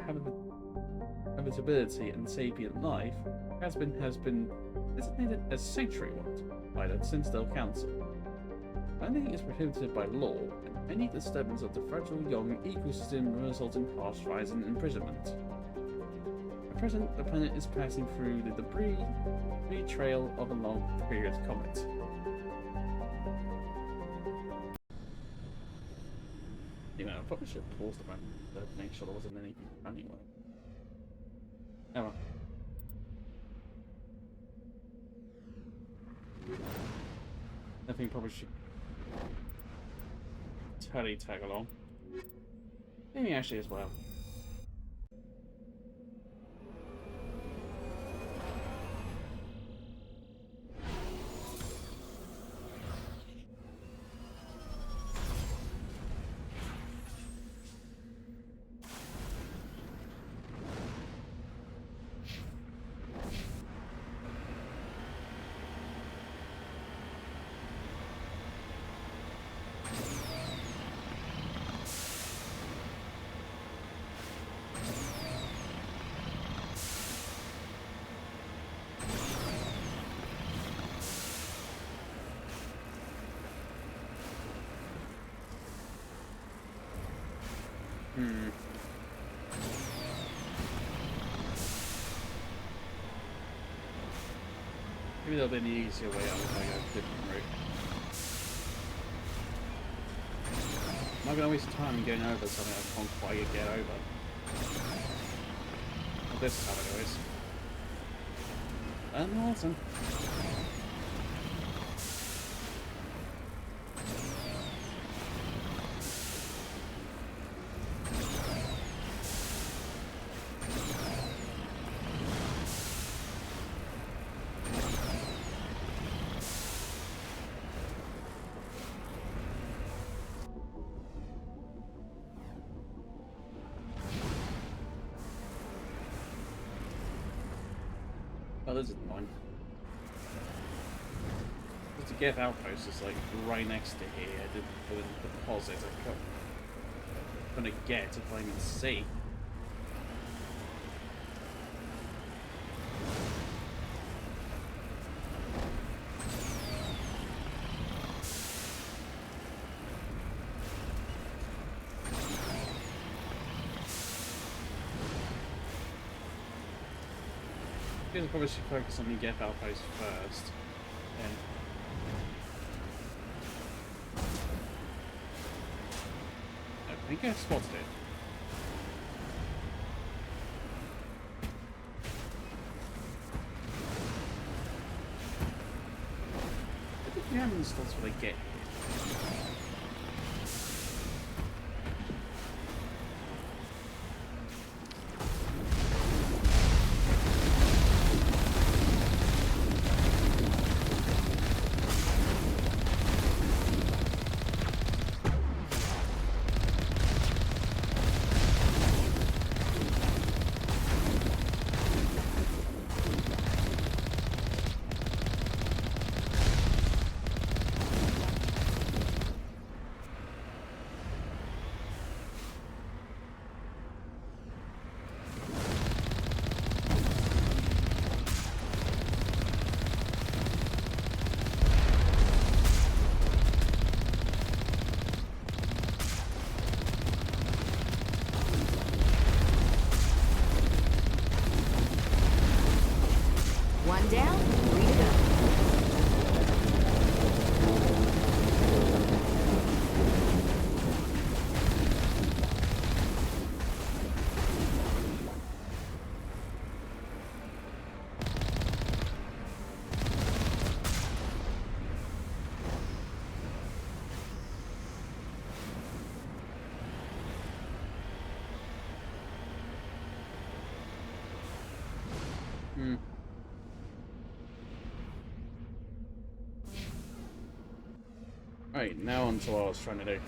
habitability and sapient life, has been designated as Sanctuary World by the Sentinel Council. Landing is prohibited by law, and any disturbance of the fragile young ecosystem will result in harsh fires and imprisonment. At present, the planet is passing through the debris trail of a long period comet. You know, I probably should have paused the run to make sure there wasn't anything anyway. Oh well. I think probably should tag along. Maybe actually as well. Maybe there'll be an easier way out if I go a different route. I'm not going to waste time going over something I can't quite get over. Well, this time anyways. And awesome. Oh, this is mine. The Geth outpost is like right next to here. The deposit I'm gonna get if I even see. I probably should focus on the Geth outpost first. And I think I spotted it. I think we haven't installed what I get. One down, 3 to go. Right, now on to what I was trying to do.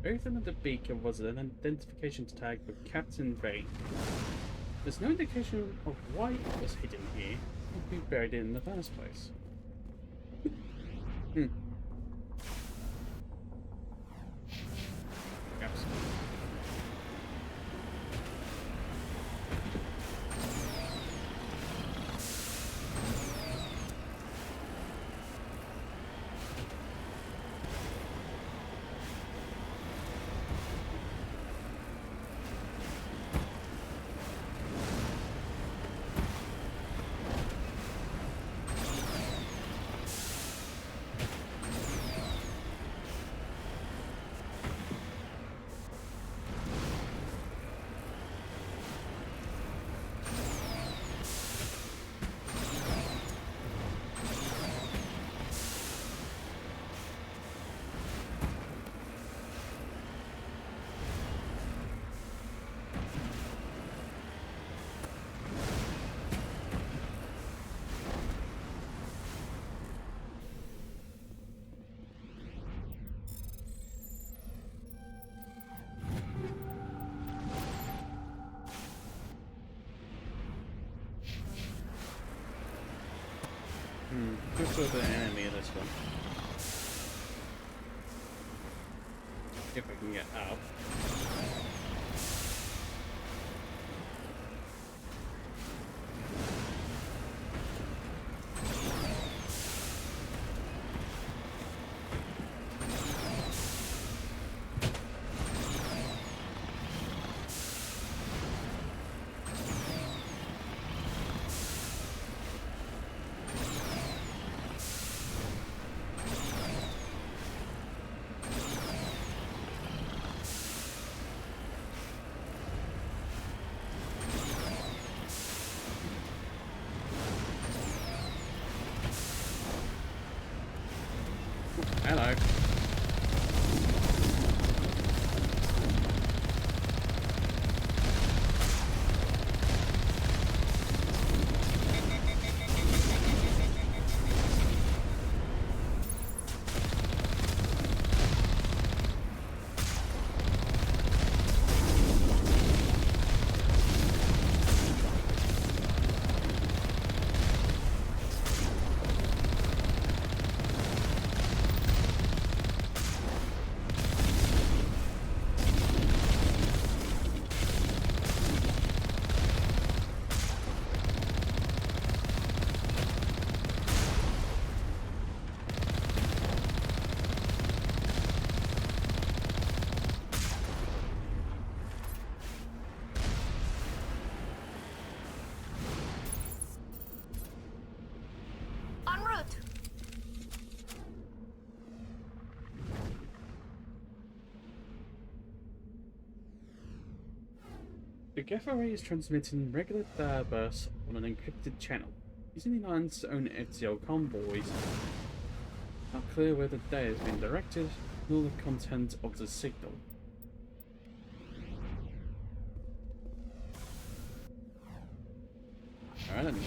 Everything at the beacon was an identification tag with Captain Vane. There's no indication of why it was hidden here or who buried it in the first place. Absolutely. Just with the enemy of this one. If I can get out. Hello. The Geth array is transmitting regular data bursts on an encrypted channel, using the Alliance's own FTL convoys. Not clear where the data has been directed, nor the content of the signal. Alright then.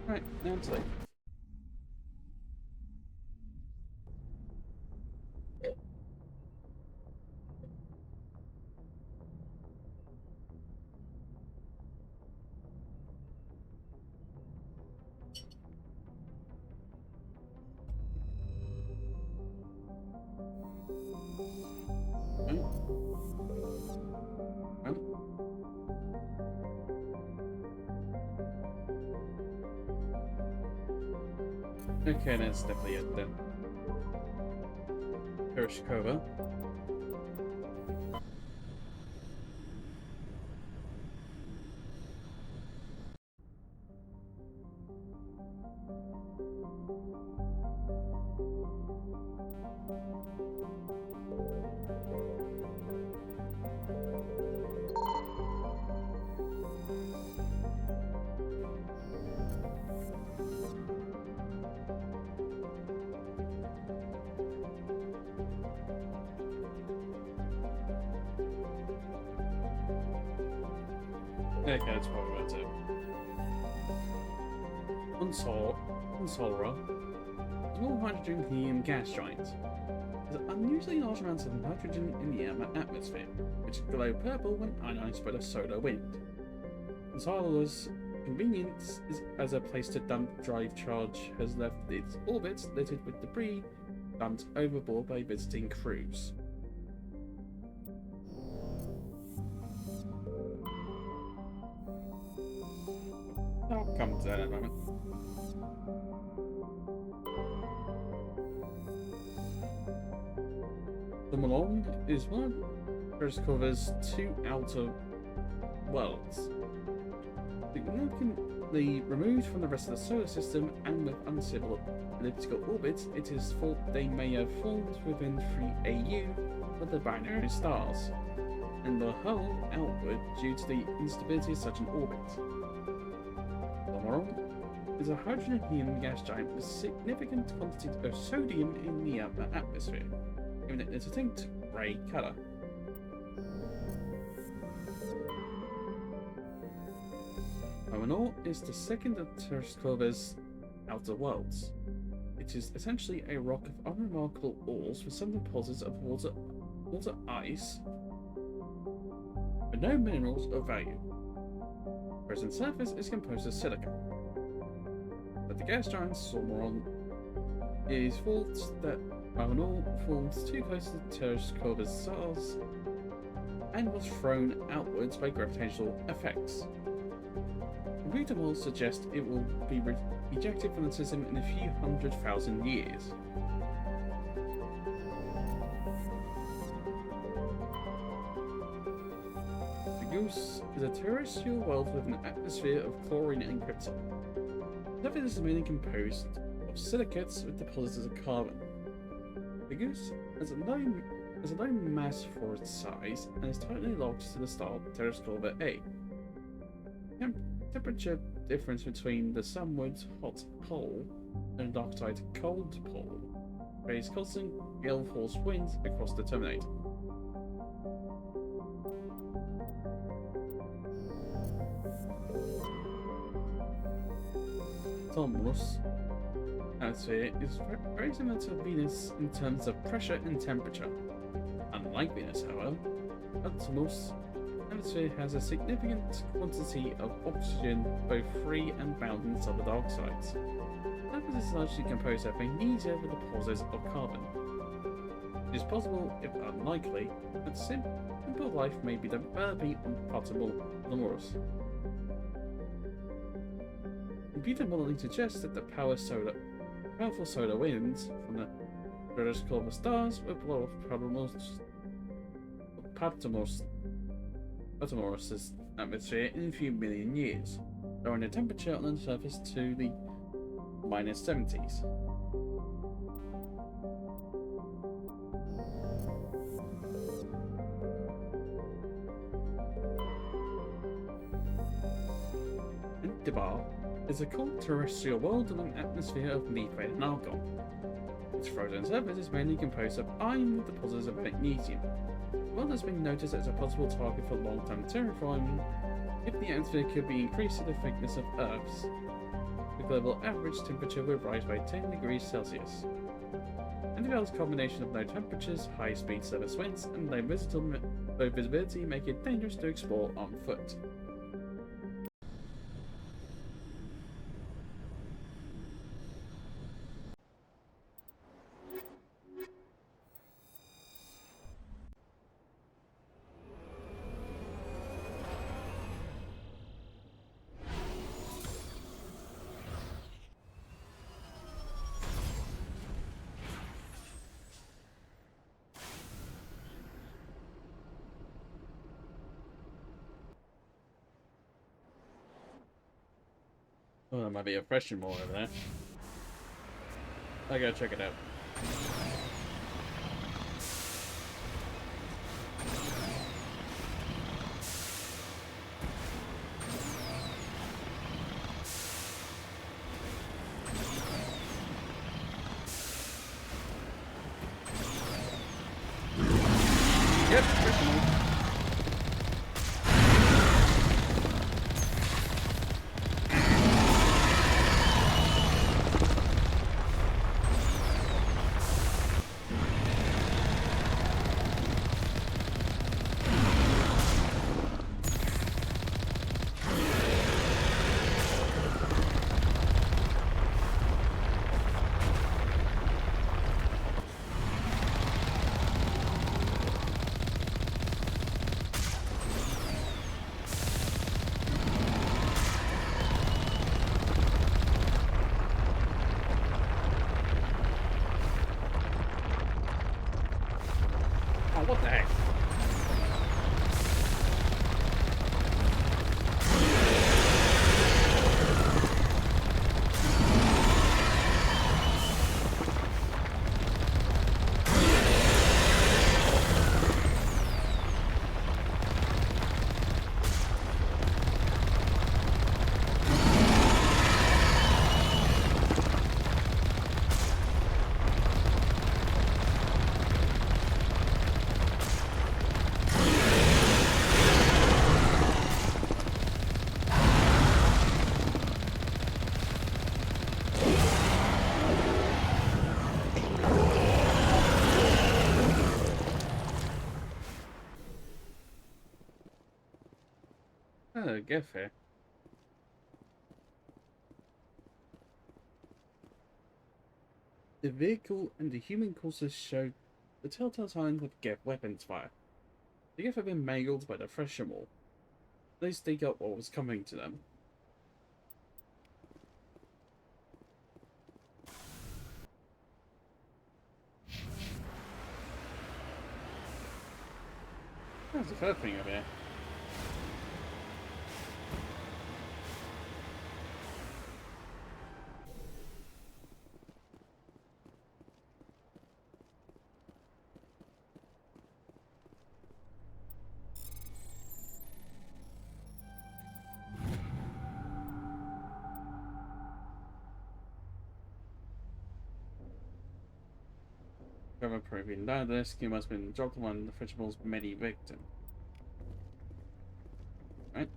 Right, now it's like. Okay, that's definitely it then. Tereshkova. Okay, that's probably about it. Unsolra, a small hydrogen helium gas giant. There's unusually large amounts of nitrogen in the atmosphere, which glow purple when ionized by the solar wind. Unsolra's convenience as a place to dump drive charge has left its orbits littered with debris dumped overboard by visiting crews. I'll come to that in a moment. The Malong is one of Tereshkova's two outer worlds. Significantly removed from the rest of the solar system and with uncivil elliptical orbits, it is thought they may have formed within 3 AU of the binary stars, and were hurled outward due to the instability of such an orbit. Is a hydrogen helium gas giant with significant quantities of sodium in the upper atmosphere, giving it a distinct grey colour. Omanor is the second of Tereshkova's outer worlds. It is essentially a rock of unremarkable ores with some deposits of water ice, but no minerals of value. The present surface is composed of silica. But the gas giant Sormoron is thought that Omanor formed too close to Tereshkova's stars and was thrown outwards by gravitational effects. Computer models suggest it will be ejected from the system in a few 100,000 years. The Goose is a terrestrial world with an atmosphere of chlorine and krypton. The surface is mainly composed of silicates with deposits of carbon. The Goose has a low mass for its size and is tightly locked to the star Tereshkova A. Temperature difference between the sunward hot pole and the dark side cold pole creates constant gale force winds across the terminator. Tomos atmosphere is very similar to Venus in terms of pressure and temperature. Unlike Venus, however, Tomos atmosphere has a significant quantity of oxygen, both free and bound in sulfur dioxides. The surface is largely composed of magnesia with deposits of carbon. It is possible, if unlikely, that simple life may be developing on Potable Lemurus. Computer modeling suggests that the powerful solar winds from the Tereshkova stars will blow off Patamorus's atmosphere in a few million years, lowering the temperature on the surface to the -70s. Debar is a cold terrestrial world with an atmosphere of methane and argon. Its frozen surface is mainly composed of iron with deposits of magnesium. The world has been noticed as a possible target for long-term terraforming if the atmosphere could be increased to the thickness of Earth's. The global average temperature would rise by 10 degrees Celsius. And develops a combination of low temperatures, high-speed surface winds, and low visibility make it dangerous to explore on foot. Oh, there might be a freshen more over there. I gotta check it out. Yep, freshen more. Oh, what the heck? Oh, get fair. The vehicle and the human courses show the telltale signs of Geth weapons fire. The Geth have been mangled by the Threshamol. They stake out what was coming to them. That's the third thing over here. However, proving that the rescue must have been dropped on the Threshamol's many victims. Right?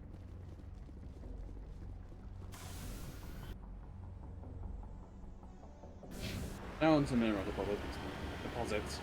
Down to mineral deposits.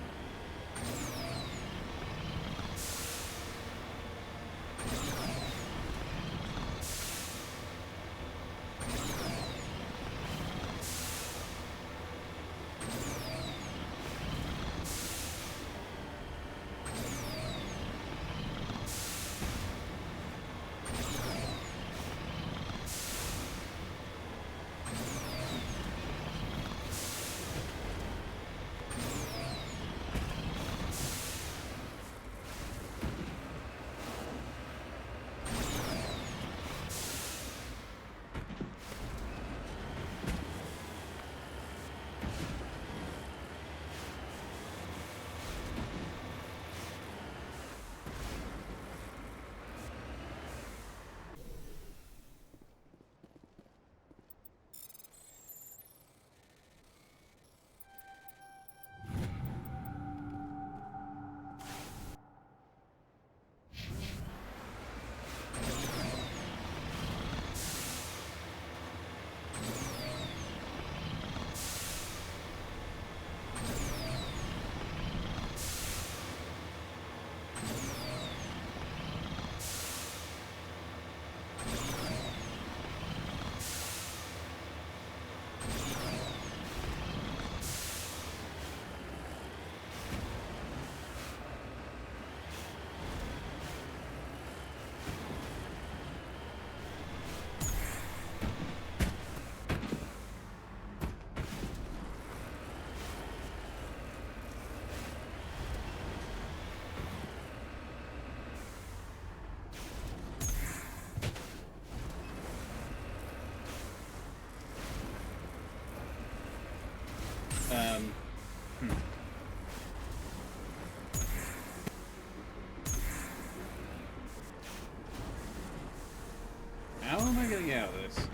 How am I getting out of this?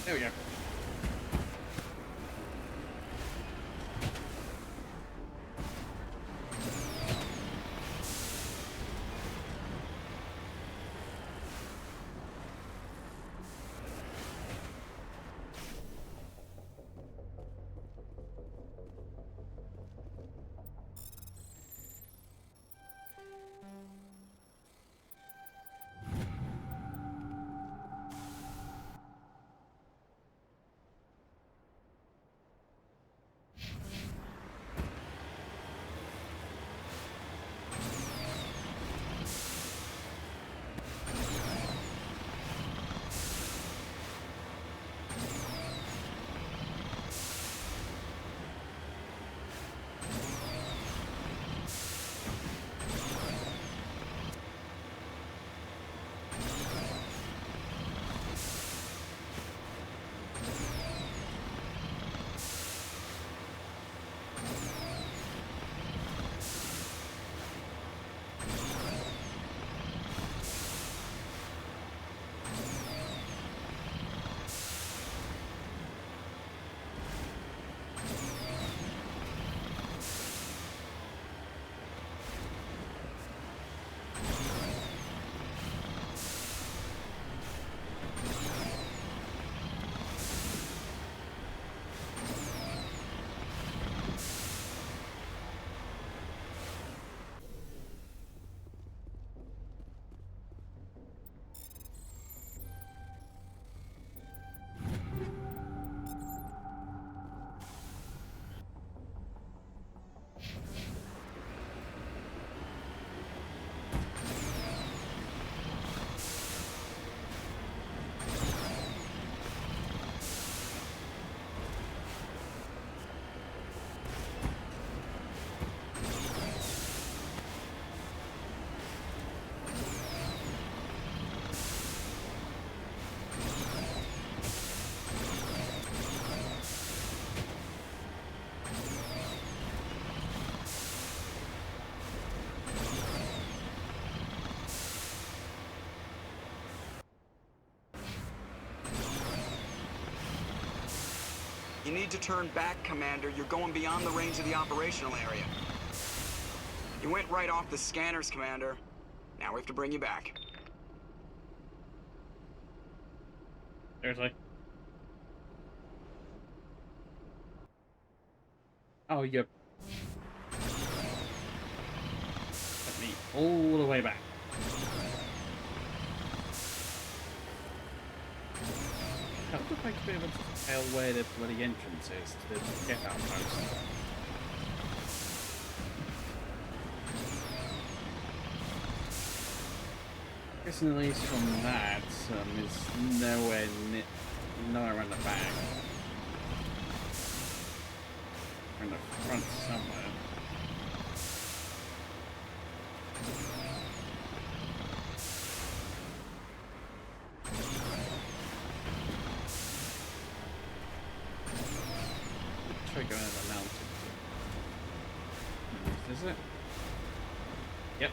There we go. You need to turn back, Commander. You're going beyond the range of the operational area. You went right off the scanners, Commander. Now we have to bring you back. Seriously? Oh, yep. Let me all the way back. I would like to be able to tell where the bloody entrance is to the get outpost. Guessing at least from that, is nowhere around the back. Or in the front somewhere. Try going over the mountain. Is it? Yep.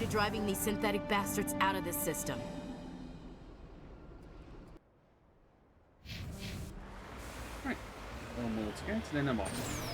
driving these synthetic bastards out of this system. Right. One more to go, and then I'm off.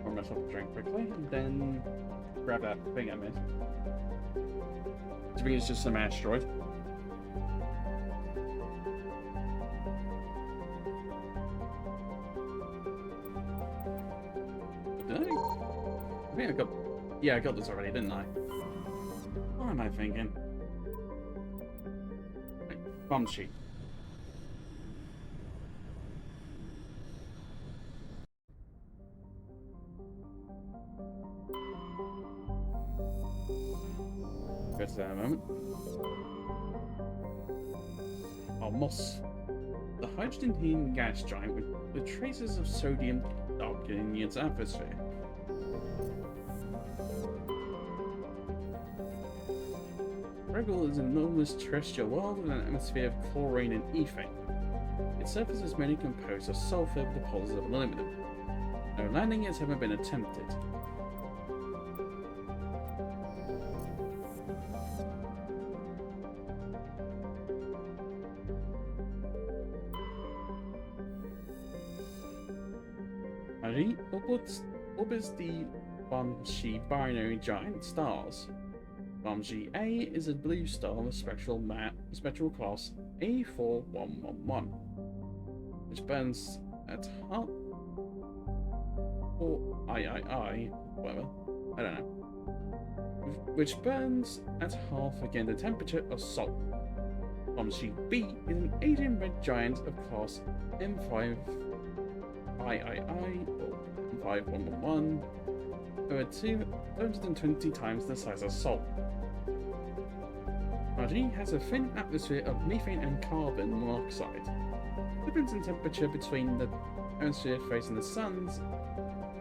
Pour myself a drink quickly, and then grab that thing I missed. To me, it's just some asteroid. Did I? I think I got... Yeah, I got this already, didn't I? What am I thinking? Right, bomb sheet. Just a moment. Oh, moss. The hydrogen-helium gas giant with traces of sodium darkening its atmosphere. Regal is an enormous terrestrial world with an atmosphere of chlorine and ethane. Its surface is mainly composed of sulfur with deposits of aluminum. No landing has ever been attempted. Orbits the Banshee binary giant stars. Banshee A is a blue star with spectral class A4111, which burns at half or III, whatever, I don't know, which burns at half again the temperature of Sol. Banshee B is an alien red giant of class M5 III or M5111, over 220 times the size of Sol. RG has a thin atmosphere of methane and carbon monoxide. The difference in temperature between the atmosphere facing the suns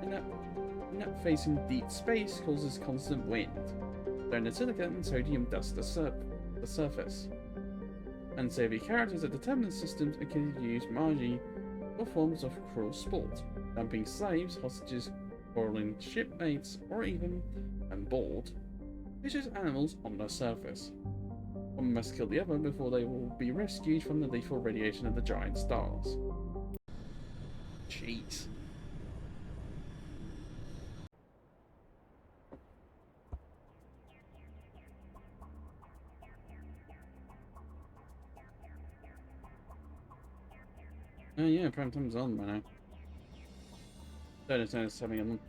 and that facing deep space causes constant wind, throwing the silicon and sodium dust to the surface. Unsavory characters that determine systems can use Margie for forms of cruel sport, dumping slaves, hostages, quarreling shipmates, or even, when bored, vicious animals on the surface. One must kill the other before they will be rescued from the lethal radiation of the giant stars. Jeez. Oh yeah, prime time's on right now. There's 7 of them.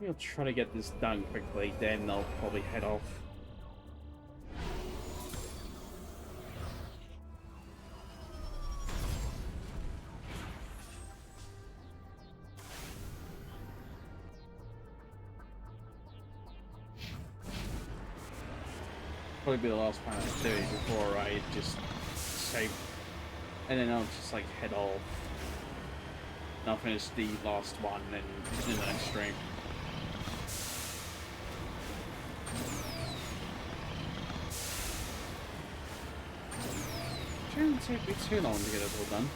We'll try to get this done quickly, then I'll probably head off. Probably be the last one I do before I just save, and then I'll just like head off. And I'll finish the last one in the next stream. Shouldn't take me too long to get it all done.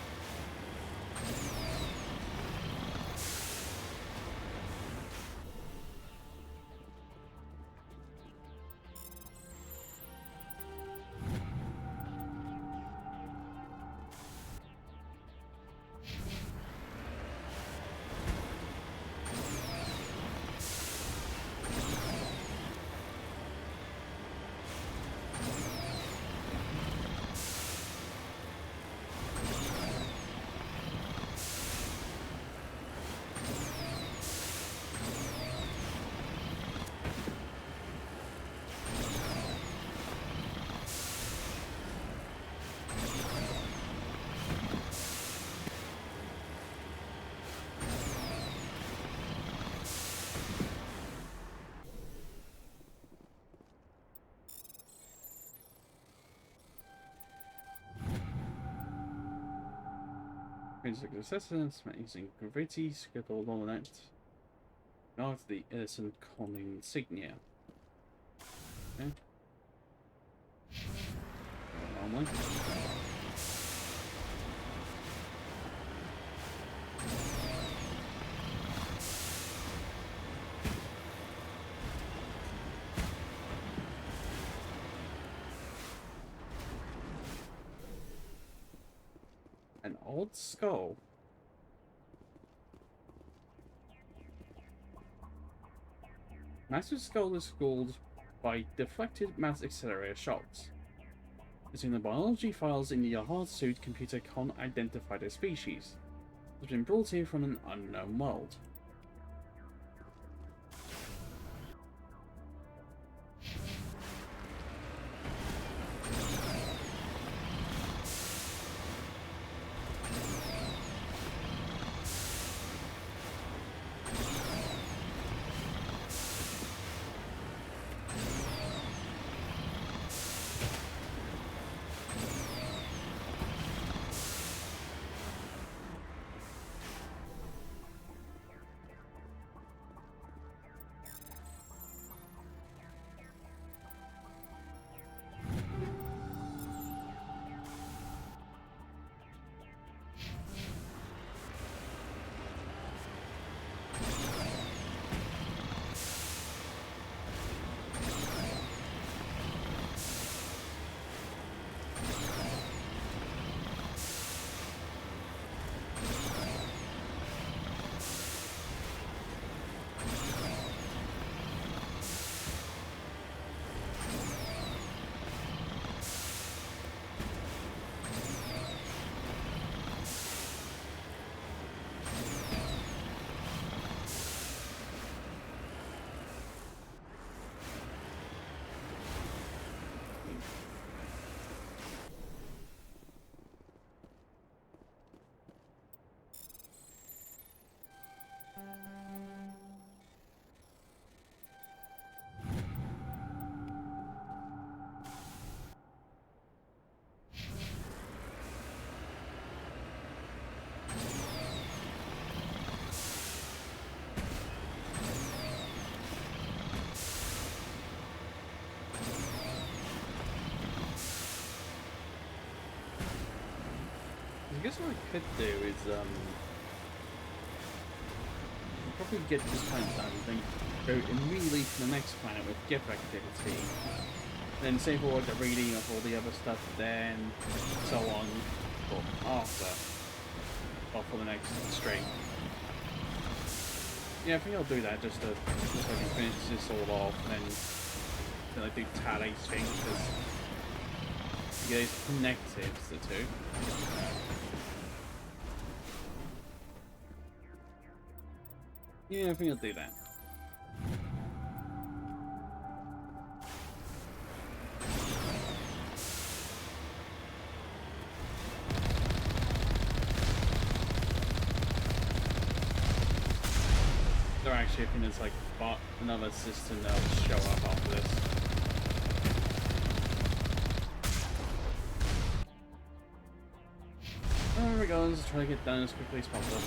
Music assessments, using graffiti, scribbled on it. Now it's the innocent calling insignia. Okay. Normally. An old skull. Massive skull is cooled by deflected mass accelerator shots. Using the biology files in your hard suit, computer can't identify the species. It's been brought here from an unknown world. I guess what I could do is probably get this planet done and then go immediately to the next planet with gift activity. Then save for like the reading of all the other stuff, then so on for after, or for the next stream. Yeah, I think I'll do that just so I can finish this all off, and then I do Tali's thing because you guys connected the two. Yeah, I think I'll do that. They're actually, I think there's like another system that'll show up after this. There we go, let's try to get done as quickly as possible.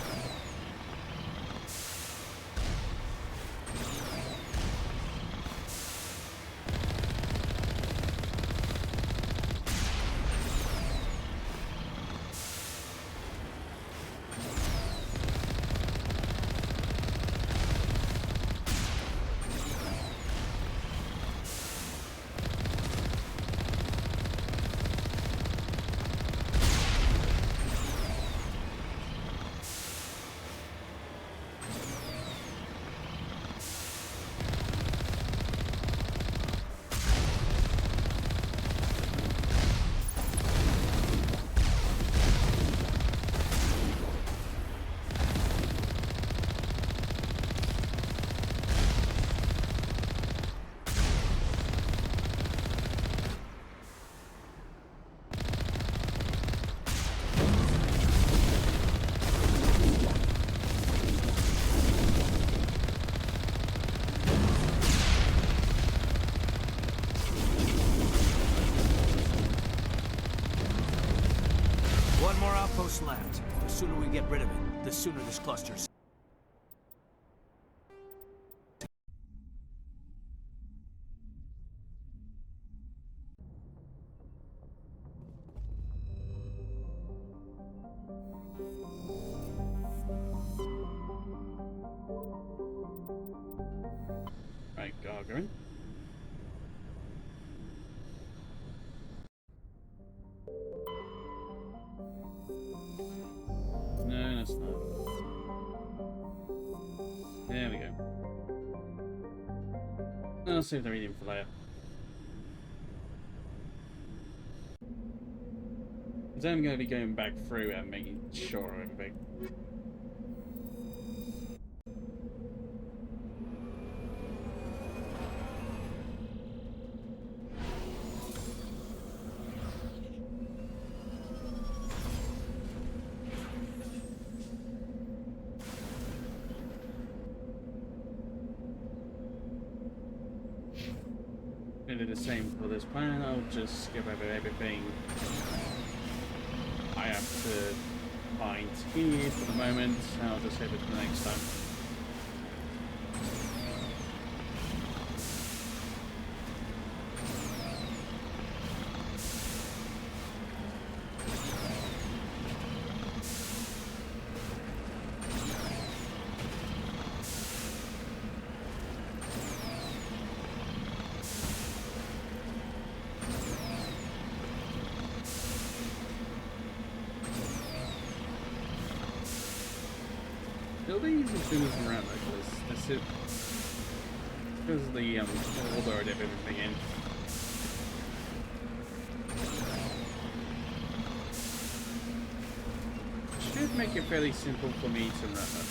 just left. The sooner we get rid of it, the sooner this cluster's... Right, gargling. No, that's not. There we go. I'll save the medium for later. Because I'm going to be going back through and making sure of everything. Gonna do the same for this plan. I'll just skip over everything I have to find here for the moment, and I'll just save it for the next time. These are things around like this. This is because of the folder and everything in. Should make it fairly simple for me to remember.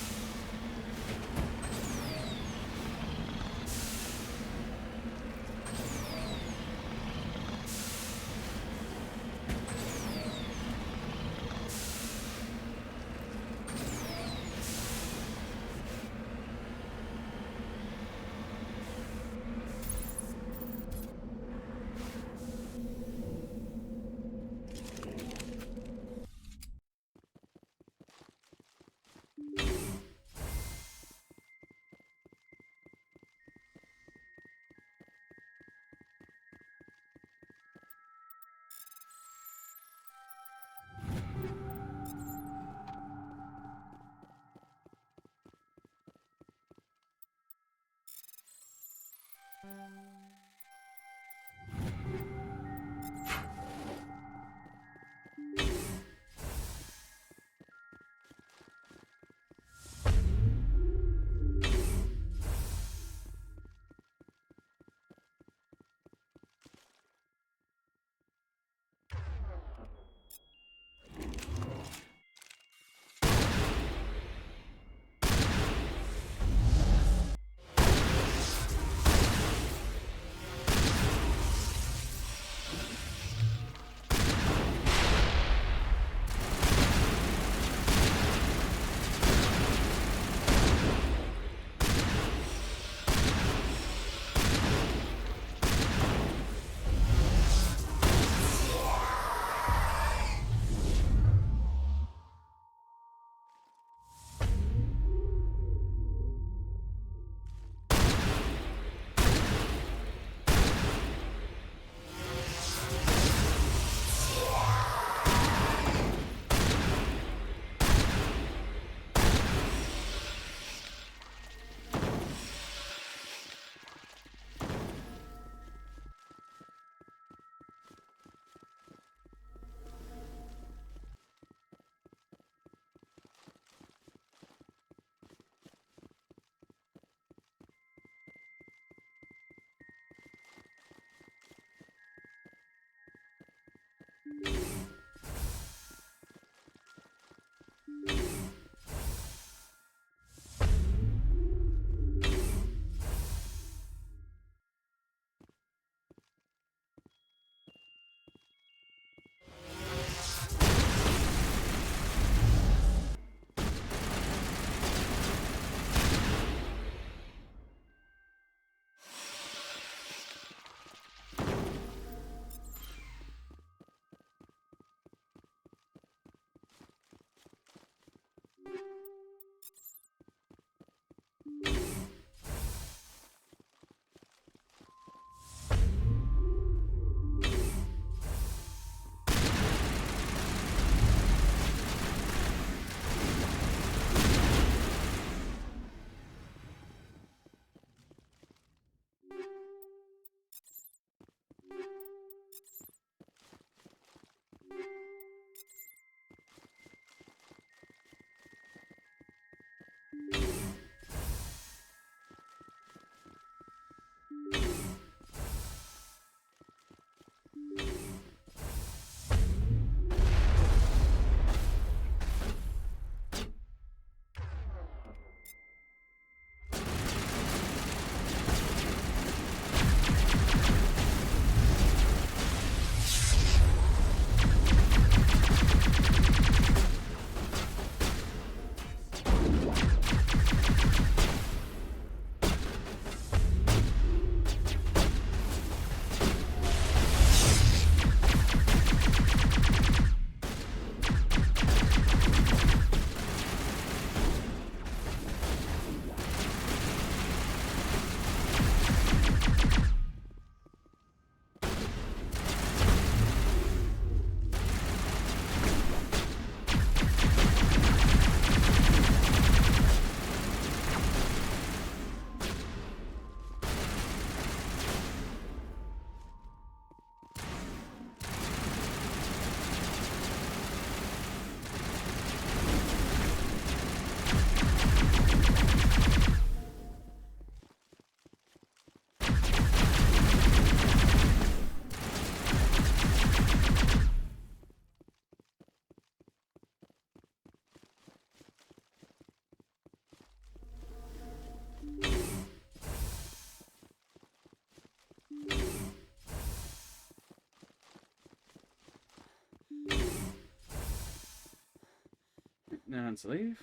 And to leave.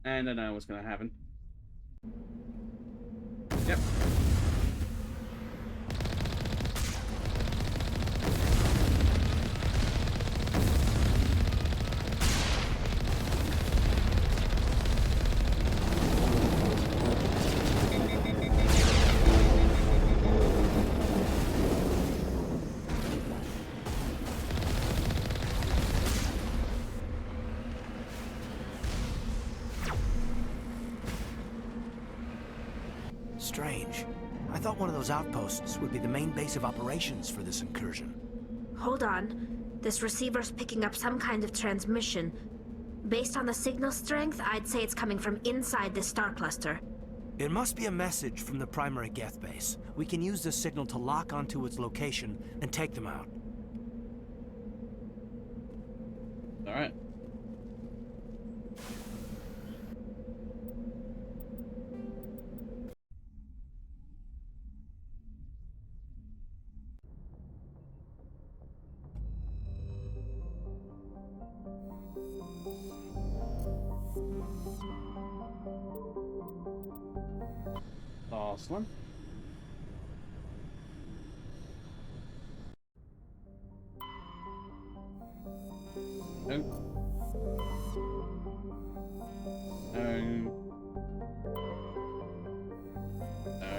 And I know what's going to happen. Yep. Strange. I thought one of those outposts would be the main base of operations for this incursion. Hold on. This receiver's picking up some kind of transmission. Based on the signal strength, I'd say it's coming from inside this star cluster. It must be a message from the primary Geth base. We can use this signal to lock onto its location and take them out. Alright. Last one. No. No. No.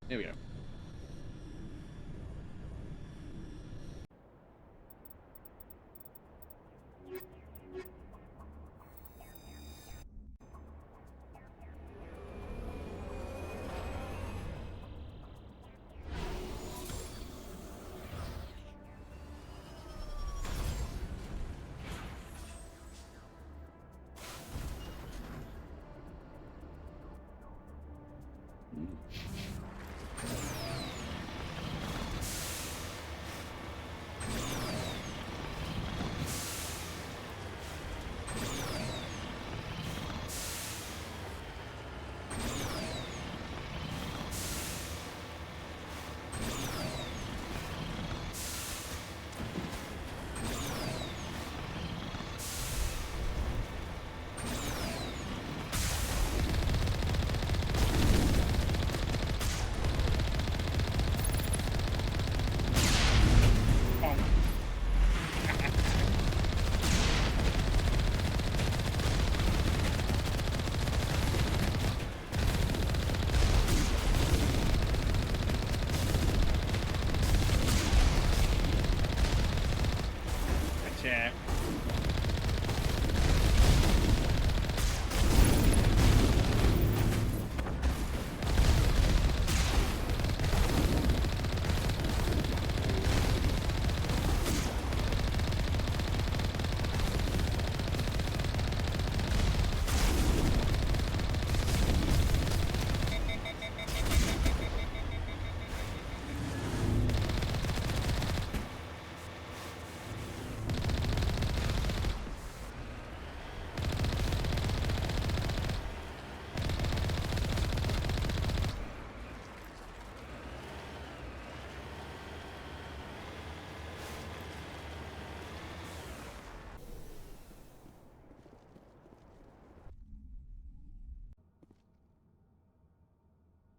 Here we go. Gotcha.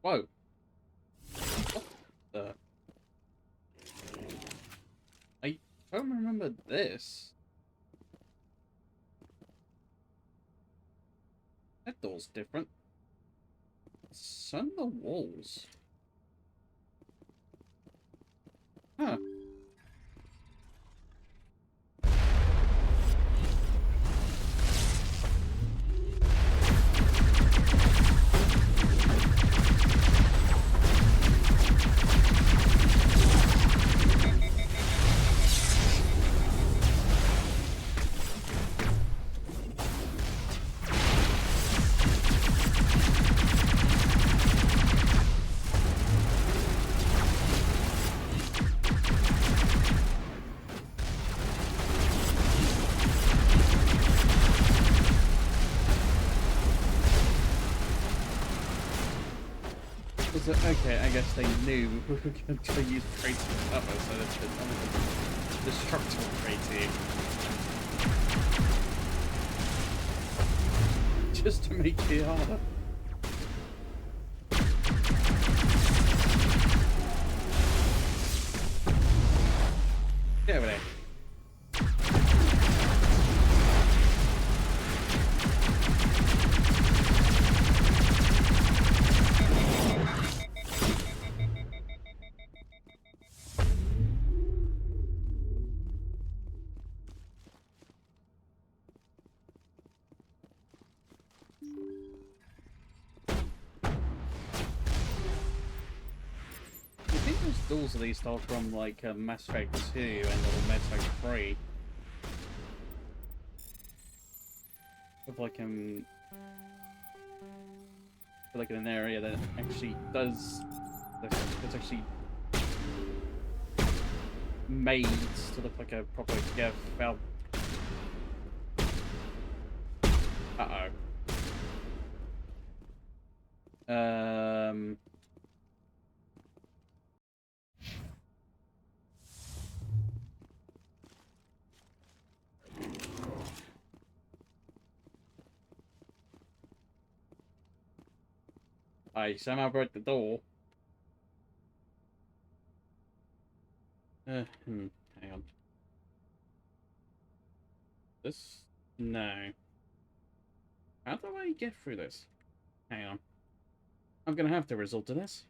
Whoa. What the? I don't remember this. That door's different. So are the walls. Huh. So, okay, I guess they knew we were going to use traits for cover, so that's the destructible trait here. Just to make it harder. Get over there. I think those doors at least are from like Mass Effect 2 and little Mass Effect 3. With like like in an area that actually does that's actually made to look like a proper Geth valve. I somehow broke the door. Hang on. This? No. How do I get through this? Hang on. I'm gonna have to resort to this.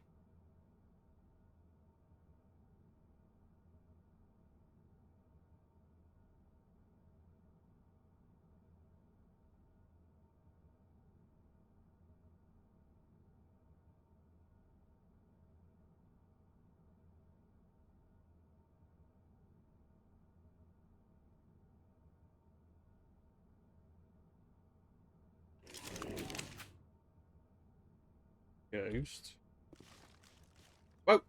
Ghost. Whoa!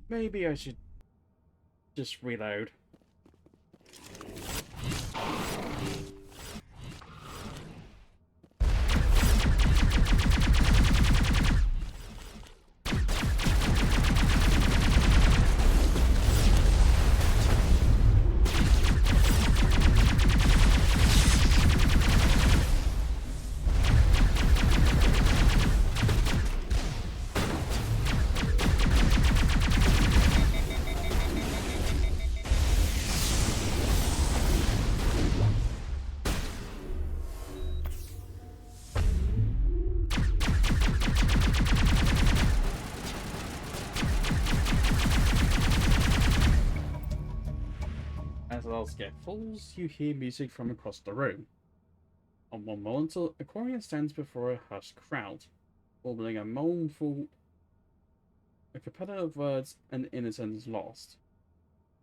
Maybe I should just reload. As the last get falls, you hear music from across the room. On one moment, a Quarian stands before a hushed crowd, warbling a mournful, a cappella of words and innocence lost,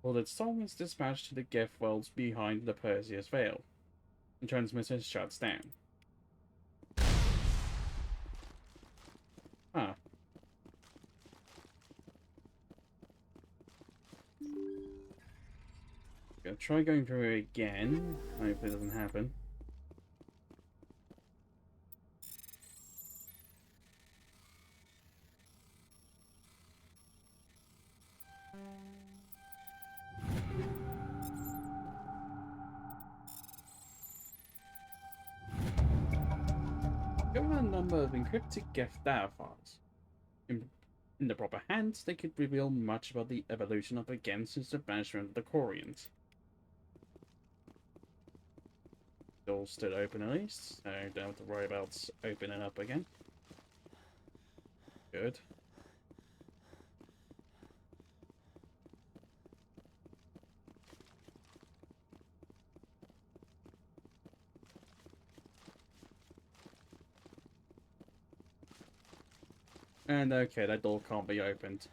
while its song is dispatched to the Geth worlds behind the Perseus Veil. The transmitter shuts down. Ah. Gonna try going through it again. Hopefully it doesn't happen. Given a number of encrypted Geth data files, in the proper hands, they could reveal much about the evolution of the Gens since the banishment of the Quarians. Doors still open at least, so don't have to worry about opening up again. Good. And okay, that door can't be opened.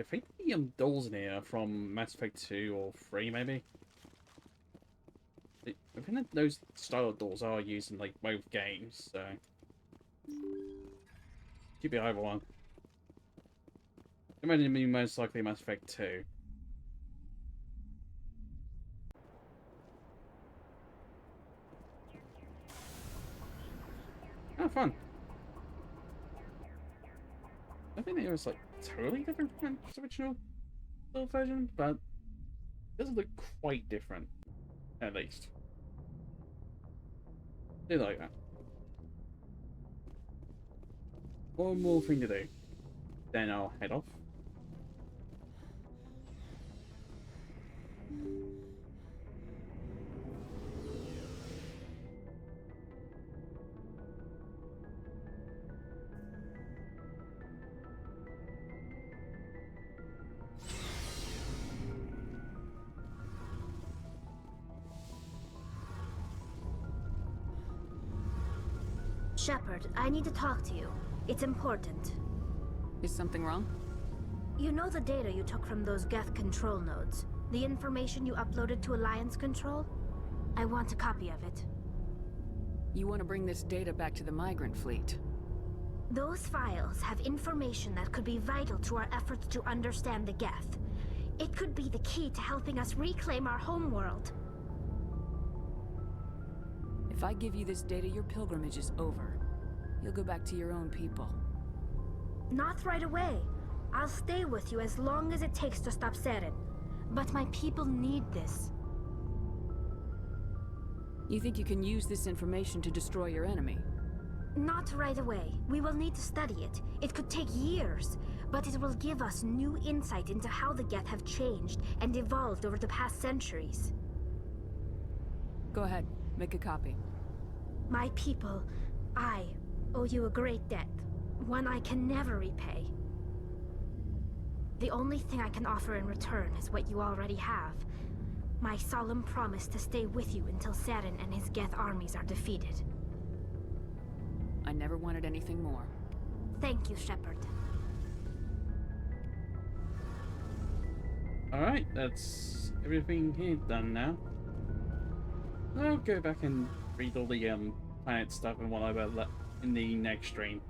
I think the doors in here are from Mass Effect 2 or 3, maybe? I think that those style of doors are used in like both games, so could be either one. Imagine me most likely Mass Effect 2. Oh, fun. I think it was like totally different from the original version, but it does look quite different, at least. I do like that. One more thing to do, then I'll head off. Shepard, I need to talk to you. It's important. Is something wrong? You know the data you took from those Geth control nodes? The information you uploaded to Alliance Control? I want a copy of it. You want to bring this data back to the migrant fleet? Those files have information that could be vital to our efforts to understand the Geth. It could be the key to helping us reclaim our homeworld. If I give you this data, your pilgrimage is over. You'll go back to your own people. Not right away. I'll stay with you as long as it takes to stop Saren. But my people need this. You think you can use this information to destroy your enemy? Not right away. We will need to study it. It could take years, but it will give us new insight into how the Geth have changed and evolved over the past centuries. Go ahead, make a copy. My people, I owe you a great debt, one I can never repay. The only thing I can offer in return is what you already have. My solemn promise to stay with you until Saren and his Geth armies are defeated. I never wanted anything more. Thank you, Shepard. Alright, that's everything here done now. I'll go back and read all the planet stuff and what I've in the next stream.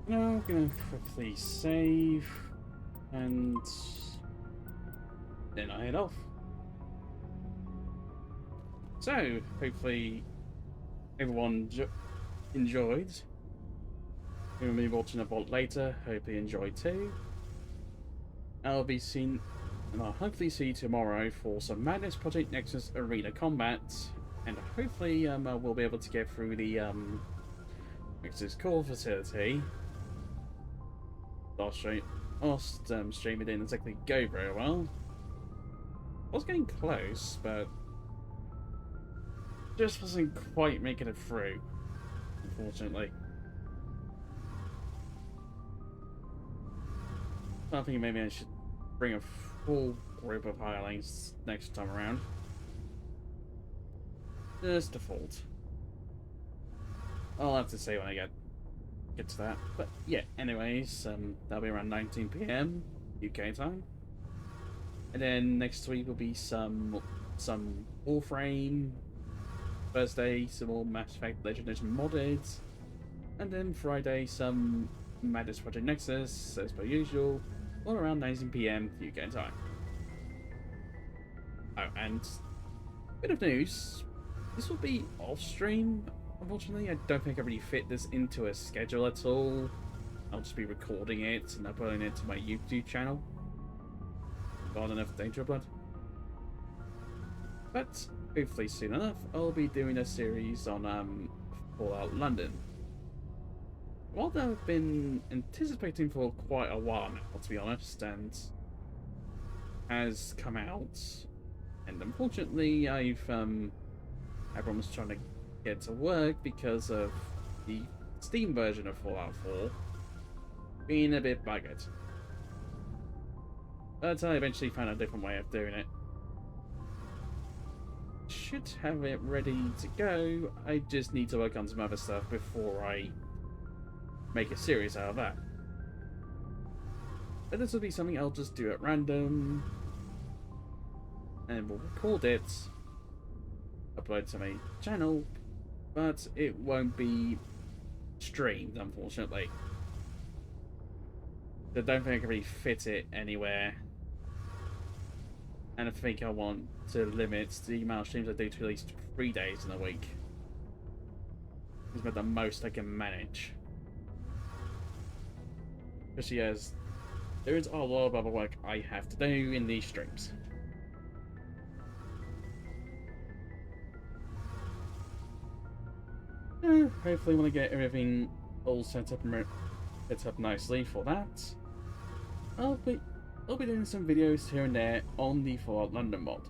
Now I'm gonna quickly save and then I head off. So hopefully everyone enjoyed. We'll be watching a vault later. Hope you enjoyed too. I'll hopefully see you tomorrow for some Madness Project Nexus Arena combat, and hopefully we'll be able to get through the Nexus core facility. Last stream it didn't exactly go very well. I was getting close, but just wasn't quite making it through, unfortunately. I think maybe I should bring a full group of hirelings next time around. Just default. I'll have to say when I get to that. But yeah, anyways, that'll be around 19 PM UK time. And then next week will be some Warframe. Thursday, some more Mass Effect Legend Edition modded. And then Friday, some Madness Project Nexus, as per usual, all around 19 PM UK time. Oh, and a bit of news. This will be off-stream, unfortunately. I don't think I really fit this into a schedule at all. I'll just be recording it and uploading it to my YouTube channel. God enough Daedra-Blood. But hopefully soon enough, I'll be doing a series on Fallout London. What I've been anticipating for quite a while now, to be honest, and has come out. And unfortunately, everyone's trying to get to work because of the Steam version of Fallout 4 being a bit buggered. But I eventually found a different way of doing it. Should have it ready to go. I just need to work on some other stuff before I make a series out of that. But this will be something I'll just do at random. and we'll record it, upload to my channel, but it won't be streamed, unfortunately. I don't think I can really fit it anywhere. And I think I want to limit the amount of streams I do to at least 3 days in a week. It's about the most I can manage. Especially as there is a lot of other work I have to do in these streams. Hopefully when I get everything all set up nicely for that, I'll be doing some videos here and there on the Fallout London mod.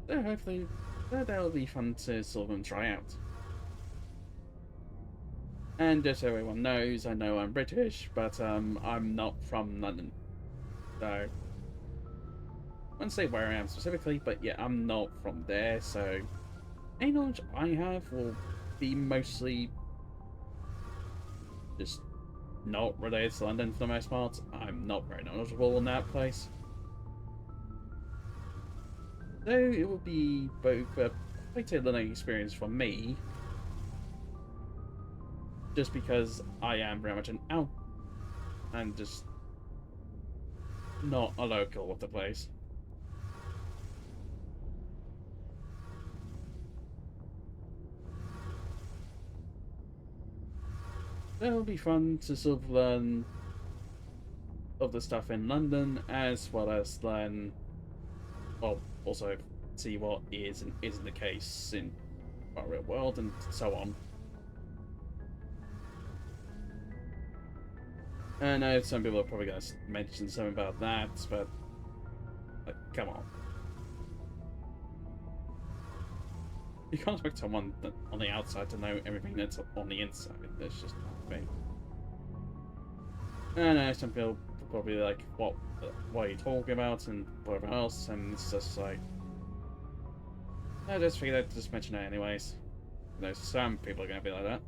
So hopefully that'll be fun to sort of try out. And just so everyone knows, I know I'm British, but I'm not from London. So I won't say where I am specifically, but yeah, I'm not from there, so any knowledge I have will be mostly just not related to London for the most part. I'm not very knowledgeable in that place. So it will be both quite a learning experience for me, just because I am very much an out and just not a local of the place. It'll be fun to sort of learn of the stuff in London, as well as learn, well, also see what is and isn't the case in our real world, and so on. I know some people are probably going to mention something about that, but like, come on. You can't expect someone on the outside to know everything that's on the inside. That's just not me. I know some people are probably like, what are you talking about, and whatever else, and it's just like, I just figured I'd just mention it anyways. You know, some people are going to be like that.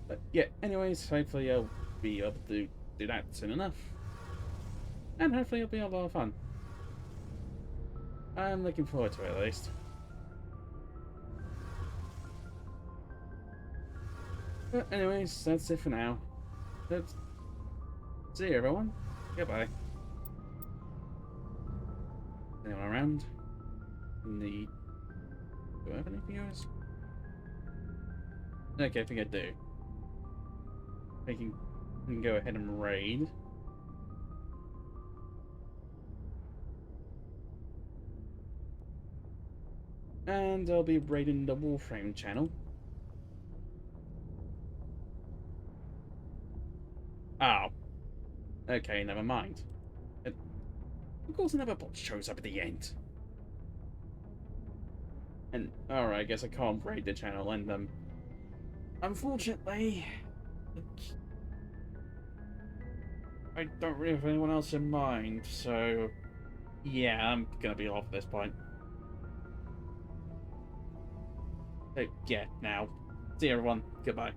But yeah, anyways, hopefully I'll be able to do that soon enough. And hopefully it'll be a lot of fun. I'm looking forward to it, at least. But anyways, that's it for now. Let's see you, everyone. Goodbye. Anyone around? Do I have any viewers? Okay, I think I do. I can go ahead and raid. And I'll be raiding the Warframe channel. Oh. Okay, never mind. Of course another bot shows up at the end. And, alright, I guess I can't raid the channel, and, unfortunately, I don't really have anyone else in mind, so yeah, I'm gonna be off at this point. So, yeah, now. See you, everyone. Goodbye.